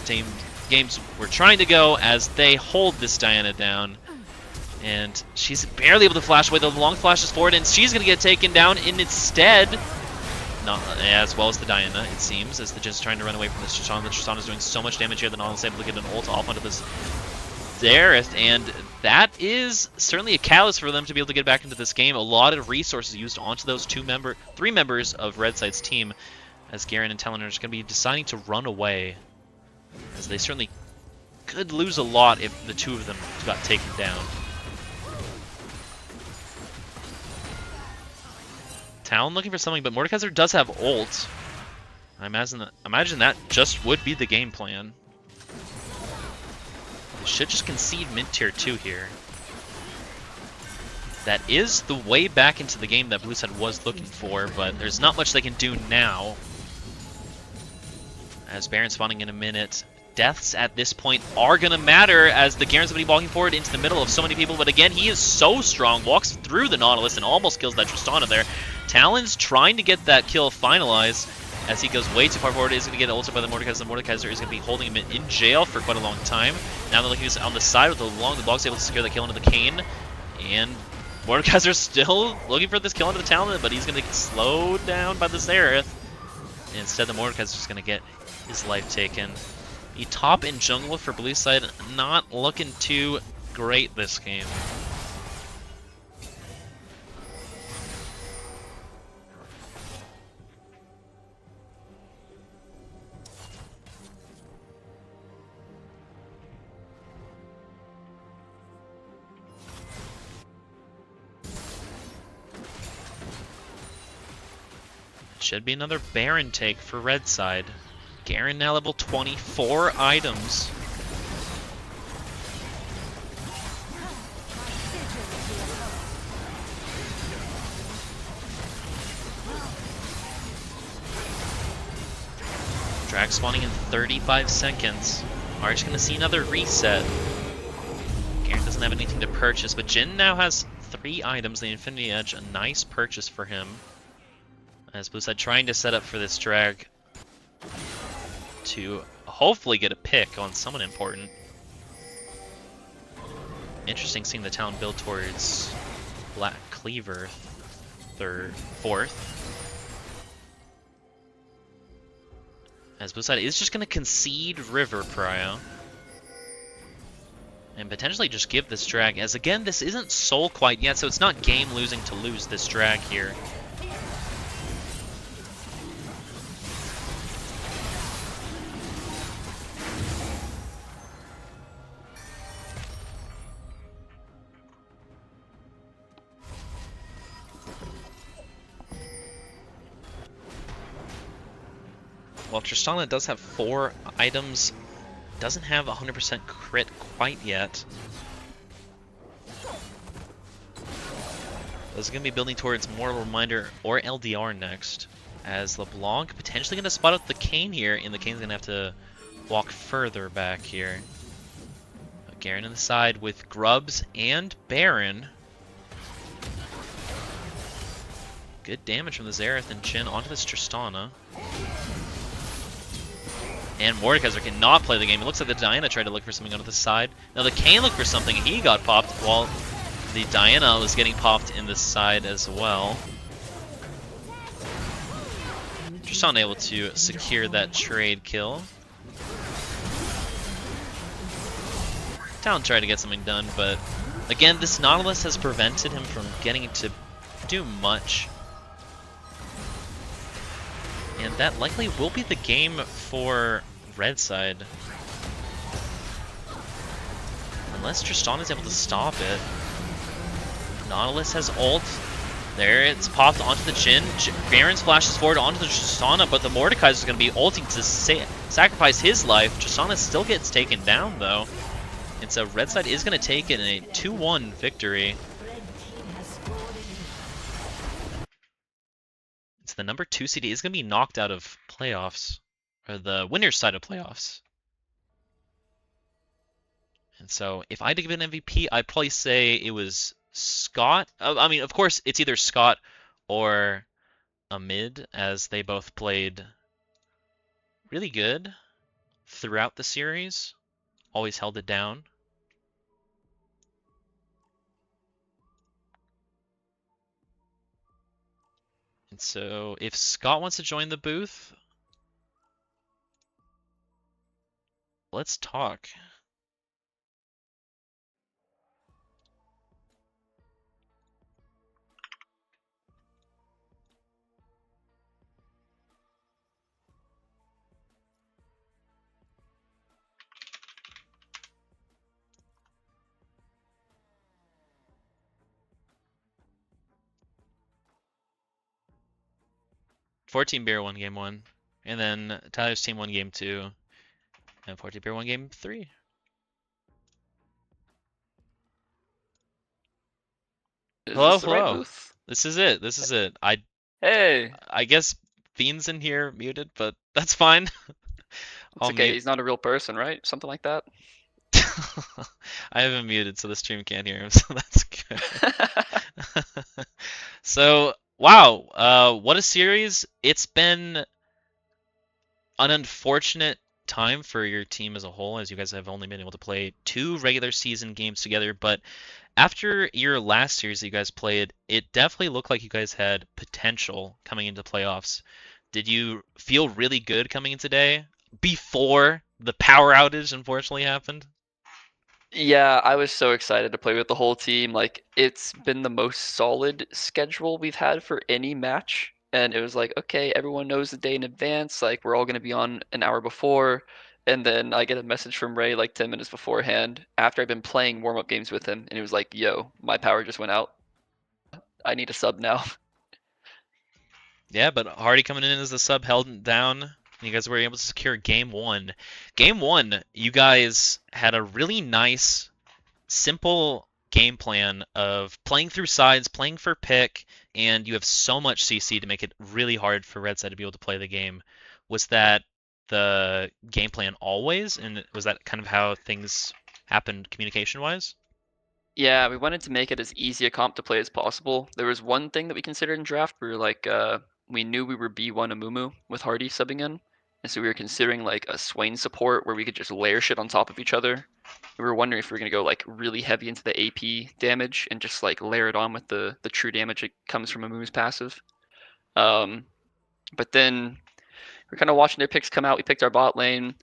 games were trying to go as they hold this Diana down. And she's barely able to flash away. The long flashes forward, and she's going to get taken down. And instead, not as well as the Diana, it seems, as the Jin's trying to run away from this Tristana. The Tristana is doing so much damage here that Nautilus is able to get an ult off onto this Xerath, and that is certainly a catalyst for them to be able to get back into this game. A lot of resources used onto those three members of Red Side's team, as Garen and Talon are just going to be deciding to run away, as they certainly could lose a lot if the two of them got taken down. Talon looking for something, but Mordekaiser does have ult. I imagine that just would be the game plan. Should just concede mid-tier 2 here. That is the way back into the game that Blue Side was looking for, but there's not much they can do now. As Baron spawning in a minute. Deaths at this point are going to matter as the Garen's going to be walking forward into the middle of so many people. But again, he is so strong, walks through the Nautilus and almost kills that Tristana there. Talon's trying to get that kill finalized as he goes way too far forward. He's going to get ulted by the Mordekaiser. The Mordekaiser is going to be holding him in jail for quite a long time. Now they're looking on the side with the block's able to secure the kill into the Kayn. And Mordekaiser's still looking for this kill into the Talon, but he's going to get slowed down by the Xerath. And instead, the Mordekaiser's just going to get his life taken. The top and jungle for Blue Side not looking too great this game. Should be another Baron take for Red Side. Garen now level 24 items. Drag spawning in 35 seconds. Are just going to see another reset. Garen doesn't have anything to purchase, but Jhin now has 3 items. The Infinity Edge, a nice purchase for him. As Blue Side trying to set up for this drag to hopefully get a pick on someone important. Interesting seeing the town build towards Black Cleaver fourth. As Blue Side is just going to concede River Prio. And potentially just give this drag, as again, this isn't Soul quite yet, so it's not game losing to lose this drag here. While Tristana does have 4 items, doesn't have 100% crit quite yet. Is going to be building towards Mortal Reminder or LDR next, as LeBlanc potentially going to spot out the Kayn here, and the Kayn's going to have to walk further back here. Garen on the side with Grubs and Baron. Good damage from the Xerath and Jhin onto this Tristana. And Mordekaiser cannot play the game. It looks like the Diana tried to look for something onto the side. Now the Kayn looked for something. He got popped while the Diana was getting popped in this side as well. Tristana able to secure that trade kill. Talon tried to get something done, but again, this Nautilus has prevented him from getting to do much. And that likely will be the game for Red Side. Unless Tristana is able to stop it. Nautilus has ult. There it's popped onto the Jhin. Baron flashes forward onto the Tristana, but the Mordekaiser is going to be ulting to sacrifice his life. Tristana still gets taken down, though. And so Red Side is going to take it in a 2-1 victory. It's the number 2 seed is going to be knocked out of playoffs, or the winner's side of playoffs. And so if I had to give an MVP, I'd probably say it was Scott. I mean, of course, it's either Scott or Amid, as they both played really good throughout the series. Always held it down. And so if Scott wants to join the booth, let's talk. Fourteen Beer won game 1, and then Tyler's team won game 2, and 14 Beer won game 3. Hello, This the right hello. booth? This is it. This is it. Hey, I guess Fiend's in here muted, but that's fine. it's I'll okay. mute. He's not a real person, right? Something like that. I have him muted so the stream can't hear him, so that's good. So, wow, what a series. It's been an unfortunate time for your team as a whole, as you guys have only been able to play 2 regular season games together, but after your last series that you guys played, it definitely looked like you guys had potential coming into playoffs. Did you feel really good coming in today before the power outage unfortunately happened? Yeah, I was so excited to play with the whole team. Like, it's been the most solid schedule we've had for any match. And it was like, okay, everyone knows the day in advance. Like, we're all going to be on an hour before. And then I get a message from Ray like 10 minutes beforehand after I've been playing warm up games with him. And he was like, yo, my power just went out. I need a sub now. Yeah, but Hardy coming in as the sub held it down. You guys were able to secure game 1. Game 1, you guys had a really nice, simple game plan of playing through sides, playing for pick, and you have so much CC to make it really hard for Red Side to be able to play the game. Was that the game plan always, and was that kind of how things happened communication-wise? Yeah, we wanted to make it as easy a comp to play as possible. There was one thing that we considered in draft. We were like, we knew we were B1 Amumu with Hardy subbing in, and so we were considering like a Swain support where we could just layer shit on top of each other. We were wondering if we were gonna go like really heavy into the AP damage and just like layer it on with the true damage that comes from Amumu's passive. But then we're kind of watching their picks come out. We picked our bot lane.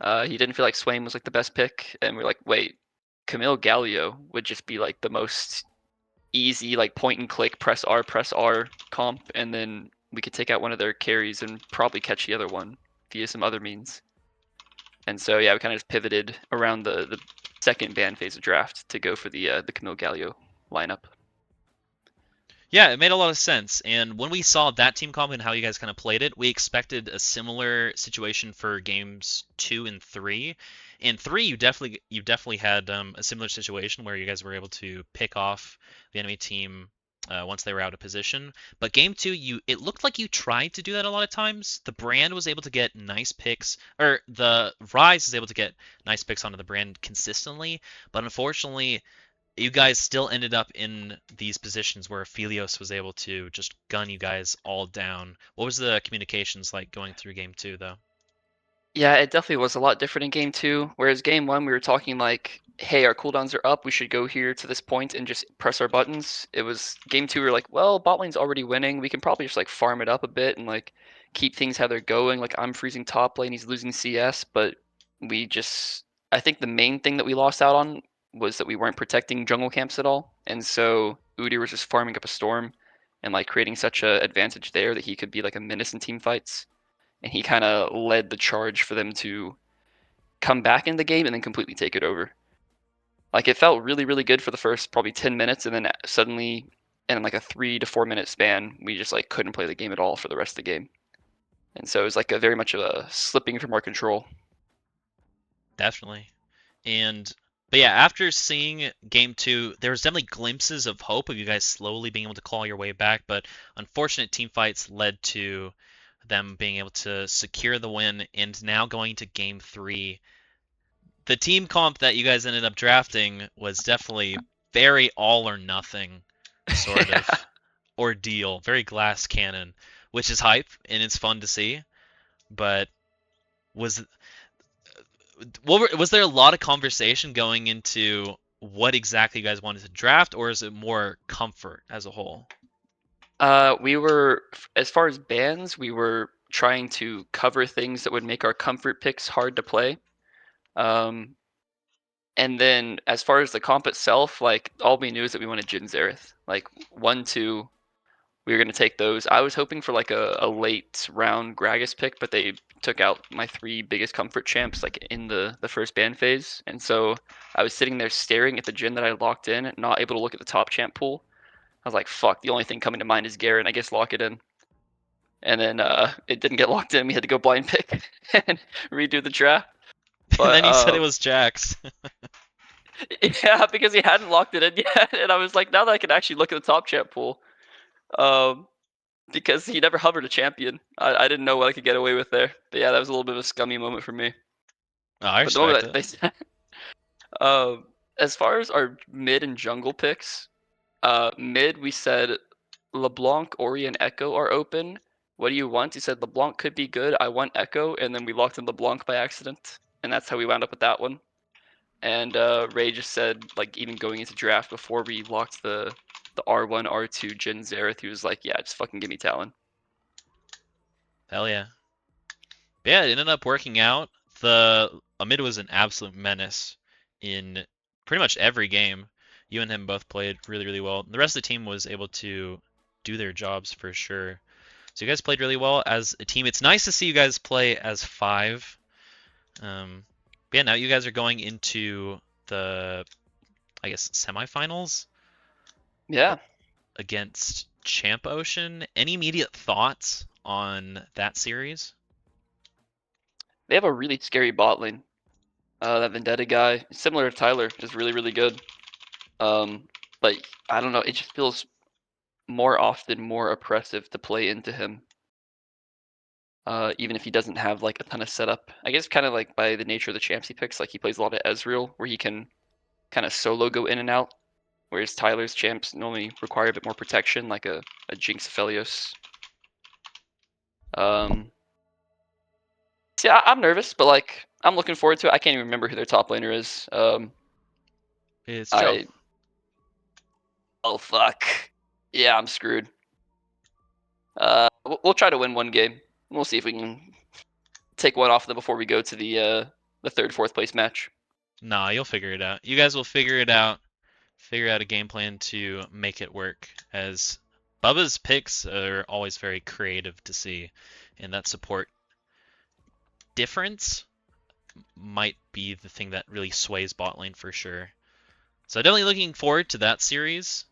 He didn't feel like Swain was like the best pick, and we're like, wait, Camille Galio would just be like the most easy like point and click press R comp, and then we could take out one of their carries and probably catch the other one via some other means. And so yeah, we kind of just pivoted around the second ban phase of draft to go for the Camille Galio lineup. Yeah, it made a lot of sense. And when we saw that team comp and how you guys kind of played it, we expected a similar situation for games 2 and 3. In 3, you definitely had a similar situation where you guys were able to pick off the enemy team once they were out of position. But game 2, it looked like you tried to do that a lot of times. The Brand was able to get nice picks, or the Rise was able to get nice picks onto the Brand consistently. But unfortunately, you guys still ended up in these positions where Philios was able to just gun you guys all down. What was the communications like going through game 2, though? Yeah, it definitely was a lot different in game 2. Whereas game 1, we were talking like, hey, our cooldowns are up. We should go here to this point and just press our buttons. It was game 2. We were like, well, bot lane's already winning. We can probably just like farm it up a bit and like keep things how they're going. Like I'm freezing top lane, he's losing CS, but I think the main thing that we lost out on was that we weren't protecting jungle camps at all. And so Udyr was just farming up a storm and like creating such a advantage there that he could be like a menace in team fights. And he kind of led the charge for them to come back in the game and then completely take it over. Like it felt really, really good for the first probably 10 minutes, and then suddenly and in like a 3 to 4 minute span, we just like couldn't play the game at all for the rest of the game. And so it was like a very much of a slipping from our control. Definitely. But yeah, after seeing game 2, there was definitely glimpses of hope of you guys slowly being able to claw your way back, but unfortunate team fights led to them being able to secure the win, and now going to game 3. The team comp that you guys ended up drafting was definitely very all or nothing sort Yeah. of ordeal, very glass cannon, which is hype and it's fun to see. But was was there a lot of conversation going into what exactly you guys wanted to draft, or is it more comfort as a whole? We were, as far as bans, we were trying to cover things that would make our comfort picks hard to play. And then as far as the comp itself, like all we knew is that we wanted Jin Zareth. Like 1, 2, we were gonna take those. I was hoping for like a late round Gragas pick, but they took out my 3 biggest comfort champs like in the first ban phase. And so I was sitting there staring at the Jin that I locked in, not able to look at the top champ pool. I was like, fuck, the only thing coming to mind is Garen. I guess lock it in. And then it didn't get locked in. We had to go blind pick and redo the draft. And then But you said it was Jax. yeah, because he hadn't locked it in yet, and I was like, now that I can actually look at the top champ pool, um, because he never hovered a champion, I didn't know what I could get away with there. But yeah, that was a little bit of a scummy moment for me. Oh, I But the moment respect that it. they said, as far as our mid and jungle picks, mid we said LeBlanc, Ori, and Echo are open. What do you want? He said LeBlanc could be good. I want Echo, and then we locked in LeBlanc by accident, and that's how we wound up with that one. And Ray just said, like, even going into draft before we locked the R1, R2 Jin Zareth, he was like, yeah, just fucking give me Talon. Hell yeah. But yeah, it ended up working out. The Amid was an absolute menace in pretty much every game. You and him both played really, really well. The rest of the team was able to do their jobs for sure. So you guys played really well as a team. It's nice to see you guys play as 5. But yeah, now you guys are going into the, I guess, semifinals Yeah, against Champ Ocean. Any immediate thoughts on that series? they have a really scary bot lane. That Vendetta guy, similar to Tyler, is really, really good. But I don't know, it just feels more often more oppressive to play into him. Even if he doesn't have like a ton of setup. I guess kind of like by the nature of the champs he picks, like he plays a lot of Ezreal, where he can kind of solo go in and out. Whereas Tyler's champs normally require a bit more protection, like a Jinx Aphelios. So yeah, I'm nervous, but like I'm looking forward to it. I can't even remember who their top laner is. It's Joe. Oh fuck. Yeah, I'm screwed. We'll try to win one game. We'll see if we can take one off them before we go to the 3rd, 4th place match. Nah, you'll figure it out. You guys will figure it out. Figure out a game plan to make it work. As Bubba's picks are always very creative to see, and that support difference might be the thing that really sways bot lane for sure. So definitely looking forward to that series,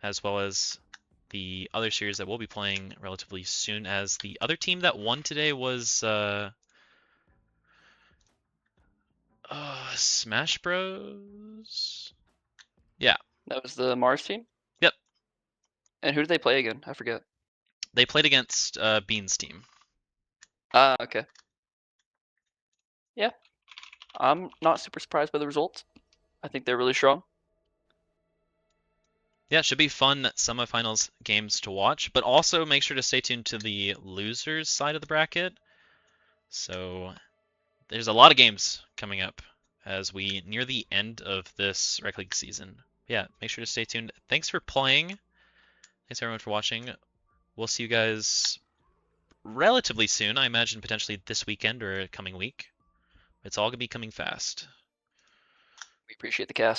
as well as the other series that we'll be playing relatively soon. As the other team that won today was Smash Bros. Yeah. That was the Mars team? Yep. And who did they play again? I forget. They played against Bean's team. Ah, okay. Yeah. I'm not super surprised by the result. I think they're really strong. Yeah, it should be fun semifinals games to watch, but also make sure to stay tuned to the losers side of the bracket. So there's a lot of games coming up as we near the end of this Rec League season. Yeah, make sure to stay tuned. Thanks for playing. Thanks everyone for watching. We'll see you guys relatively soon. I imagine potentially this weekend or coming week. It's all gonna be coming fast. We appreciate the cast.